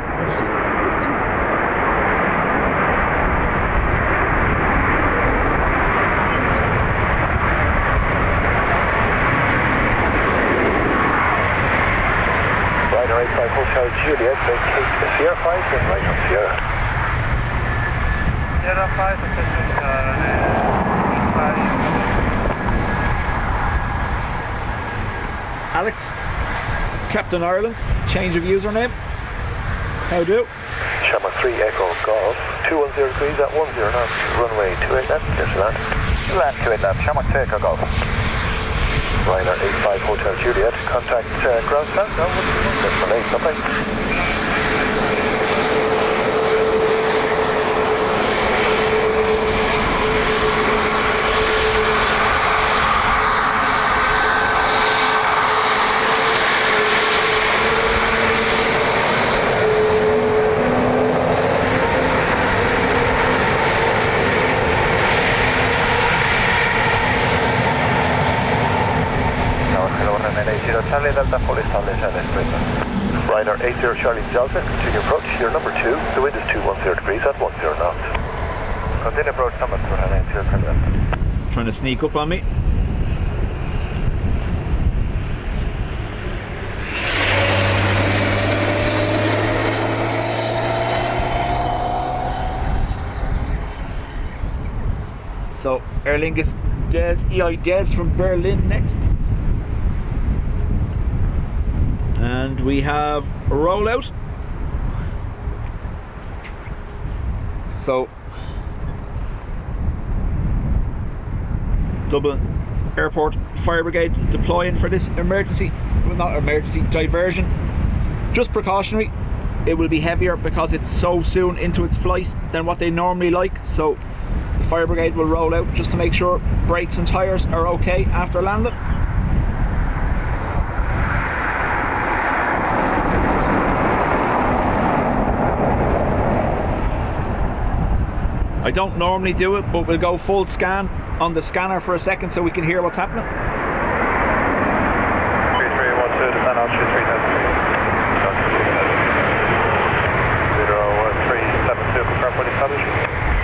Ryanair 85 Hotel Juliet, vacate Sierra 5 and right on Sierra. Sierra 5, Alex, Captain Ireland, change of username. How do? Shamrock 3 Echo Golf, 210 degrees at 10 knots, runway 28 left, clear to land. Land 28 left, Shamrock 3 Echo Golf. Ryanair 85 Hotel Juliet, contact ground southbound 121, destination, bye-bye. Charlie Delta, full establish and espresso. Ryanair 80 Charlie Delta, continue approach, here number 2. The wind is 210 degrees at 10 knots. Continue approach number 2, Ryanair 80 Charlie Delta. Trying to sneak up on me. So Aer Lingus Des, EIDW from Berlin next. And we have a rollout. So Dublin Airport Fire Brigade deploying for this emergency, well, not emergency, diversion. Just precautionary. It will be heavier because it's so soon into its flight than what they normally like. So the fire brigade will roll out just to make sure brakes and tyres are okay after landing. I don't normally do it, but we'll go full scan on the scanner for a second so we can hear what's happening. 3312, descend altitude 310. 0372, confirm for the establishment.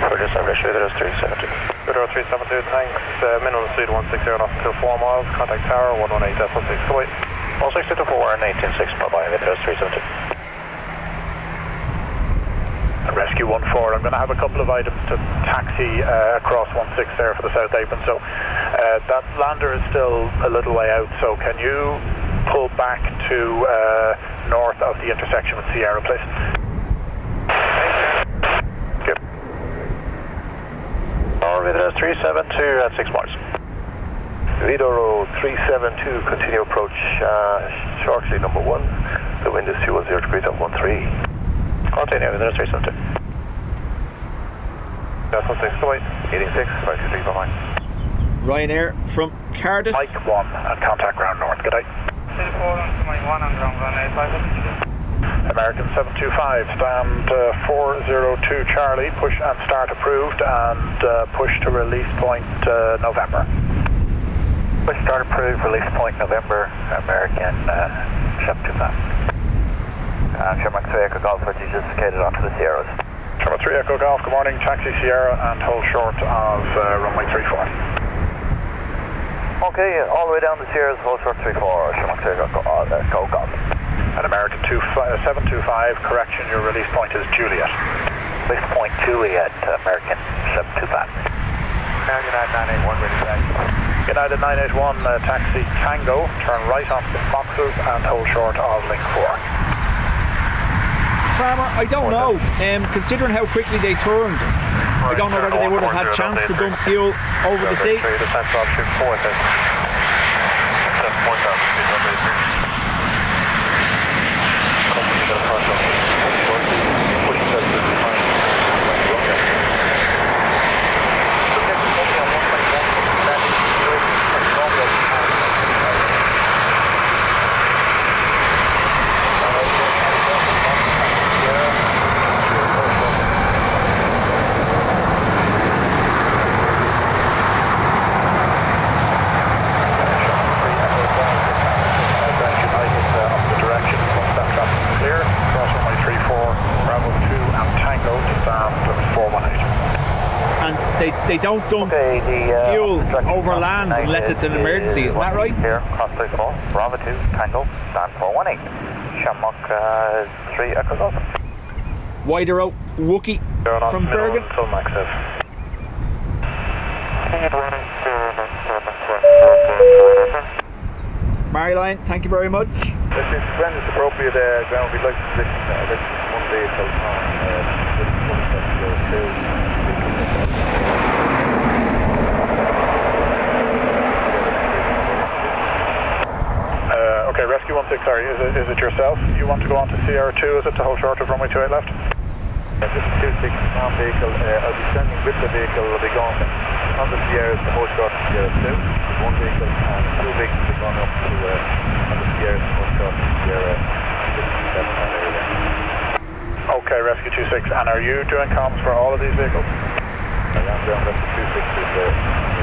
pressure, there is 370. Radar 372, thanks. Minimum speed 160 knots to 4 miles. Contact tower 118 decimal 6. Wait. 160 to 4 and 186. Bye bye. There is 370. Rescue 14, I'm going to have a couple of items to taxi across 16 there for the South Apron. So that lander is still a little way out. So can you pull back to north of the intersection with Sierra, please? Good. Alright, 372 at 6 miles. Vidoro 372, continue approach shortly, number 1. The wind is 210 degrees at 13. Continue, there's 372. That's 16, 86, 93, bye-bye. Ryanair from Cardiff. Mike 1 and contact ground north, good day. American 725, stand 402 Charlie, push and start approved, and push to release point November. Push start approved, release point November, American 725. And Sherman 3 Echo Golf, which is just located onto the Sierras. Sherman 3 Echo Golf, good morning, taxi Sierra and hold short of runway 34. Okay, all the way down the Sierras, hold short 34, Sherman 3 Echo Golf. And American 725, correction, your release point is Juliet. Release point Juliet, American 725. United 981, ready for taxi. United 981, taxi Tango, turn right onto the Foxes and hold short of link 4. Farmer, I don't know, considering how quickly they turned, I don't know whether they would have had chance to dump fuel over the sea. They don't dump fuel over land unless it's an emergency, isn't that right? Here, cross 34, Bravo 2, Tango, stand 418. Shamrock 3 Echo Golf. Widero, Wookie from Bergen. Maryline, thank you very much. This is when it's appropriate ground, we'd like to position one vehicle okay, Rescue 16, sorry, is it yourself? You want to go on to CR2, is it to hold short of runway 28 left? This is 26, non-vehicle, I'll be standing with the vehicle, I'll be going on the Sierras to hold short of CR2, one vehicle and two vehicles will be going up to on the Sierras to hold short of Sierra 57 area. Okay, Rescue 26, and are you doing comms for all of these vehicles? I am doing Rescue 26 is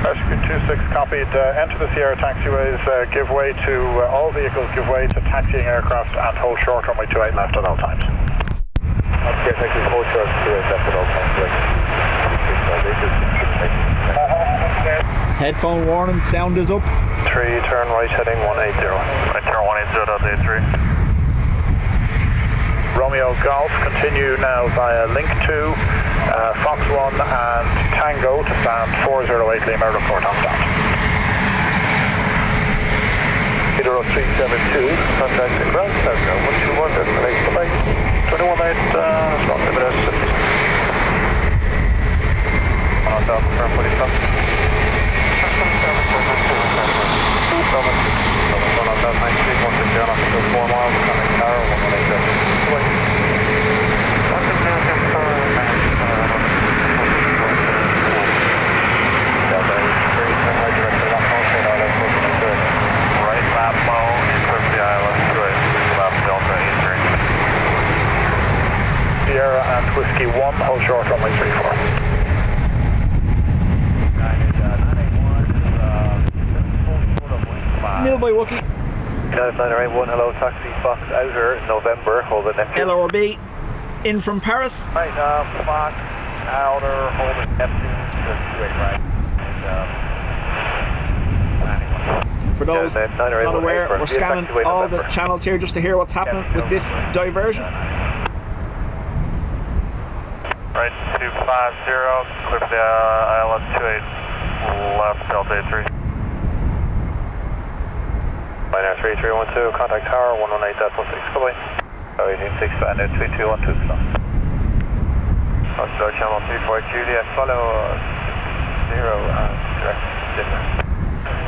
Rescue 26 copied. Enter the Sierra taxiways, give way to all vehicles, give way to taxiing aircraft and hold short runway 28 left at all times. Okay, thank you, hold short 28 left at all times. Headphone warning, sound is up. 3, turn right heading 180. Right, turn 180.83. Romeo Golf, continue now via Link 2, Fox 1 and Tango to stand 408 Lima, report on start. Vidoro 372, contact the ground, South 121, destination flight 218, slot limit as 50. On down, firm 45. On down 19, 160 on up to 4 miles, connect tower, 118. Right lap bow, east the island, right, lap Delta 83. Sierra and Whiskey 1, hold short runway 34. 981 Nil by Wookie. United 981, hello, taxi Fox Outer, November, hold the next. LRB. in from Paris. Right, Fox, outer, holding Neptune to 28 right. And, For those Yeah, not 90818 aware, for we're the scanning Taxiway all the November. channels here just to hear what's happening with this diversion. Right, 250, clear for the ILS 28, left Delta 83. Binary 3312, contact tower 118.16, goodbye. 186, Bandit 3212, stop. Oslo Channel 34 Juliet, follow 0, direct dinner.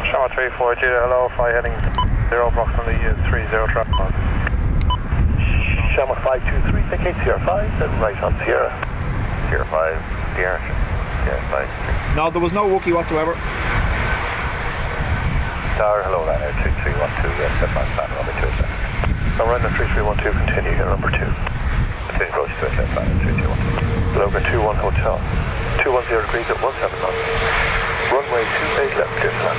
Channel 34 Juliet, hello, fly heading 0, approximately 30 traffic. Channel 523, vacate Sierra 5, then right on Sierra. Sierra 5, Aviation. Sierra 5. No, there was no Wookiee whatsoever. Tower, hello, Liner 3312, yes, set by plan, number 2 seconds. Now run the 3312, continue here, number 2. Continue approach to set plan, 3312. Logan 21 Hotel, 210 degrees at 17 knots. Runway 28 left, clear to land.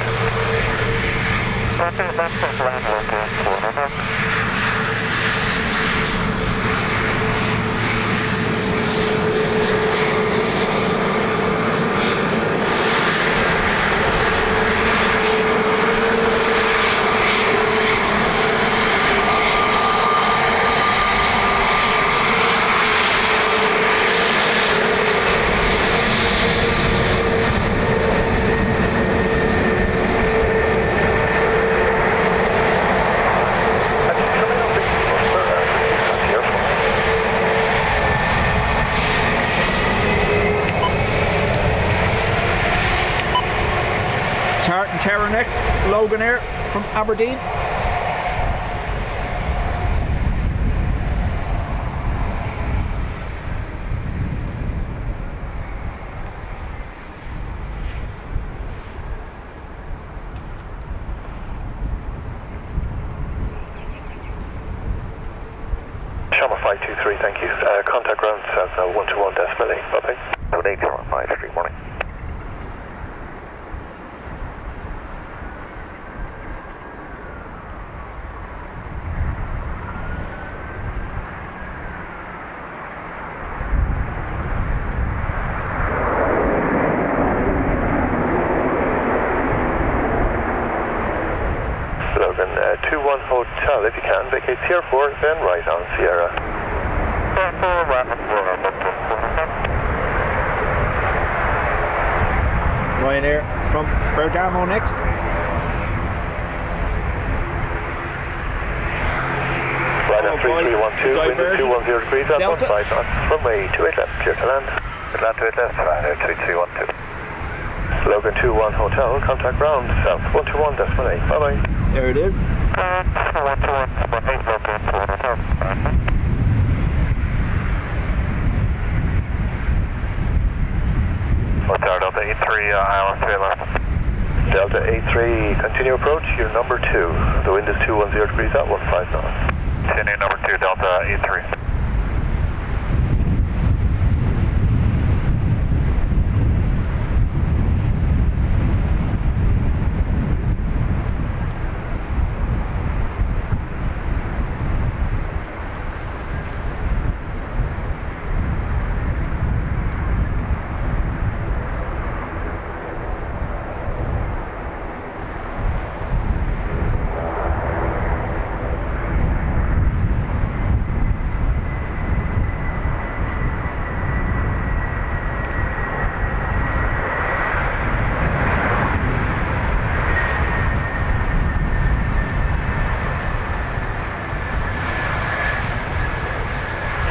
Tartan Terror next, Logan Air from Aberdeen. Channel 523, thank you. Contact ground south 121 decimal 8, bye-bye. 853, morning. Logan 21 Hotel, if you can, vacate Sierra 4, then right on Sierra. Ryanair from Bergamo next. Ryanair 3312, wind is 210 degrees at Delta. 15 knots. Runway 28 left, clear to land. Land 28 left, Ryanair 3312. Logan 21 Hotel, contact ground south 121 decimal 8, bye-bye. There it is. Hotel Delta 83, ILS 3 left. Delta 83, continue approach, you're number 2. The wind is 210 degrees at 15 knots. Continue number 2, Delta 83.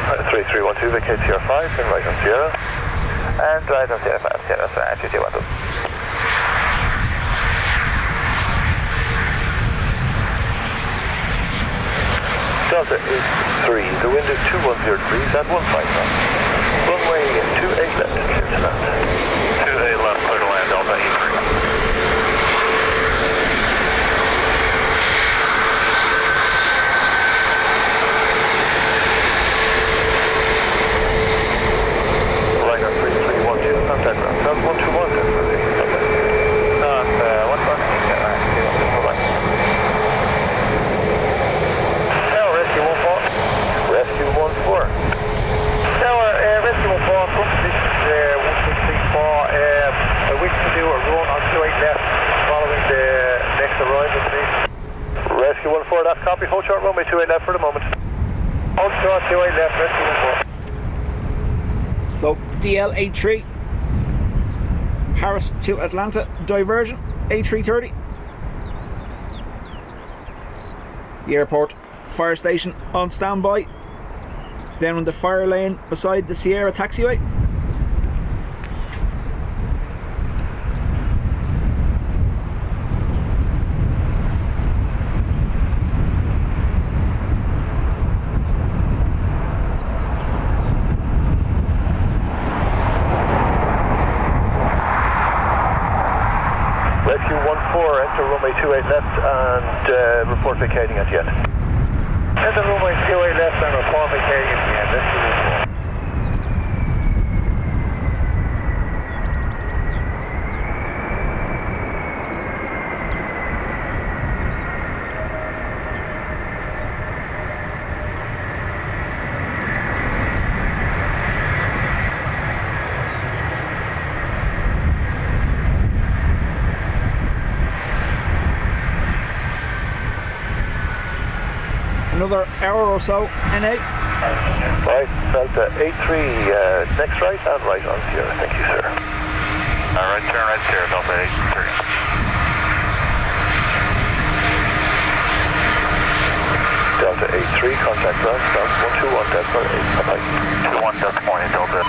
Right, 3312, vacate Sierra 5, then right on Sierra. And right on Sierra 5, Sierra 2212. Delta 83, the wind is 210 degrees at 15 knots. Runway 28 left, clear to land. 28 left, clear to land, Delta 83. Ryanair 3312, contact ground south 121, definitely. Not 120, bye-bye. Now, rescue 14. Rescue 14. copy. Hold short, runway 28 left for the moment. Hold short, 28 left, rescue 14. So DL83, Paris to Atlanta, diversion, A330. The airport fire station on standby, down in the fire lane beside the Sierra Taxiway. Rescue 14, enter runway 28 left and report vacating at the end. Enter runway 28 left and report vacating at the end. Rescue 14. Another hour or so, NA. Right, Delta 83, next right and right on Sierra. Thank you, sir. Right turn right Sierra, Delta 83. Delta 83, contact ground, stop 121.8, bye-bye. 21.8, Delta.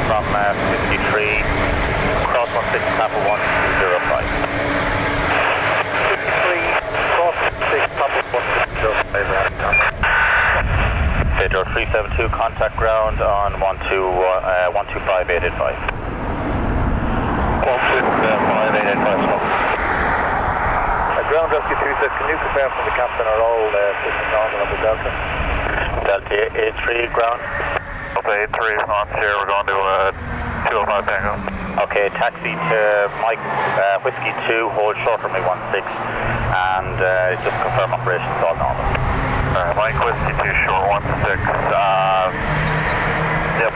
From 53, cross 16, Papa 105. 53, cross 16, Papa 105. Pedro 372, contact ground on 125.885. 125.885. Ground rescue 26, can you confirm from the captain are all systems normal on the Delta? Delta 83, ground. Delta 83 on here, we're going to 205 Tango. Okay, taxi to Mike Whiskey 2, hold short runway 16, and just confirm operations all normal. Mike Whiskey 2, short 16. Yep,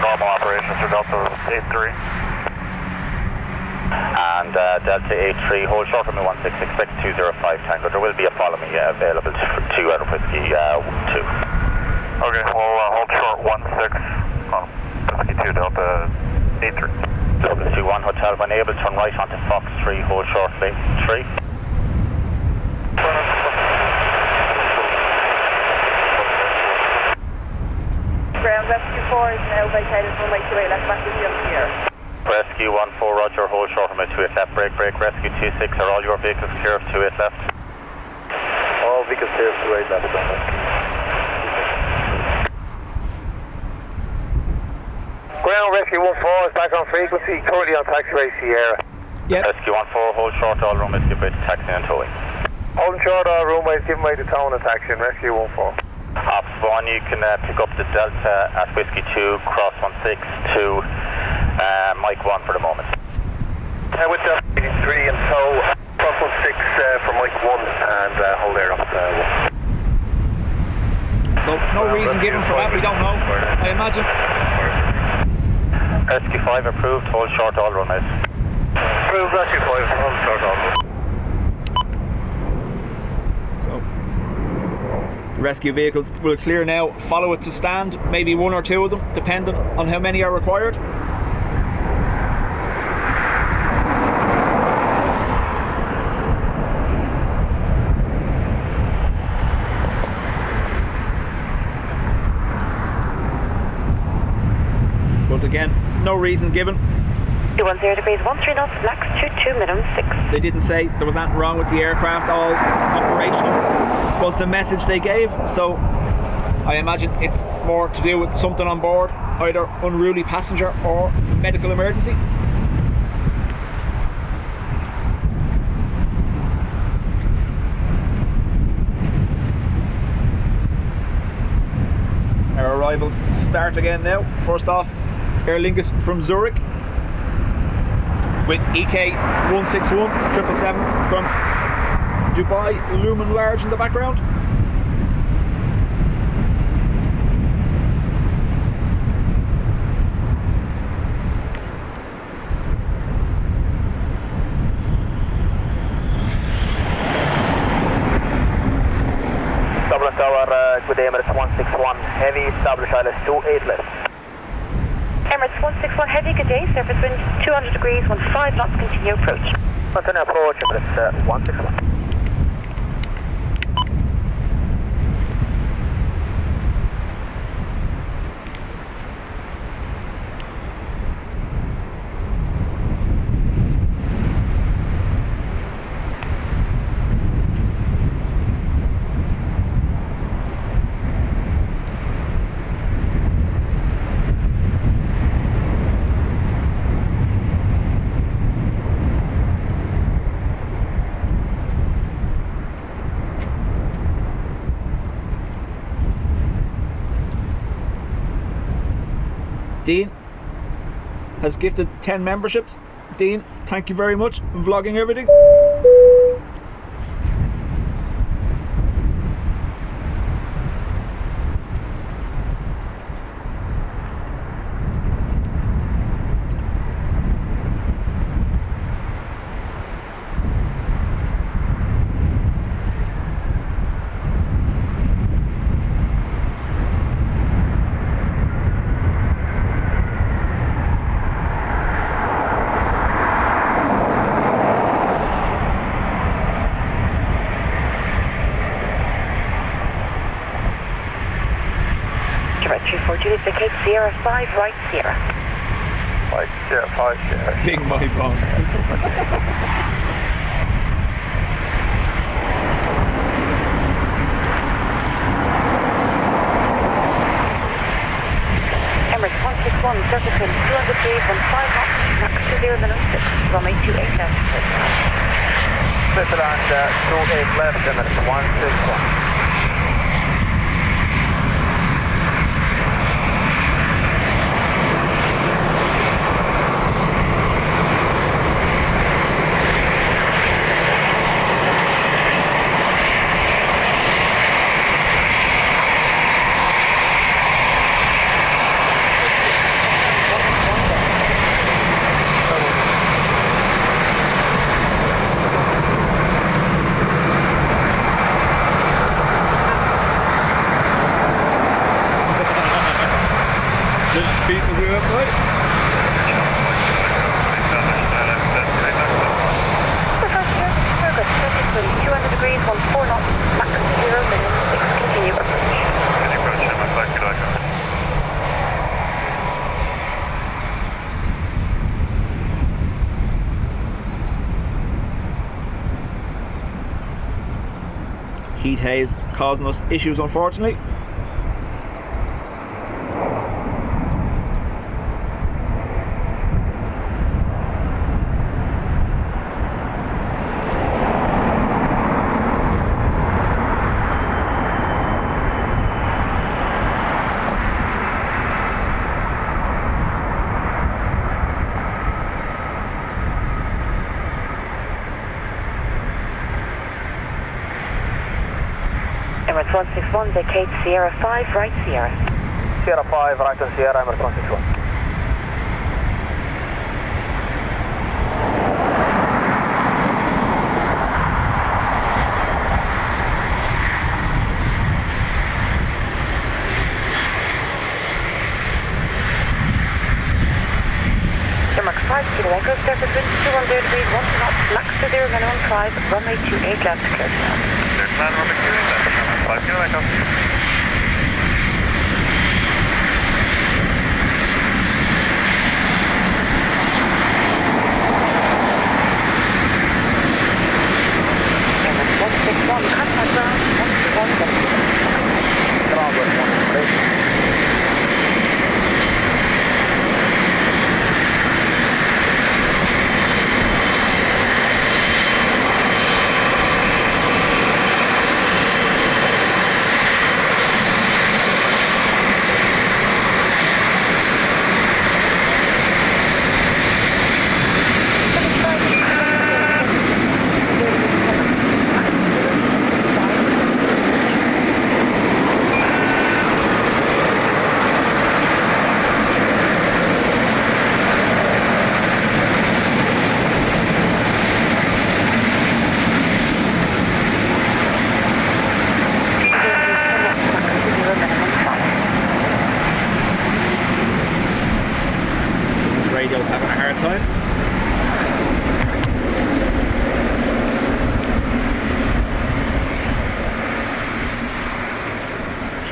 normal operations for Delta 83. And Delta 83, hold short runway 16, expect 205 Tango. There will be a follow me available for 2 out of Whiskey 2. Okay, we'll hold short 16, Whiskey 2, Delta 83. Delta 21 Hotel, when able, turn right onto Fox 3, hold short lane 3. Ground Rescue 4 is now vacated runway 28 left back to the Sierra. Rescue 14, roger, hold short runway 28 left, break, Rescue 26, are all your vehicles clear of 28 left? All vehicles clear of 28 left, don't they? Ground Rescue 14 is back on frequency, currently on Taxiway Sierra. Yep. Rescue 14, hold short, all runways give way to taxi and towing. Holding short, all runways give way to towing and taxi and Rescue 14. Ops 1, you can pick up the Delta at Whiskey 2, cross 16 to Mike 1 for the moment. With Delta 83 and tow, cross 16 for Mike 1 and hold there up 1. So no reason given for that, we don't know, I imagine. Rescue 5 approved, hold short all runways. Approved, Rescue 5, hold short all runways. So the rescue vehicles will clear now, follow it to stand, maybe 1 or 2 of them, depending on how many are required. But again, no reason given. 210 degrees, 13 knots, max 22 minimum 6. They didn't say there was anything wrong with the aircraft, all operational was the message they gave, so I imagine it's more to do with something on board, either unruly passenger or medical emergency. arrivals start again now. First off, Aer Lingus from Zurich with EK 161 777 from Dubai, looming large in the background. Dublin Tower, good day, Emirates 161 Heavy, establish ILS 28 left. Emirates 161 Heavy, good day, surface wind 200 degrees, 15 knots, continue approach. Continue approach, Emirates 161. Dean has gifted 10 memberships. Dean, thank you very much for vlogging everything. Juliet, vacate Sierra 5, right Sierra. 5 Sierra. Big money bomb. Emirates 161, surface wind 200 degrees, 15 knots, max 20 minutes 6, runway 28 left. Switzerland 28 left, Emirates 161. Heat haze causing us issues, unfortunately. Emirates 161, vacate Sierra 5, right Sierra. Sierra 5, right on Sierra, Emirates 161. Denmark 5, Kilo Echo, surface wind 200 degrees, 1 knots, max to 0, minimum 5, runway 28 left, clear to land. Clear to land, runway 28 left, 5 Kilo Echo. Emirates 161, contact ground 121, Ground 118.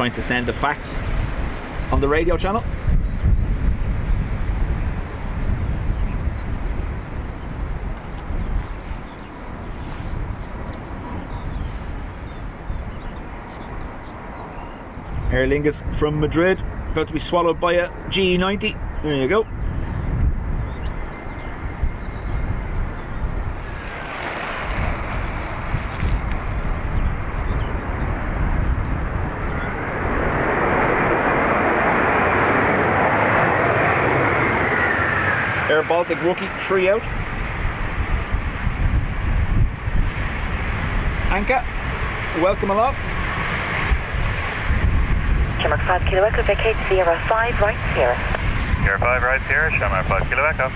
trying to send the facts on the radio channel. Aer Lingus from Madrid, about to be swallowed by a GE90. There you go. Air Baltic rookie 3 out. Anka, welcome along. Shamrock 5 Kilo Echo, vacate Sierra 5 right Sierra. Sierra 5 right Sierra, Shamrock 5 Kilo Echo.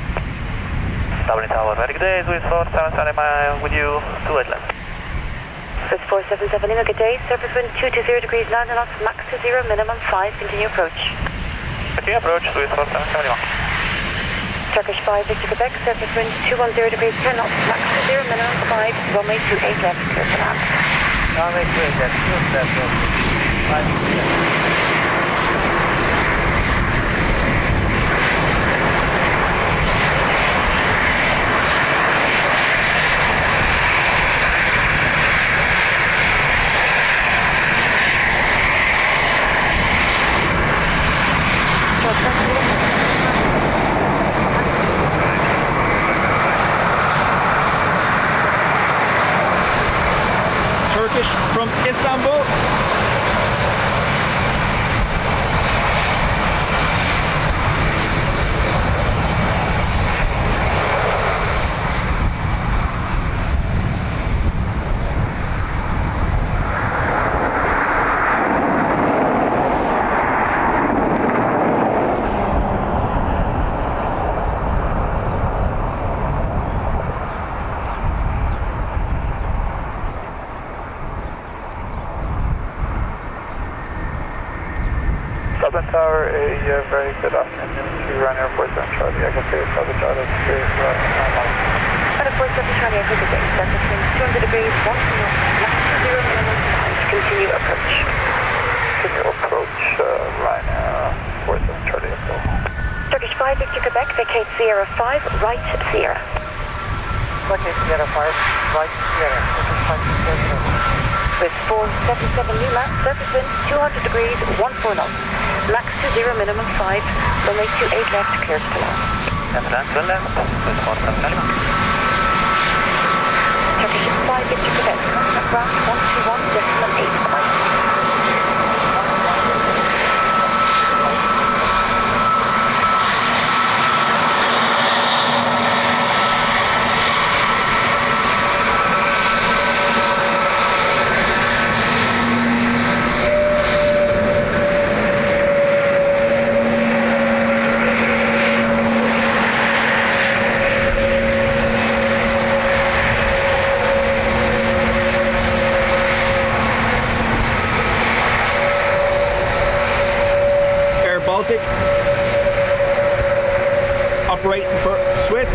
Dublin Tower, very good day, Swiss 477 mile with you to Wetland. Swiss 477 Lima, good day, surface wind 220 degrees 9 knots, max to 0, minimum 5, continue approach. Continue approach, Swiss 477 Lima. Turkish 5 Victor Quebec, surface wind 210 degrees 10 knots, max to 0, minimum 5, runway 28 left, clear for land. Runway 28 left, clear for land. 5 left. Turkish from Istanbul. Dublin Tower, a very good afternoon to Run Airport and Charlie. I can say it's Dublin Tower, that's great. Runway 47 Charlie Echo, good day, surface wind 200 degrees 1 knots, max to 0, minimum 5, continue approach. Continue approach, Ryanair 47 Charlie Echo. Turkish 5 Victor Quebec, vacate Sierra 5 right Sierra. Vacate Sierra 5 right Sierra. Turkish 5 Victor Quebec. With 477 Lima, surface wind 200 degrees 14 knots, max to 0, minimum 5, runway 28 left, clear to land. And to left, Swiss 477 Lima. Turkish 5 Victor Quebec, contact ground 121.85. Baltic operating for Swiss.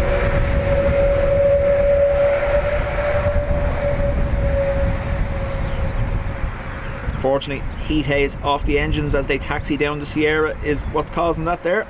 Fortunately, heat haze off the engines as they taxi down the Sierra is what's causing that there.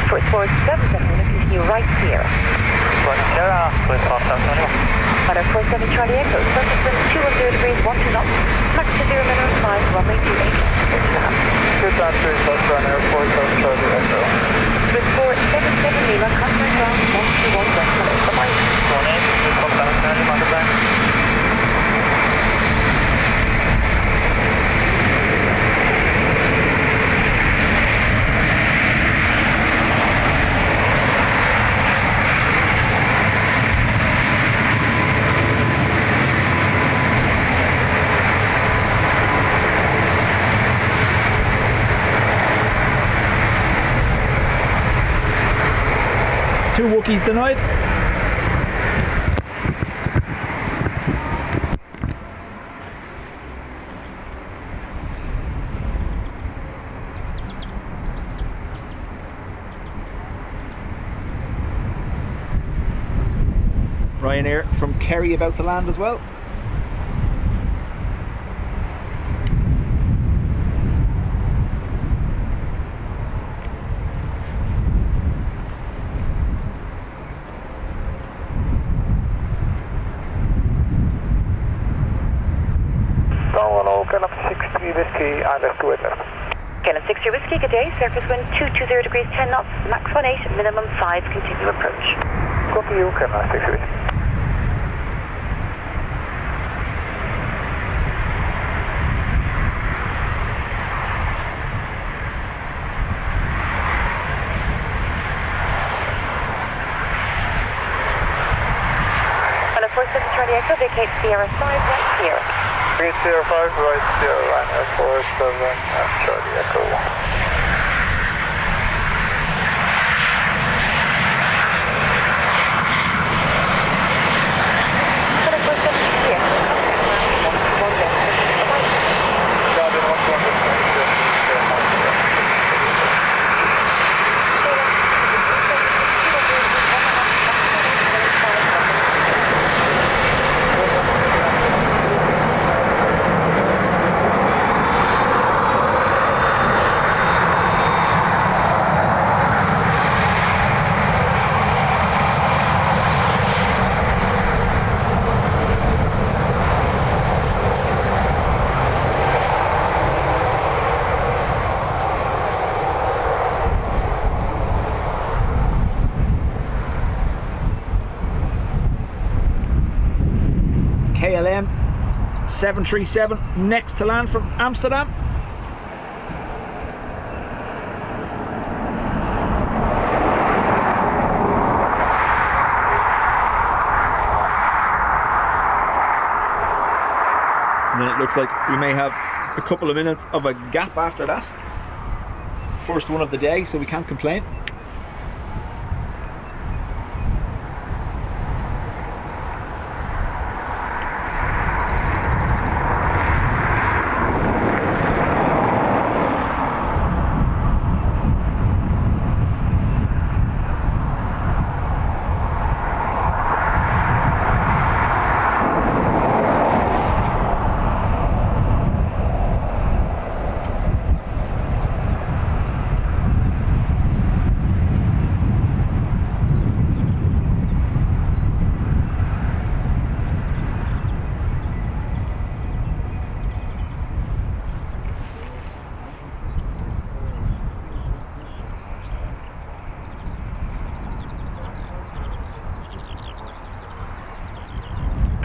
Swiss 477, continue right Sierra. Sierra, Swiss 477 Lima. Runway 47 Charlie Echo, surface wind 210 degrees 12 knots, max to 0, minimum 5, runway 28 left. Good answer, South Run Airport, South Charlie Echo. Swiss 477 Lima, contact ground 121 decimal 8. Bye-bye. 18, Swiss 477 Lima, goodbye. 2 Wookiees denied. Ryanair from Kerry about to land as well. Gallop 63 Whiskey, Isla 2 left. Gallop 63 Whiskey, good day. Surface wind 220 degrees 10 knots, max 18, minimum 5, continue approach. Copy you, Gallop 63. Gallop 47 Charlie Echo, vacate Sierra 5, right Sierra. 305, right Sierra, Ryanair 47, Charlie Echo. Gallop 47 Charlie Echo, one down. Guardian 120. KLM 737 next to land from Amsterdam. And then it looks like we may have a couple of minutes of a gap after that. First one of the day, so we can't complain.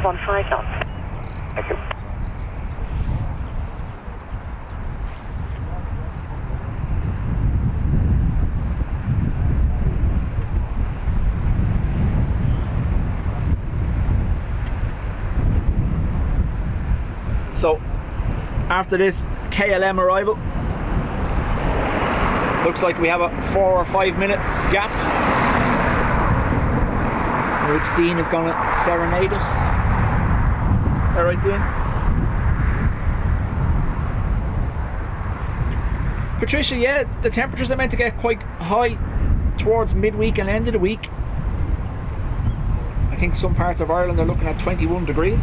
One 5 knots. Thank you. So after this KLM arrival, looks like we have a 4 or 5 minute gap, which Dean is going to serenade us. All right, Dean? Patricia, yeah, the temperatures are meant to get quite high towards midweek and end of the week. I think some parts of Ireland are looking at 21 degrees.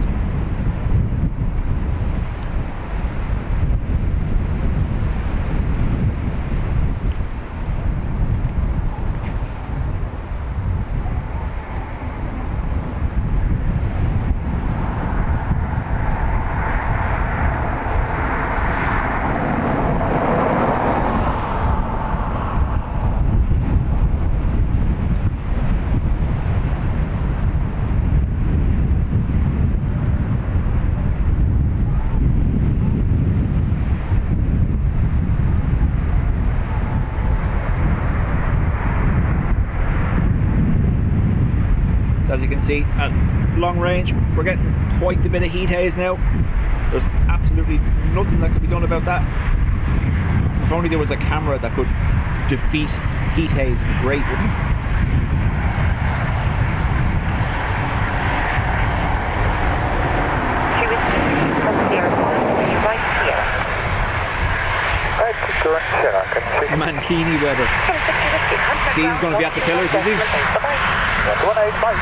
As you can see, at long range, we're getting quite a bit of heat haze now. There's absolutely nothing that could be done about that. If only there was a camera that could defeat heat haze, it'd be great, wouldn't it? Mankini weather. Dean's going to be at the pillars, is he? 185.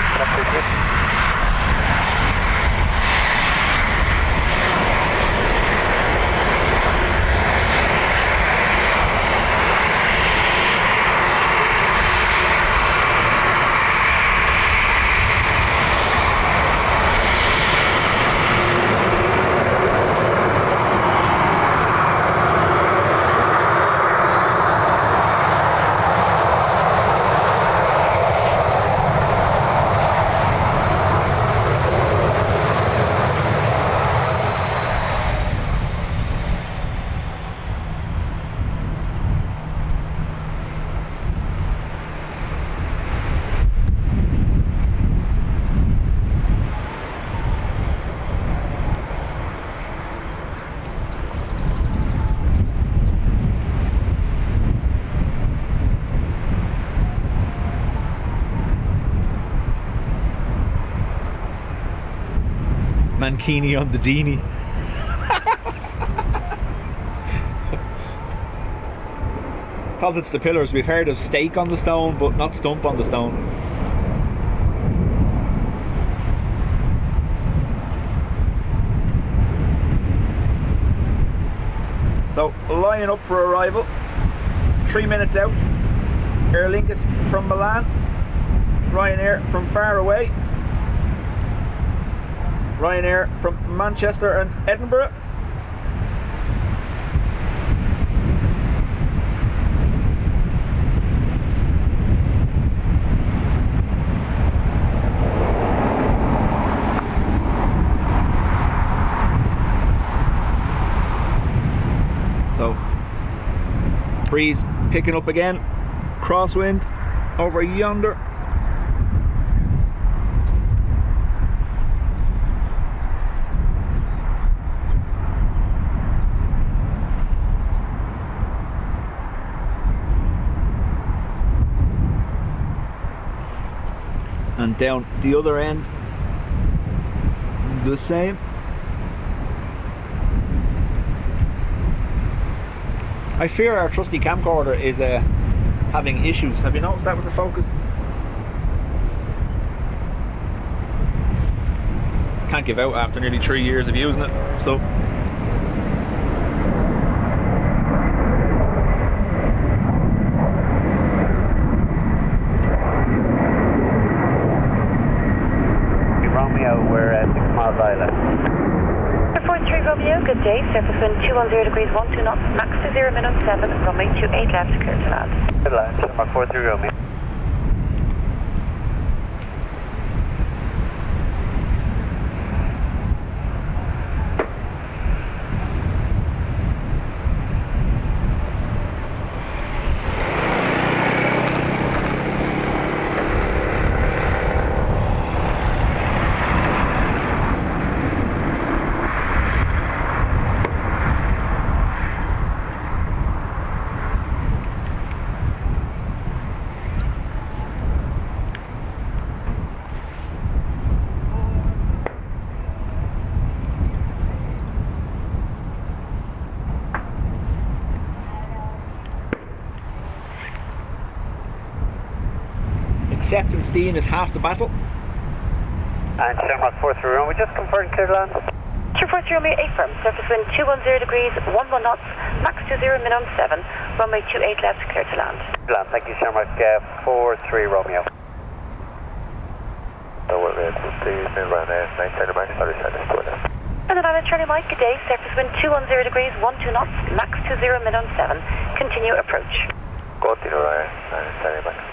Mankini on the genie. Because it's the pillars, we've heard of stake on the stone, but not stump on the stone. So, lining up for arrival. 3 minutes out. Aer Lingus from Milan. Ryanair from far away. Ryanair from Manchester and Edinburgh. So, breeze picking up again. Crosswind over yonder. And down the other end, the same. I fear our trusty camcorder is having issues. Have you noticed that with the focus? Can't give out after nearly 3 years of using it, so. Good day, surface wind 210 degrees 12 knots, max to 0, minimum 7, runway 28 left, clear to land. Good line, Mark 43 Romeo. Acceptance, Dean, is half the battle. And Shamrock 43 Romeo, we just confirmed clear to land. 243 Romeo, affirm, surface wind 210 degrees 11 knots, max to 0, minimum 7, runway 28 left, clear to land. Land, thank you, Shamrock 43 Romeo. So we're going to see you around 9 centimeters, 30 seconds to it. And then I'm Charlie Mike, good day, surface wind 210 degrees 12 knots, max to 0, minimum 7, continue approach. Continue around 9 centimeters.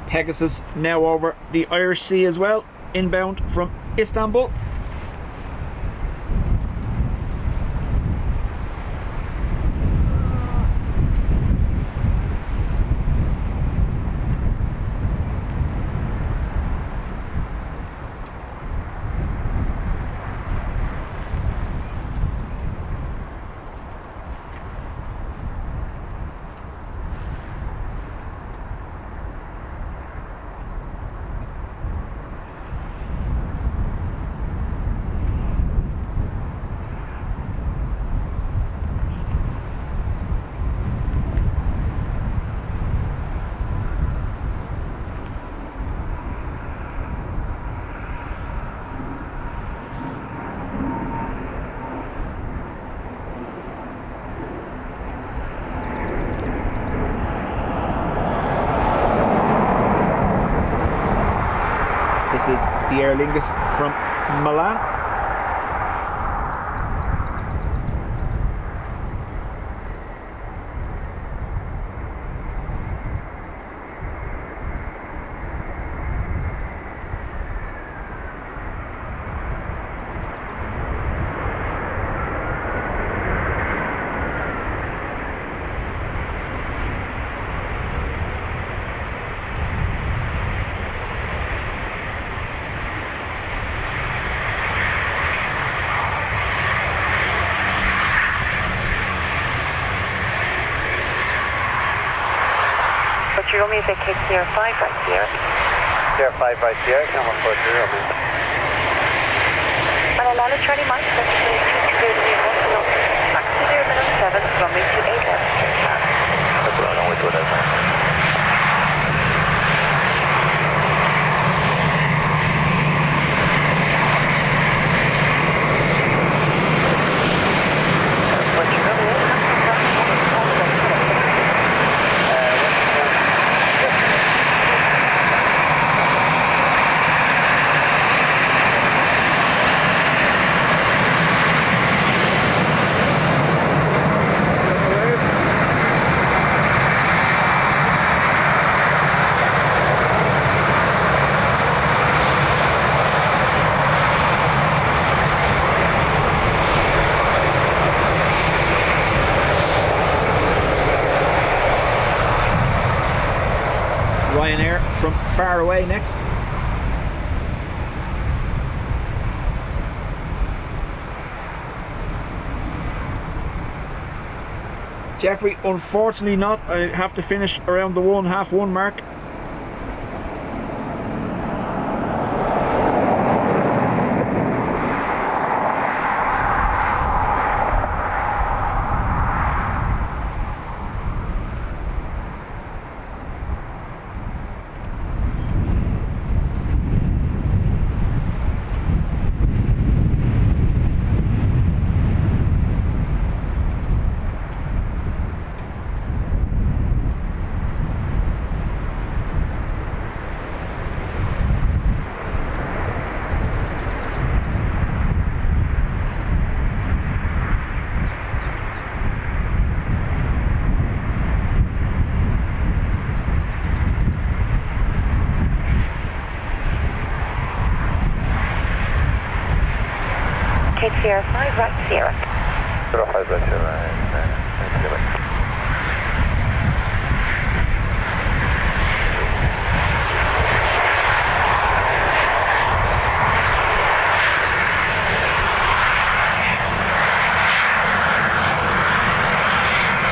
Pegasus now over the Irish Sea as well, inbound from Istanbul. the Aer Lingus from Milan. Your music is Sierra 5 right Sierra. Sierra 5 right Sierra, camera 40 man. And a Lala Charlie Mike, that's 22 knots, back to 0 minute 7, runway 28 left. That's what I know we do that, man. What's your number? From far away next. Jeffrey, unfortunately not. I have to finish around the 1:30 mark. Sierra 5 right Sierra. Sierra 5 right Sierra.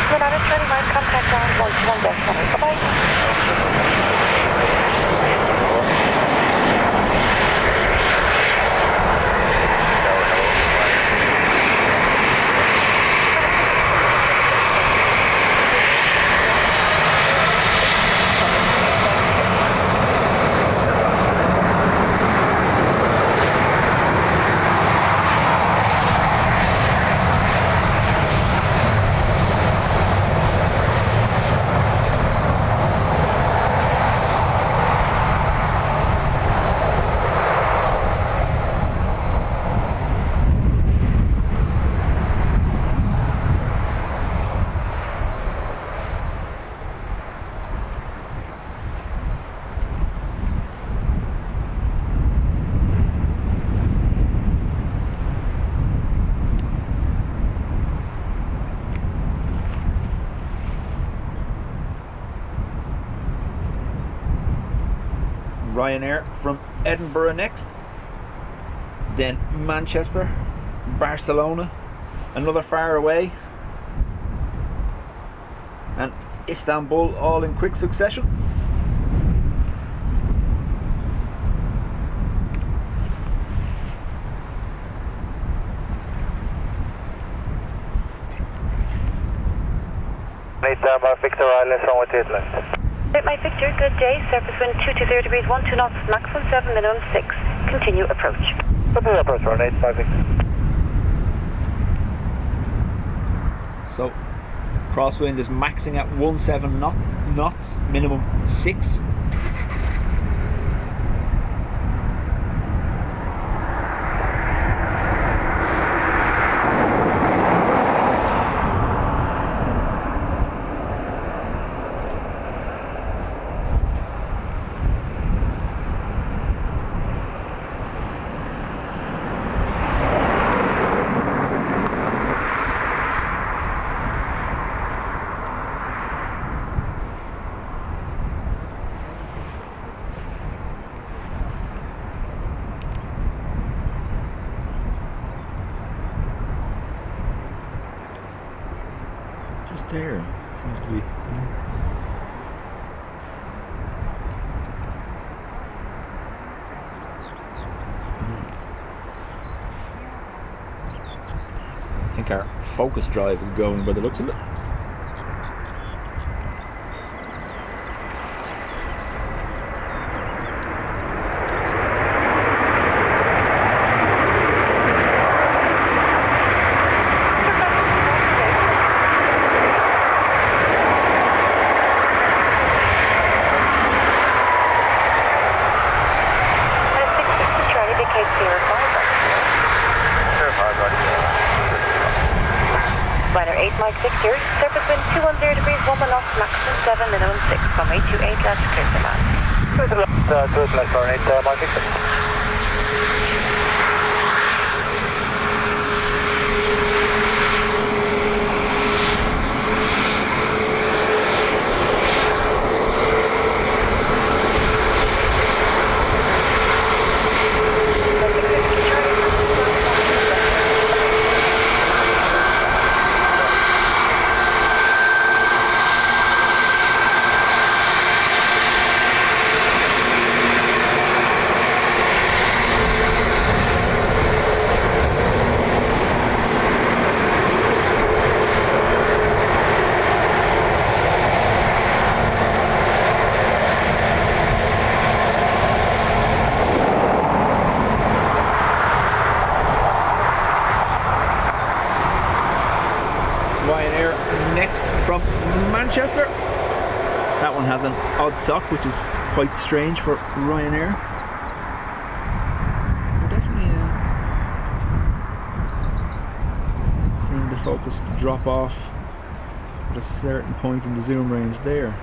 United 29, contact on 121 Destination. Bye-bye. Ryanair from Edinburgh next, then Manchester, Barcelona, another far away, and Istanbul, all in quick succession. Victor Island, runway 28 left. My Victor, good day. Surface wind 220 degrees, 12 knots, maximum 7, minimum 6. Continue approach. Continue approach, runway 85 Victor. So, crosswind is maxing at 17 knots, minimum 6. there. Seems to be. I think our focus drive is going by the looks of it. Surface wind 210 degrees, 1 knot, maximum 7, minimum 6, runway 28 left, clear for land. Good left, good left, Barnett, my fix. Ryanair next from Manchester. That one has an odd sock, which is quite strange for Ryanair. We're definitely seeing the focus drop off at a certain point in the zoom range there.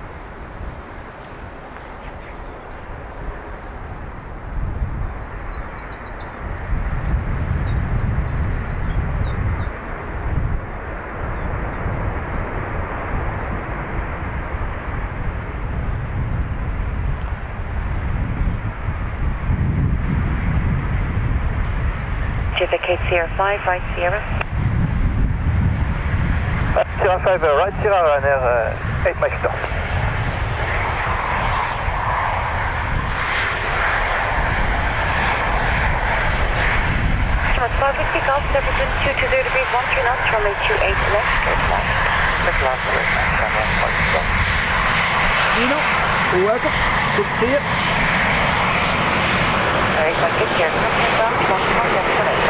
Certificate Sierra 5, right Sierra. Sierra 5, right Sierra, Ryanair, 8 miles stop. Charles 5, whiskey golf, surface wind 220 degrees, 13 knots, runway 28 left, clear to land. Gino, welcome. Good to see you. Alright, so get here. Come down, 1 more, left for 8.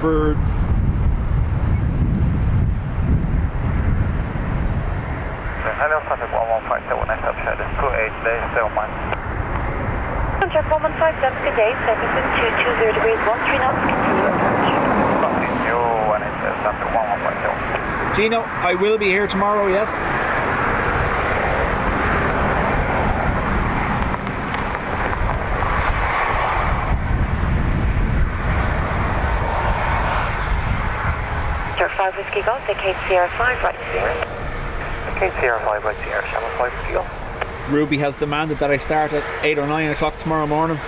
Birds. Hello, traffic 1157, next up, shed is 28 days, 0 miles. Contact 1157, good day, surface wind 220 degrees, 13 knots, continue approach. Continue, and it's traffic 1157. Gino, I will be here tomorrow, yes? Sierra 5 Whiskey Golf, vacate Sierra 5, right Sierra. Vacate Sierra 5, right Sierra, Channel 5 Whiskey Golf. Ruby has demanded that I start at 8 or 9 o'clock tomorrow morning.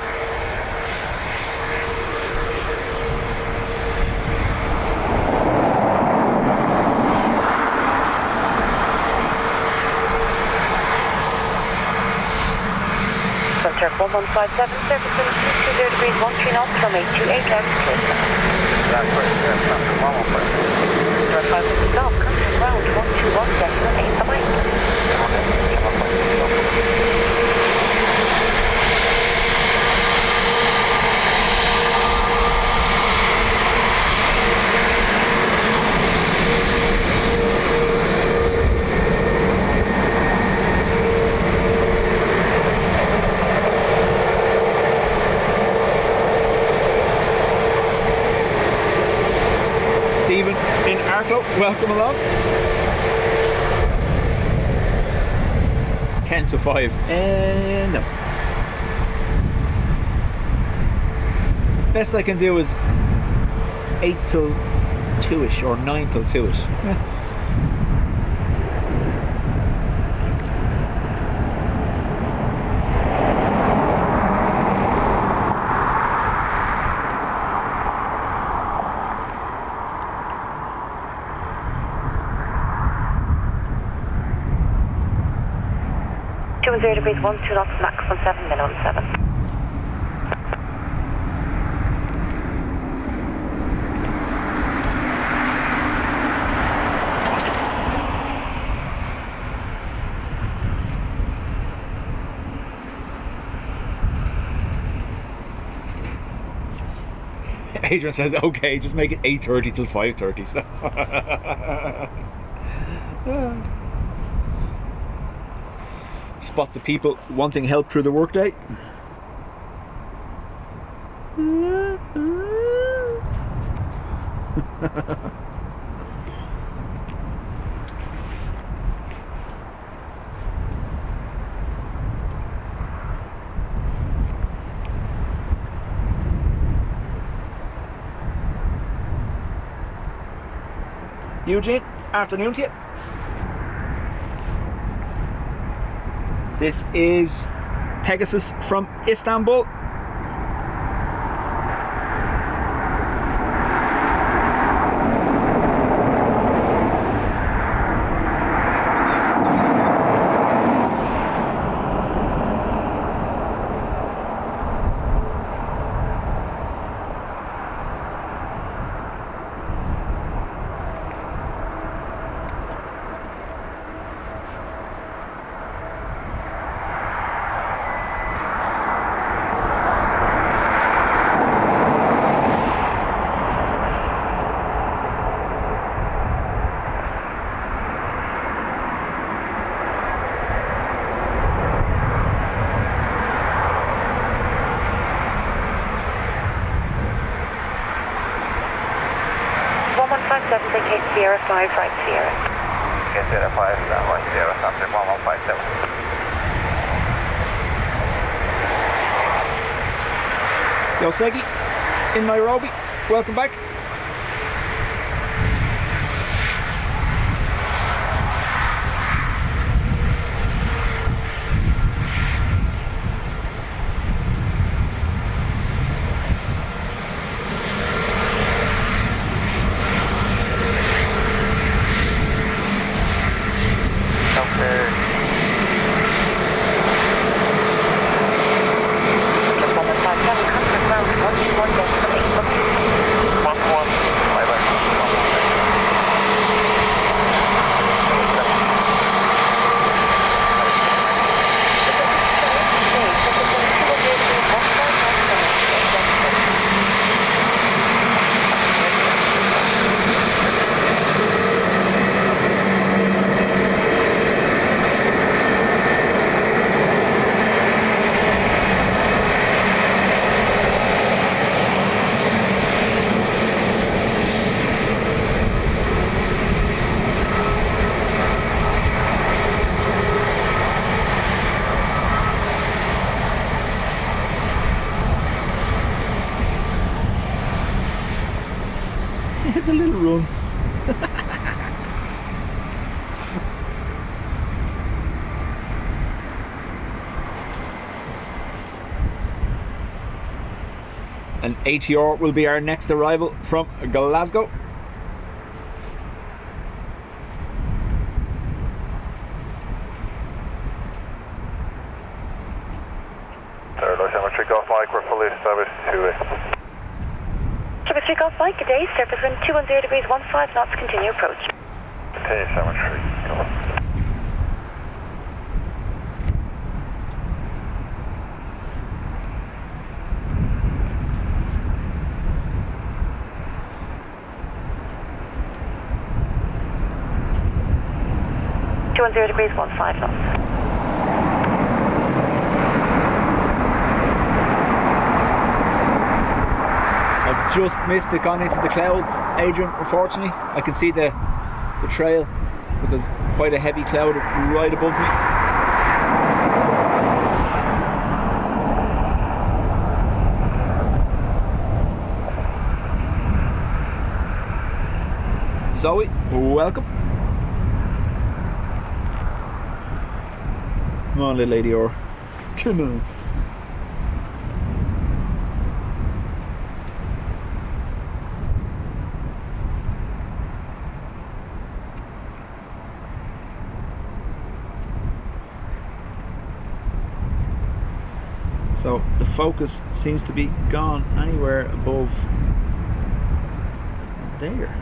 Contact 1157, surface wind 220 degrees, 13 knots, runway 28 left, clear to land. That's right, traffic 1157. Sierra 5 Whiskey Golf, contact ground 121, decimal 8, bye-bye. Welcome along. 10 to 5. No. Best I can do is 8 till 2ish or 9 till 2ish. Yeah. Degrees 1, 2 knots, max 17 minimum 7. Adrian says, okay, just make it 8:30 till 5:30. So. Spot the people wanting help through the workday. Eugene, afternoon to you. This is Pegasus from Istanbul. Sierra 5, right Sierra. Okay, Sierra 5, right Sierra, subject 1157. Yo Segi, in Nairobi, welcome back. The little run. An ATR will be our next arrival from Glasgow. Telemetry Golf Mike, we're fully established 2-way. Telemetry Golf Mike, good day, surface wind 210 degrees 15 knots, continue approach. Continue telemetry Golf. Degrees 15 knots. I've just missed it, gone into the clouds, Adrian, unfortunately. I can see the the trail, but there's quite a heavy cloud right above me. Zoe, welcome. Come on, little lady, or come on. So the focus seems to be gone anywhere above there.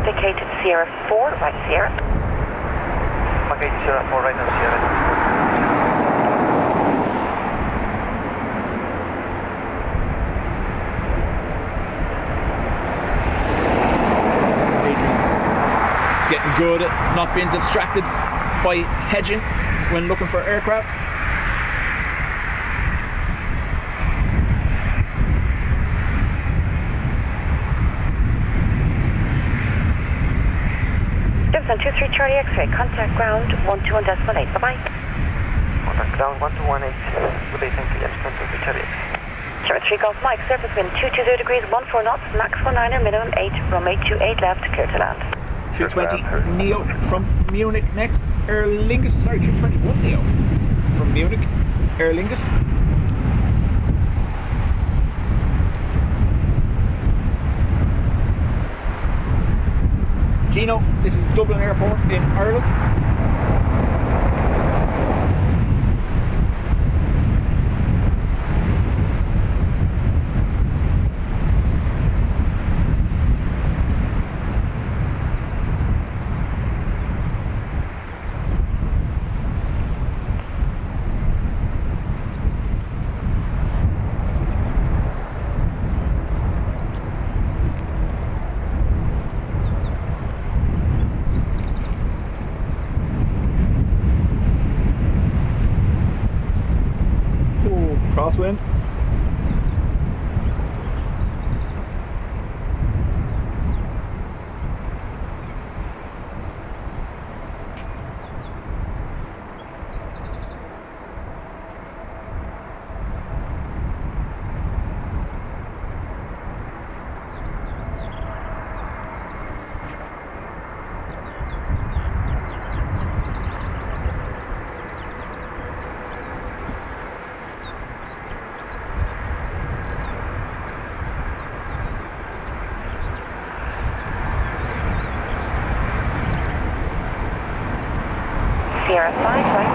Vacated Sierra 4, right Sierra. Okay, Sierra 4 right now, Sierra. Getting good at not being distracted by hedging when looking for aircraft. Gibson 23 Charlie X-ray, contact ground 121.8, bye-bye. Contact ground 1218. Good day, thank you. Yes, contact Charlie X. Sierra 3 Golf Mike, surface wind 220 degrees, 14 knots, max 19er, minimum 8, runway 28 left, clear to land. 320 Neo from Munich next, Aer Lingus, sorry, 321 Neo from Munich, Aer Lingus. Gino, this is Dublin Airport in Ireland. Crosswind. Sierra 5, right.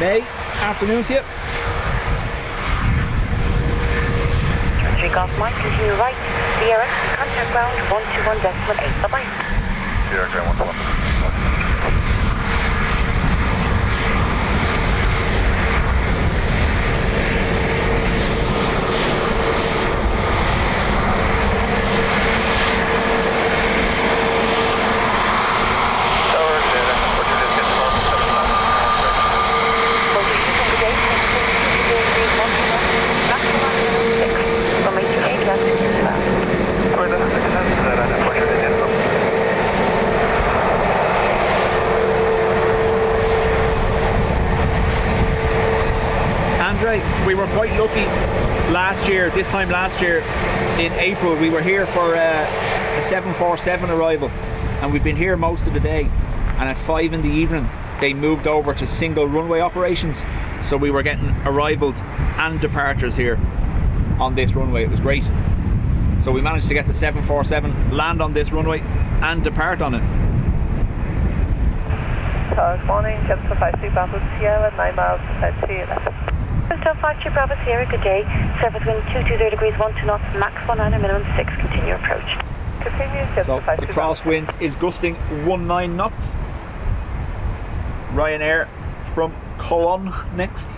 May, afternoon to you. 3 Golf Mike, continue right, Sierra, contact ground 121.8, bye-bye. Sierra ground 121. We were quite lucky last year, this time last year in April, we were here for a 747 arrival and we've been here most of the day, and at 5 in the evening they moved over to single runway operations, so we were getting arrivals and departures here on this runway. It was great. So we managed to get the 747, land on this runway and depart on it. Good morning, Jump to 53 Bravo Sierra, 9 miles, 30 left. Hotel 52 Bravo Sierra, good day. Surface wind 220 degrees, 12 knots, max 19, minimum 6, continue approach. Continue, So the crosswind is gusting 19 knots. Ryanair from Cologne next.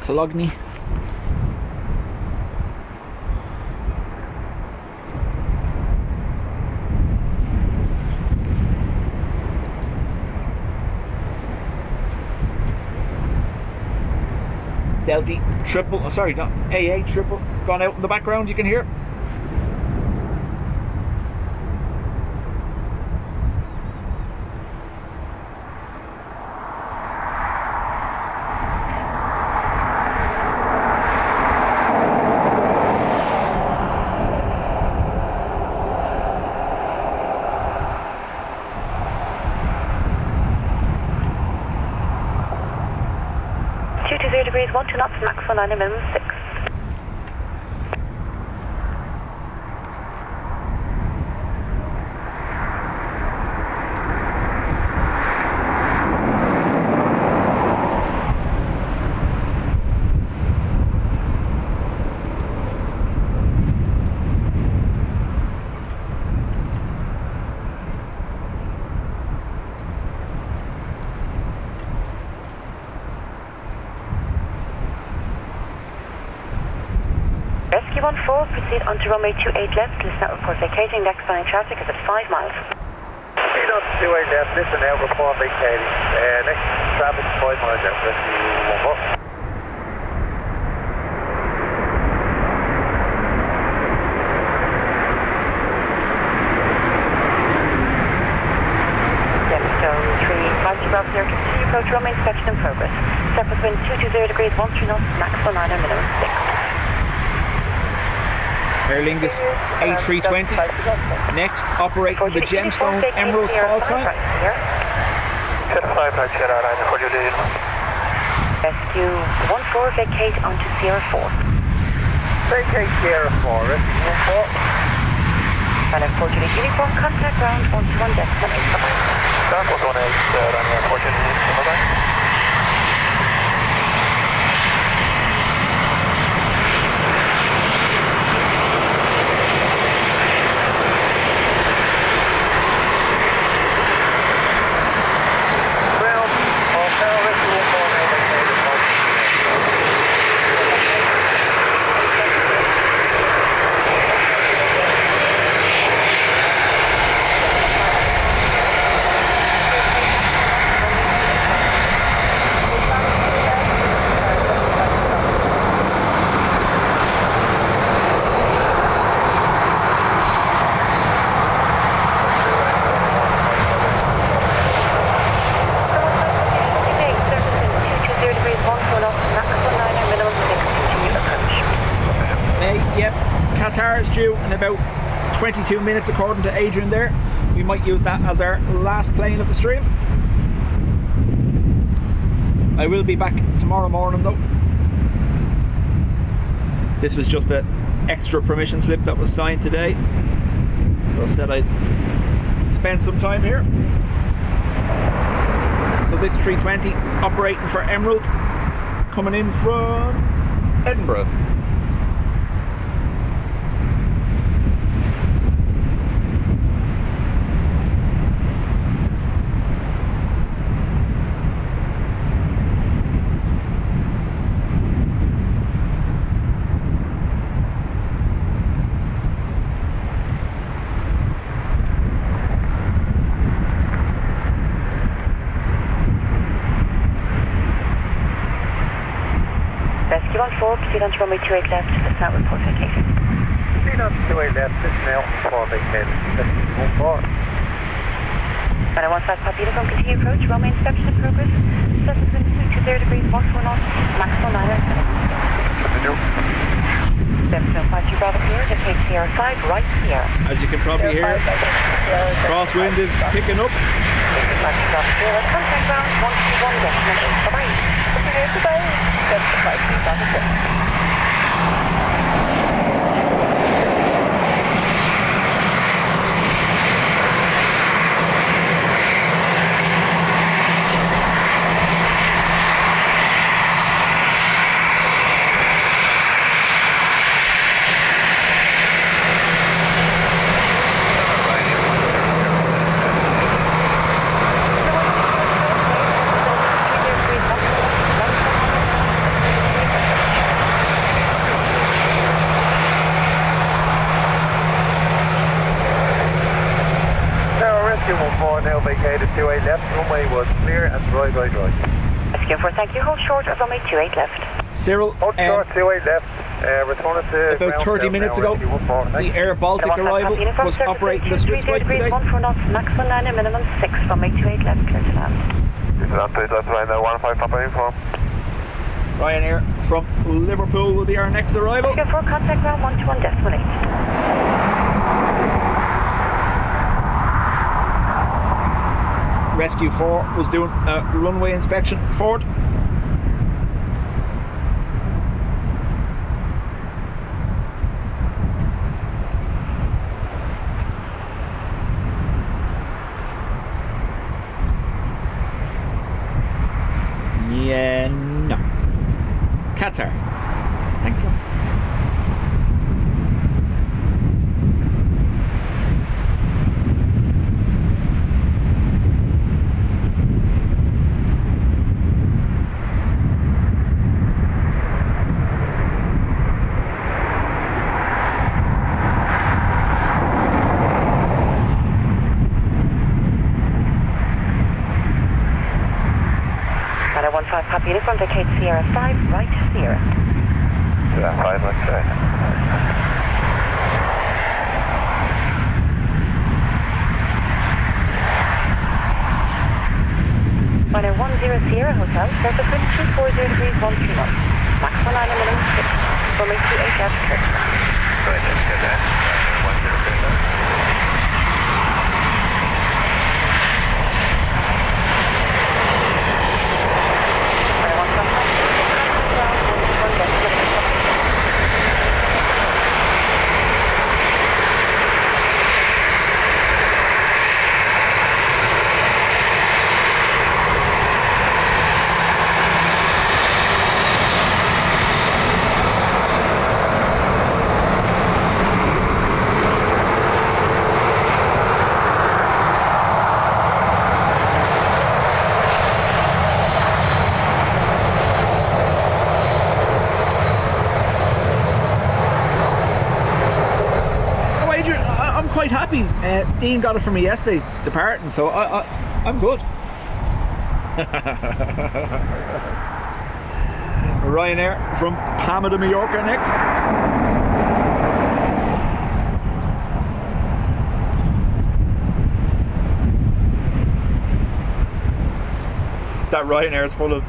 Cologne. Delta triple, oh, sorry, not AA triple, gone out in the background, you can hear. Degrees, 12 knots, max 19, minimum 6. Rescue 14, proceed onto runway 28 left, listen out report vacating, next line traffic is at 5 miles. Proceed on to 28 left, listen out report vacating, next traffic 5 miles out, rescue 14. Bravo Sierra, continue approach runway inspection in progress. Surface wind 220 degrees, 13 knots, max 19, minimum 6. Aer Lingus A320. Next, operating the Gemstone Emerald call sign. Rescue 14, vacate onto Sierra 4. Vacate Sierra 4, rescue 14. And unfortunately, uniform contact ground 121 decimal 8. Dark 118, runway unfortunately, bye-bye. Due in about 22 minutes according to Adrian there. We might use that as our last plane of the stream. I will be back tomorrow morning though. This was just an extra permission slip that was signed today, so I said I'd spend some time here. So this 320 operating for Emerald, coming in from Edinburgh. Rescue 14, proceed on to runway 28 left, listen out report vacation. Proceed on to 28 left, listen out report vacation, rescue 14. And I want 5 Papa Uniform, continue approach, runway inspection in progress. Surface wind 220 degrees, 14 knots, max 19. Continue. 752 Bravo Sierra, vacate Sierra 5, right Sierra. As you can probably hear, crosswind is picking up. 752 Bravo Sierra, contact ground 121 decimal 8. Bye-bye. Goodbye. 752 Bravo Sierra. 214 now vacated 28 left, runway was clear and right. Rescue 4, thank you. Hold short of runway 28 left. Cyril, Hold short, 28 left. Returning to about 30 minutes ago, the Air Baltic arrival was operating the Swiss flight today. 14 knots, max 19, minimum 6, runway 28 left, clear to land. That's right now, 15 Papa uniform. Ryanair from Liverpool will be our next arrival. Rescue 4, contact ground 121.8. Rescue 4 was doing a runway inspection forward. Yeah, no. Qatar. Thank you. Papa uniform, vacate Sierra 5, right Sierra. Sierra 5, that's right. Minor 10 Sierra Hotel, surface wind 240 degrees 13 knots. Max 19, minimum 6, runway 28 left, clear. Right, let's get that. 10 left. Happy. Dean got it from me yesterday, departing, so I'm good. Ryanair from Palma de Mallorca next. That Ryanair is full of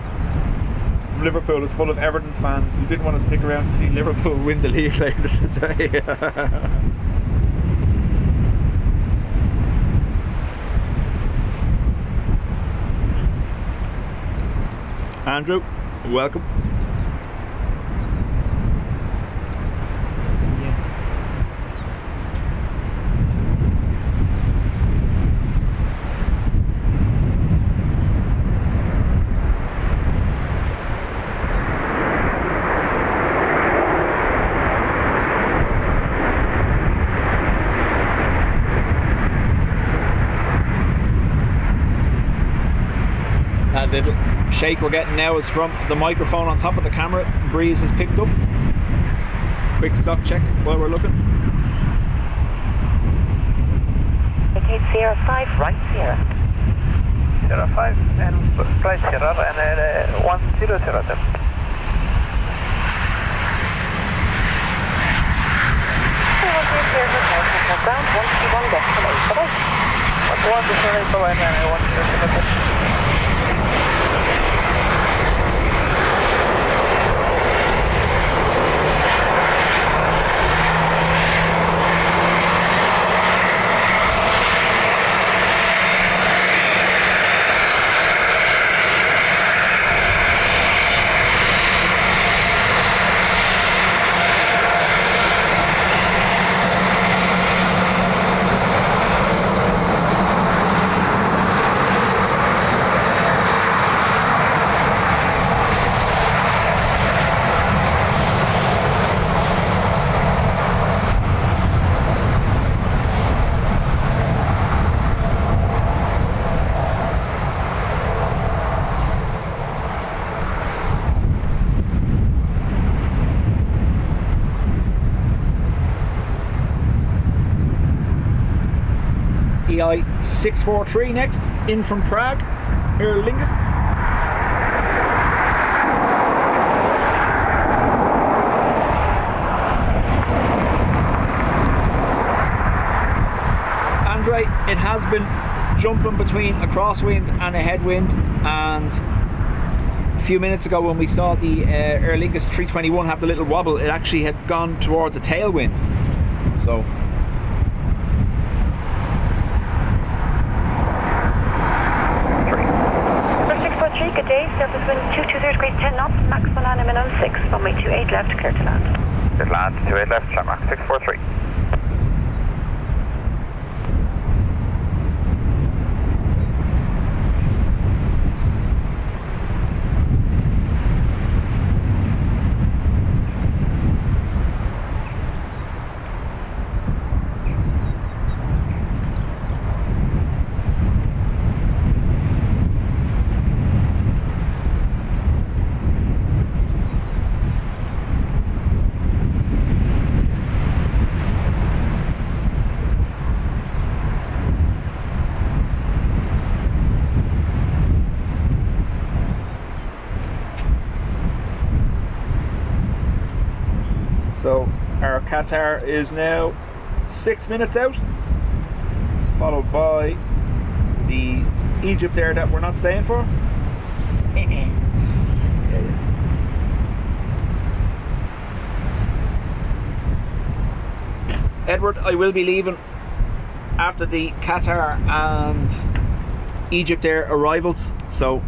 Liverpool is full of Everton's fans who didn't want to stick around to see Liverpool win the league later today. Andrew, welcome. That little shake we're getting now is from the microphone on top of the camera. Breeze has picked up. Quick stock check while we're looking. Okay, Sierra 5, right Sierra. Sierra 5 and right Sierra and 10 Sierra then. Ground 121 destination. Bye-bye. 1 destination, bye-bye, and 1 destination. EI643 next, in from Prague, Aer Lingus. And right, it has been jumping between a crosswind and a headwind, and a few minutes ago when we saw the Aer Lingus 321 have the little wobble, it actually had gone towards a tailwind. So good day, surface wind 220 degrees 10 knots, max 19 minimum 6, runway 28 left, clear to land. Good land, 28 left, Shamrock 643. So our Qatar is now 6 minutes out, followed by the Egyptair that we're not staying for. Edward, I will be leaving after the Qatar and Egyptair arrivals, so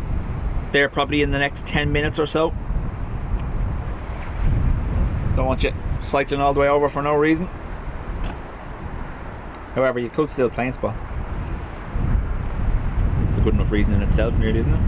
they're probably in the next 10 minutes or so. Don't want you cycling all the way over for no reason. However, you could still plane spot. It's a good enough reason in itself, nearly, isn't it?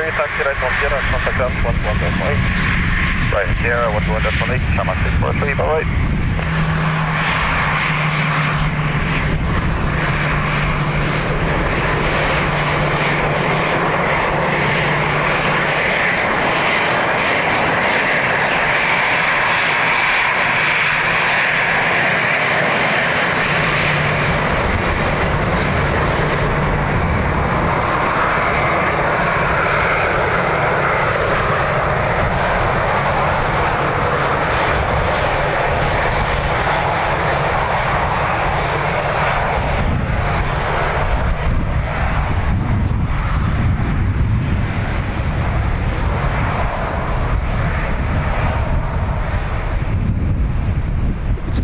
Taxi right on Sierra, contact us 11.8. Right, Sierra 11.8, Shamrock 643, bye-bye.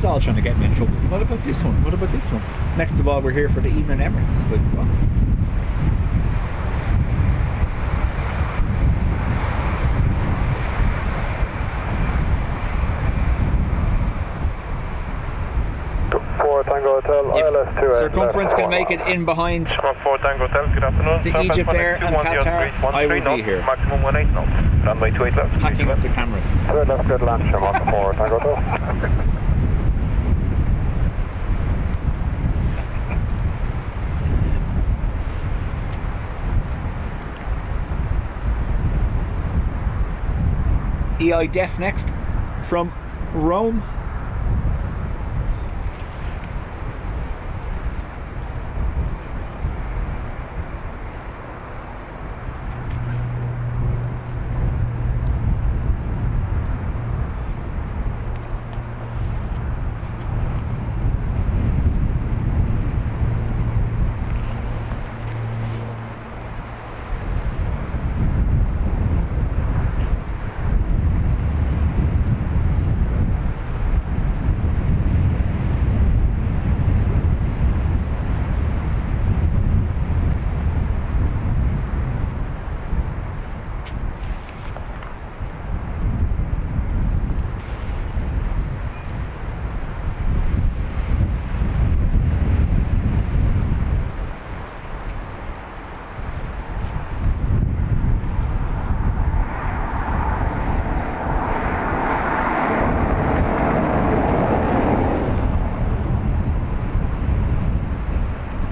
All trying to get me in trouble. What about this one? What about this one? Next of all, we're here for the evening Emirates. But what? Tango Hotel, ILS 2. Circumference can make it in behind 4 Tango Hotel, good afternoon. the Egyptair and Qatar. I will be here. Maximum 18 knots. Runway 28 left. Packing up the camera. 2 left, good land, Shamrock 4 Tango Hotel. EIDF next from Rome.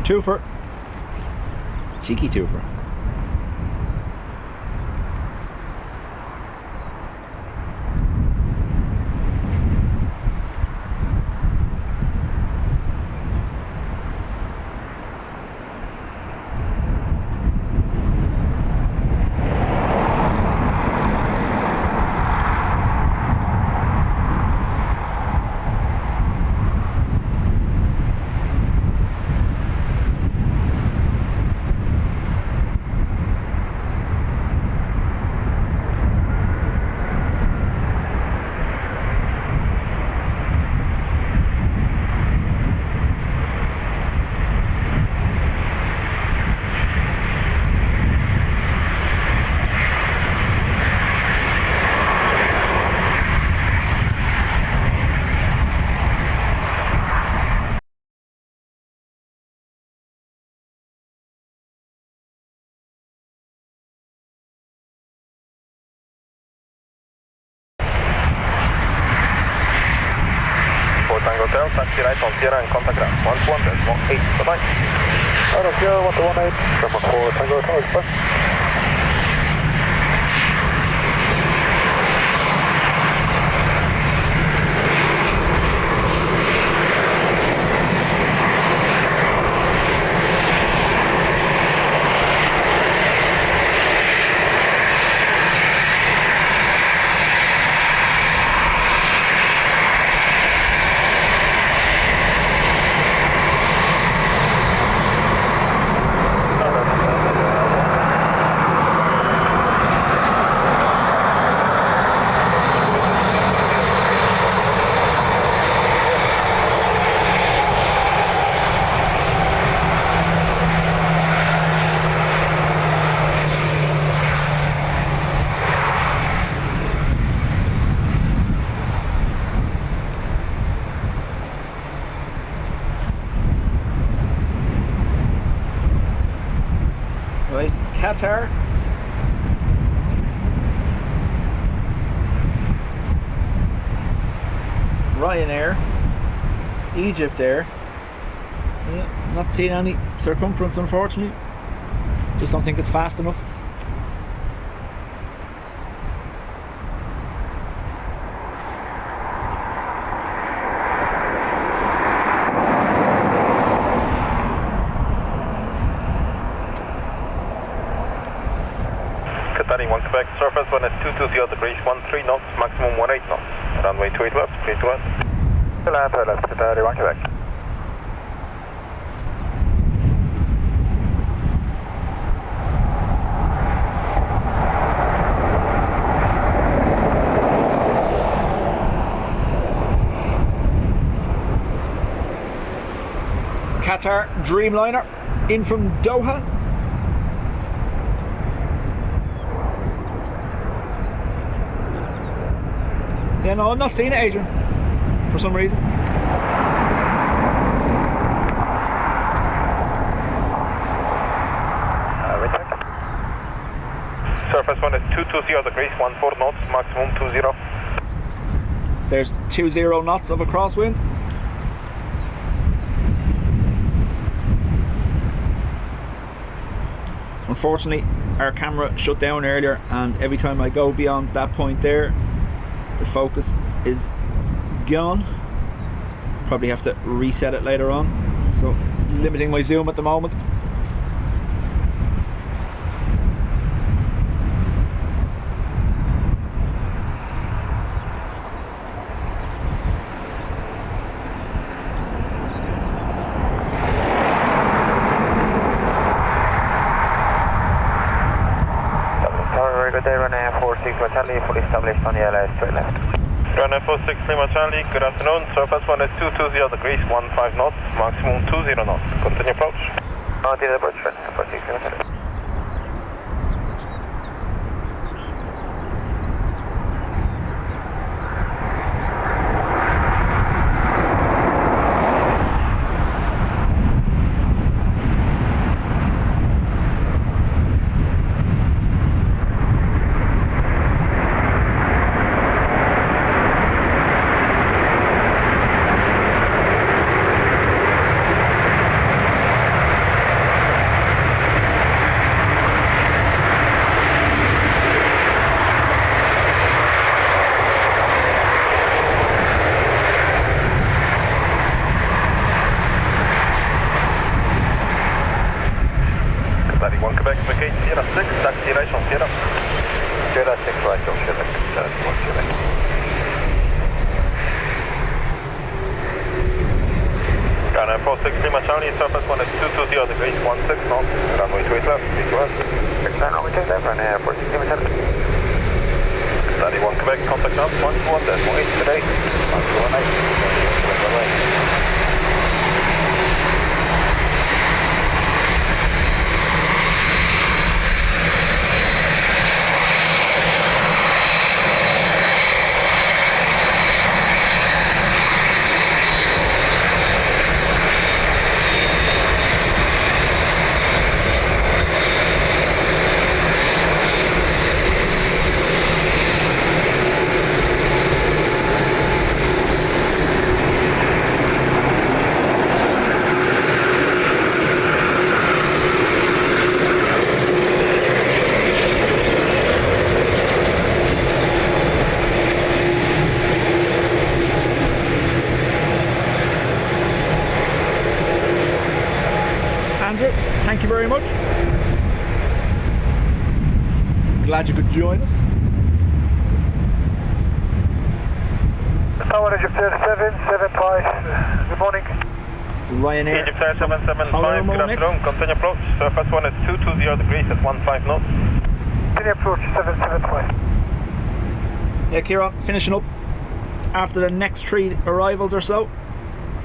Twofer. Cheeky twofer. Tango Hotel, taxi right on Sierra and contact ground. 11.8, bye-bye. Out of Sierra, 118, number 4, Tango Hotel, bye. Right, Qatar. Ryanair. Egypt Air. Yeah, not seeing any circumference, unfortunately. Just don't think it's fast enough. Qatar 1 Quebec, surface 1 at 220 degrees, 13 knots, maximum 18 knots. Runway 28 left, 3 to 1. Left, Qatar 1 Quebec. Qatar Dreamliner in from Doha. Yeah, no, I'm not seeing it, Adrian, for some reason. Surface 1 at 220 degrees, 14 knots, maximum 20. So there's 20 knots of a crosswind. Unfortunately, our camera shut down earlier, and every time I go beyond that point there, the focus is gone. Probably have to reset it later on, so it's limiting my zoom at the moment. Good day, Runway 46 Lima Charlie, fully established on the LS straight left. Runway 46 Lima Charlie, good afternoon. Surface 1 at 220 degrees, 15 knots, maximum 20 knots. Continue approach. Continue approach, Runway 46 Lima Charlie. 6, taxi right on Sierra. Sierra 6 right on Sierra. Ghana Pro 6 Lima Charlie, surface 1 is 220 degrees, 16 knots, runway 28 left, 3 to west. 6 runway 28 left, Ghana Airport 6 Lima Charlie. Study 1 Quebec, contact us, 121.8 today, 121.8, bye-bye. Thank you very much. Glad you could join us. Tower Egypt 775, good morning. Ryanair. Egypt 775, good afternoon, continue approach. Surface 1 is 220 degrees at 15 knots. Continue approach 775. Yeah, Kieran, finishing up after the next 3 arrivals or so.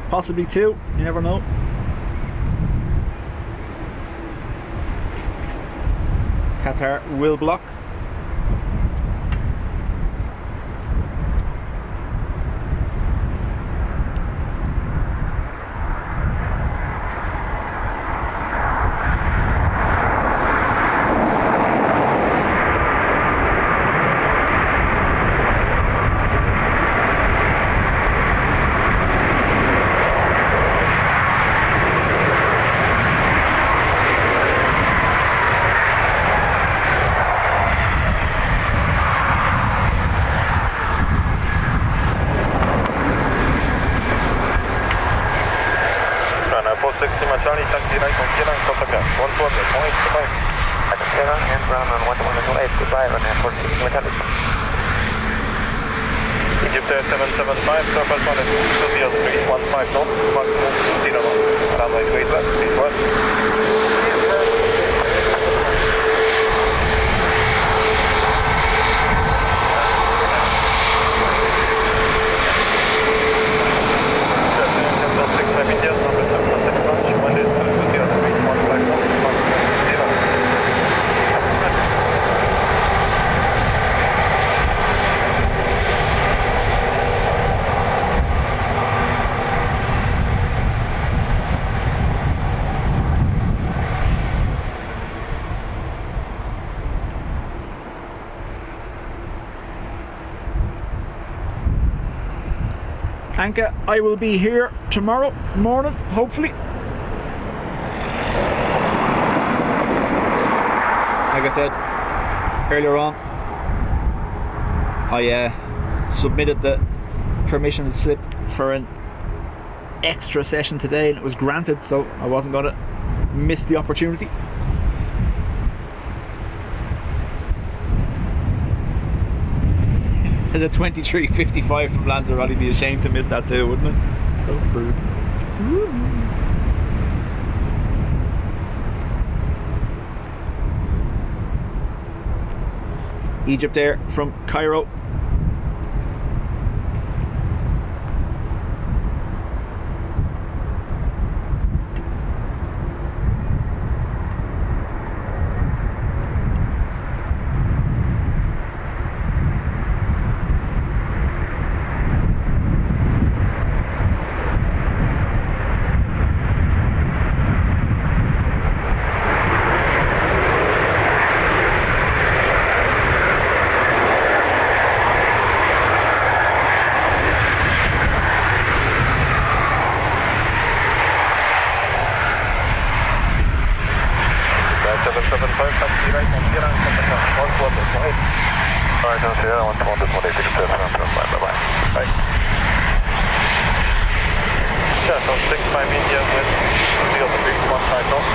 Possibly 2, you never know. Qatar will block. Egypt 775, surface 1 is 220 degrees, 15 knots, maximum 20 knots, runway 28 left, 3 to west. Anka, I will be here tomorrow morning, hopefully. Like I said earlier on, I submitted the permission slip for an extra session today and it was granted, so I wasn't going to miss the opportunity. The 23:55 from Lanzarote, be ashamed to miss that too, wouldn't it? So rude. Egypt Air from Cairo. Yeah, so 65 India with 0 knots, 1 knots,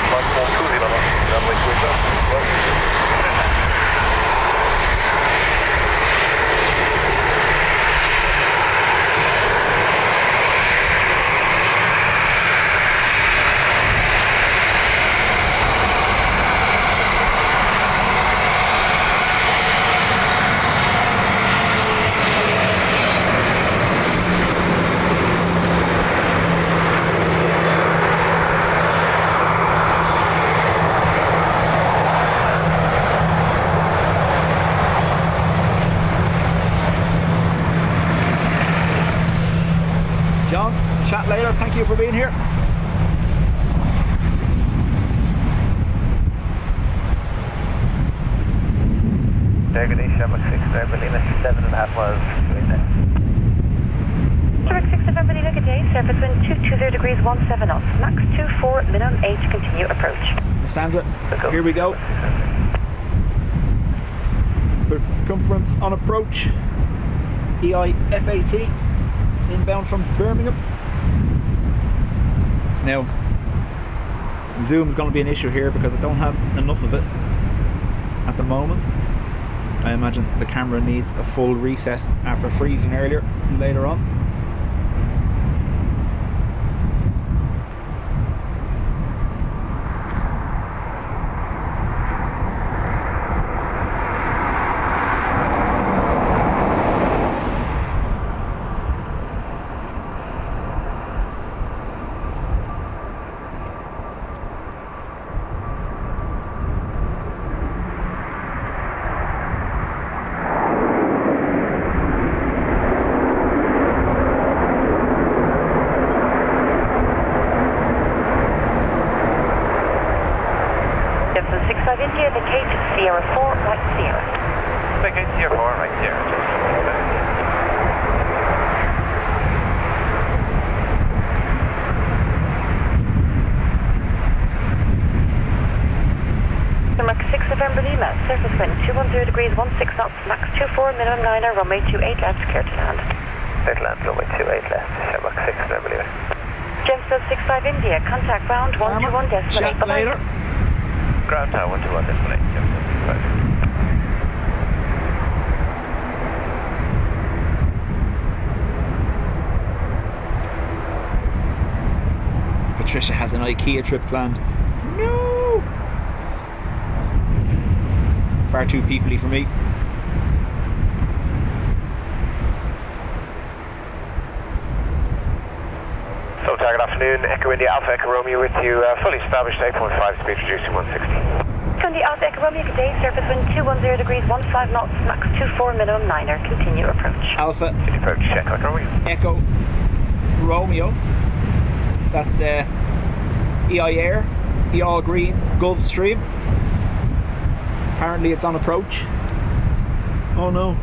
runway 2 knots. John, chat later. Thank you for being here. Degradation, Mach 6, Berlin, 7.5 miles. Newark 6 November, Lima, good day. Surface wind 220 degrees 17 knots. Max 24, minimum 8 to continue approach. Sandra, here we go. Circumference on approach. EIFAT. Inbound from Birmingham. Now, zoom's going to be an issue here because I don't have enough of it at the moment. I imagine the camera needs a full reset after freezing earlier later on. India, vacate Sierra 4, right Sierra. Vacate Sierra 4, right Sierra. Newark 6 November Lima, surface wind 210 degrees 16 knots, max 24, minimum 9er, runway 28 left, clear to land. Clear to land, runway 28 left, Newark 6 November Lima. Gemstone 65 India, contact ground 121 decimal 8. Chat later. Ground tower 121 decimal 8, Gemstone 65. Patricia has an IKEA trip planned. No! Far too peoply for me. So target afternoon, Echo India Alpha Echo Romeo with you, fully established 8.5 speed reducing 160. India Alpha Echo Romeo, good day, surface wind 210 degrees 15 knots, max 24, minimum 9er, continue approach. Alpha Approach, Echo Romeo. Echo Romeo. That's EIAir, the all green Gulf Stream. Apparently it's on approach. Oh no.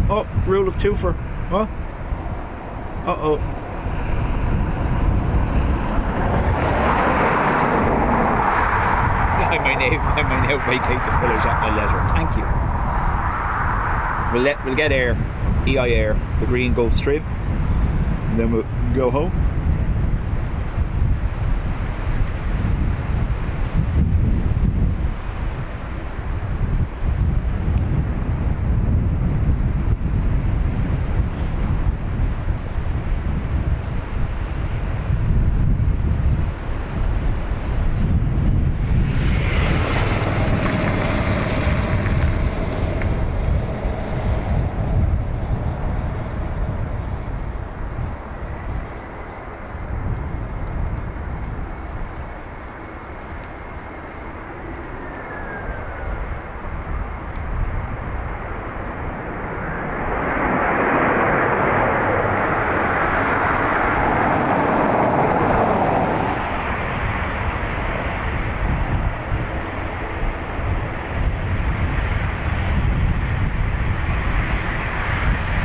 Oh, rule of two for what? Uh-oh. I might now vacate the colours at my leisure. Thank you. We'll get air, EIAir, the green Gulf Stream, and then we'll go home.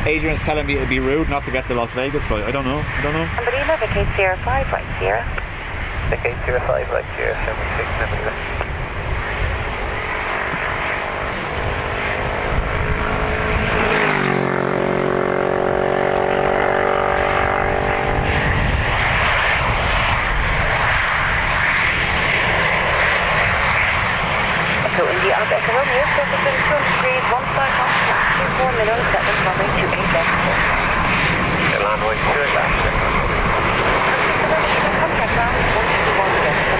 Adrian's telling me it'd be rude not to get the Las Vegas flight. I don't know. Number Lima, vacate Sierra 5, right Sierra. Vacate Sierra 5, right Sierra, 76 November. here, surface wind 200 degrees, 15 knots, max 24 minutes, 7, runway 28 left. Runway 28 left. Contact ground 121 left.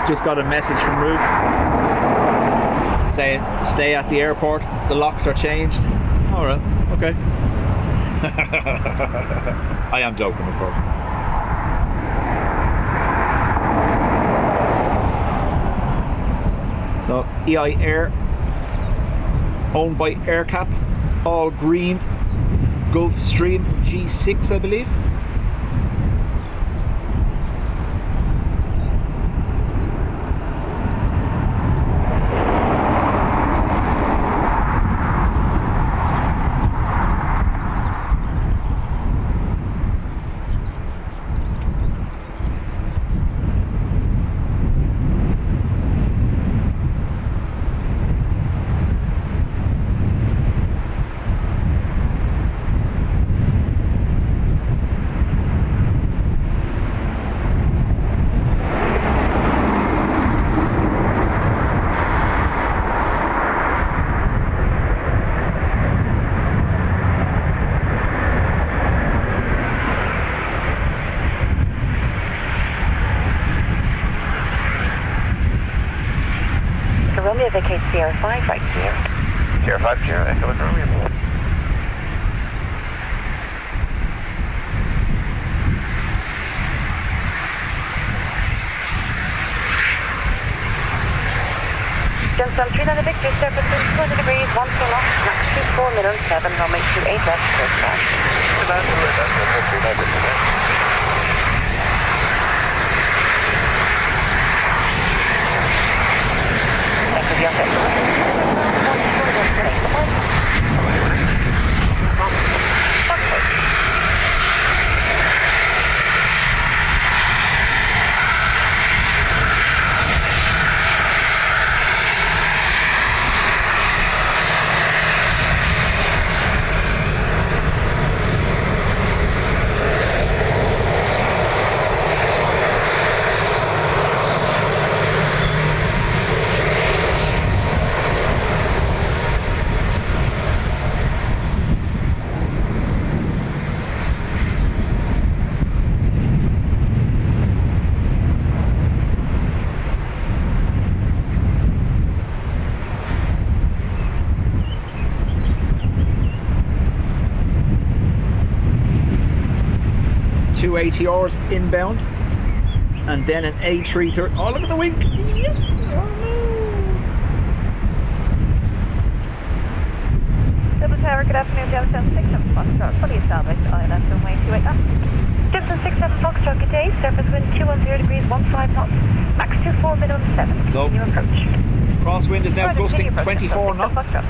Just got a message from Ruth saying stay at the airport, the locks are changed. Alright, okay. I am joking, of course. So EIDW, owned by AirCap, all green, Gulfstream G6 I believe. Romeo vacates Sierra 5 right here. Sierra 5, Sierra Echo with Romeo. Johnson 39 Victory, surface wind 200 degrees, 14 knots, max 24 minutes, 7, runway 28 left, first class. Two ATRs inbound, and then an A330. Oh, look at the wing! Yes! Double Tower, good afternoon, Johnson 67 Foxtrot, fully established, ILS runway 28 left. Johnson 67 Foxtrot, good day, surface wind 210 degrees, 15 knots, max 24 minutes, 7, So, new approach. Crosswind is now gusting 24 knots. Foxtrot.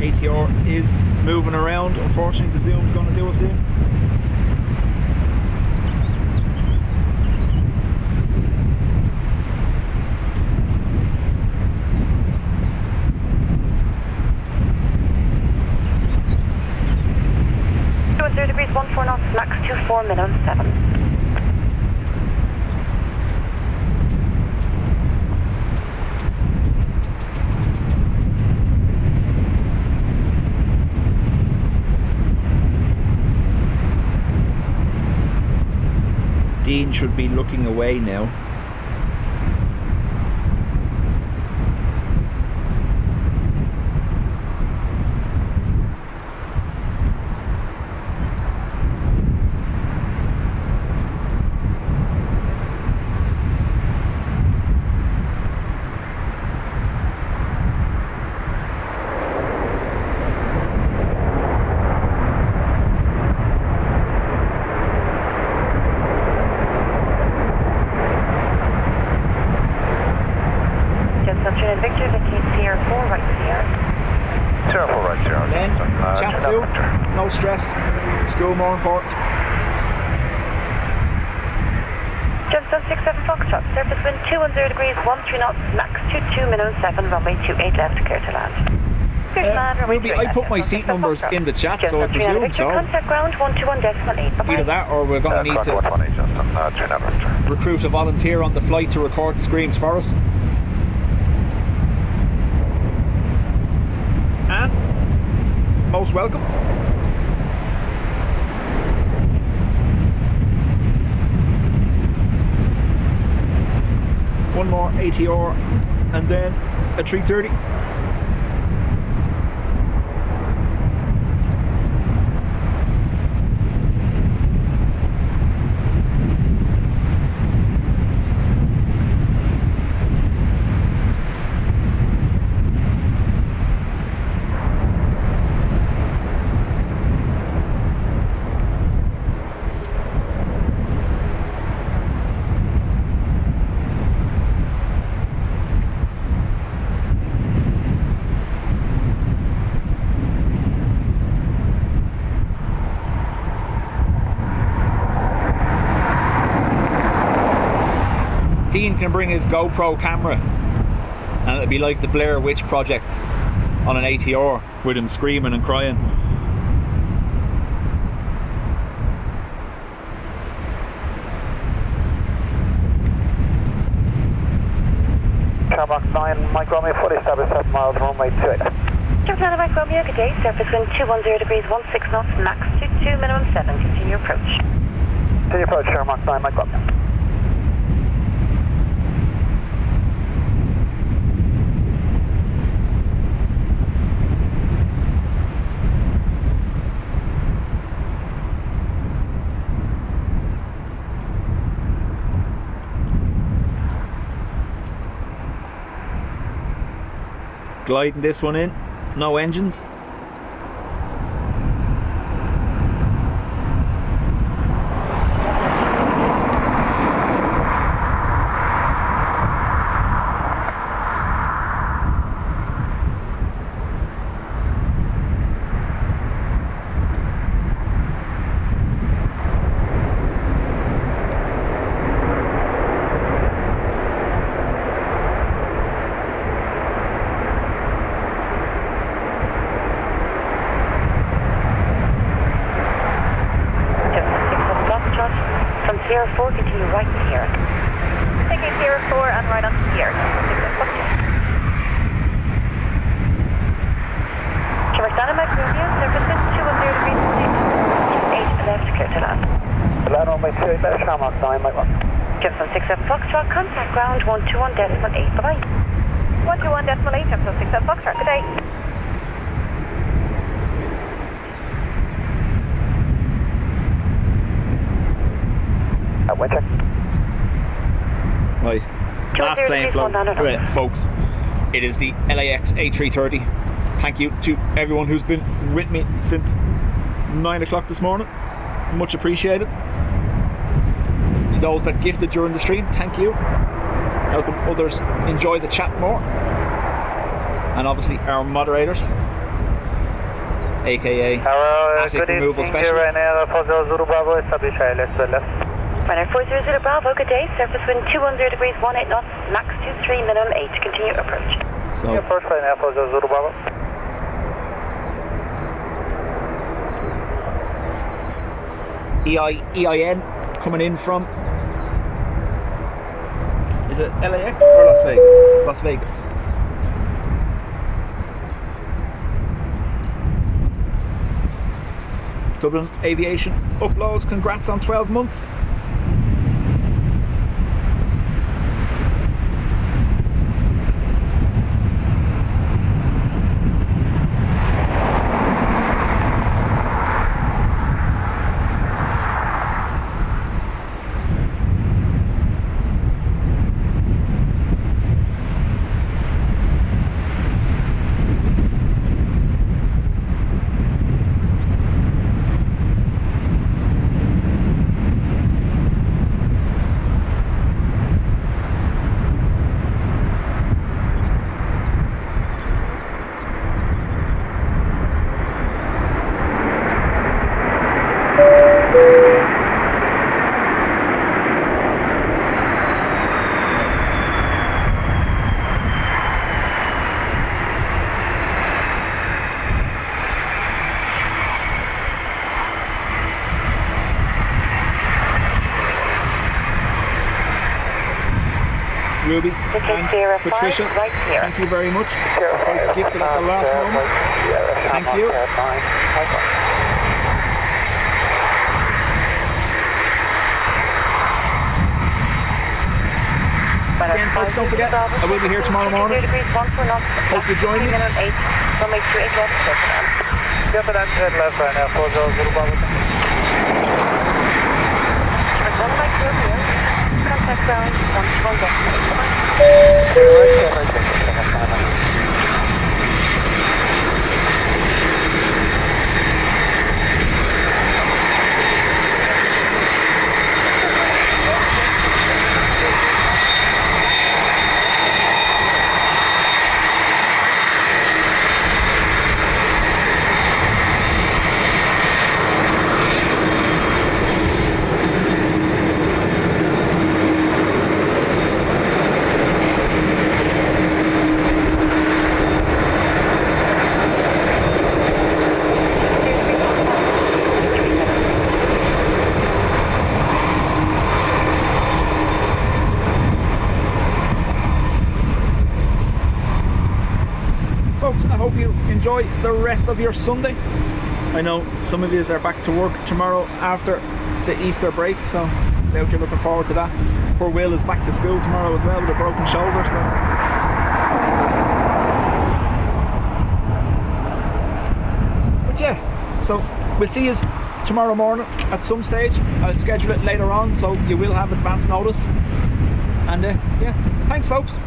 ATR is moving around. Unfortunately, the zoom's going to do us in. Degrees, 14 knots, max 24 minutes, 7. Dean should be looking away now. are more important. Jensen 67 Foxtrot, surface wind 210 degrees, 13 knots, max 22, minimum 7, runway 28 left, clear to land. Ruby, I put my seat numbers in the chat, so I presume so. Contact ground 121.8. Either that or we're going to need to recruit a volunteer on the flight to record the screams for us. And most welcome. One more ATR and then a 330. Dean can bring his GoPro camera and it'll be like the Blair Witch Project on an ATR with him screaming and crying. Box 9, Mike Romeo, fully established 7 miles, runway 28. Captain Mike Romeo, good day, surface wind 210 degrees, 16 knots, max 22, minimum 7, continue approach. Continue approach, sure, Box 9, Mike Romeo. Gliding this one in, no engines. Sierra 4, continue right to Sierra. Taking Sierra 4 and right on to Sierra. Shimmer Mike Romeo, surface wind 210 degrees, 8 left, clear to land. Land runway 28 left, Shamrock 9, Mike 1. Jefferson 67 Foxtrot, contact ground 121.8, bye-bye. 121.8, Jefferson 67 Foxtrot, good day. Wind check. Right, last plane flow, right, folks. It is the LAX A330. Thank you to everyone who's been with me since 9 o'clock this morning. Much appreciated. To those that gifted during the stream, thank you. Helping others enjoy the chat more. And obviously our moderators, aka attic removal specialists. Runner 400 Bravo, good day, surface wind 210 degrees, 18 knots, max 23, minimum 8, continue approach. So, First flight now, 400 Bravo. EIN coming in from, is it LAX or Las Vegas? Las Vegas. Dublin Aviation uploads, congrats on 12 months. Ruby and Patricia, right here. thank you very much. Quite gifted at the last moment. Thank you. Again, folks, don't forget, I will be here tomorrow morning. Hope you join me. Get an entry left right now, 40 Bravo. Contact ground, 1 destination. Enjoy the rest of your Sunday. I know some of you are back to work tomorrow after the Easter break, so I doubt you're looking forward to that. Poor Will is back to school tomorrow as well with a broken shoulder, so but yeah, so we'll see you tomorrow morning at some stage. I'll schedule it later on so you will have advance notice, and yeah, thanks folks.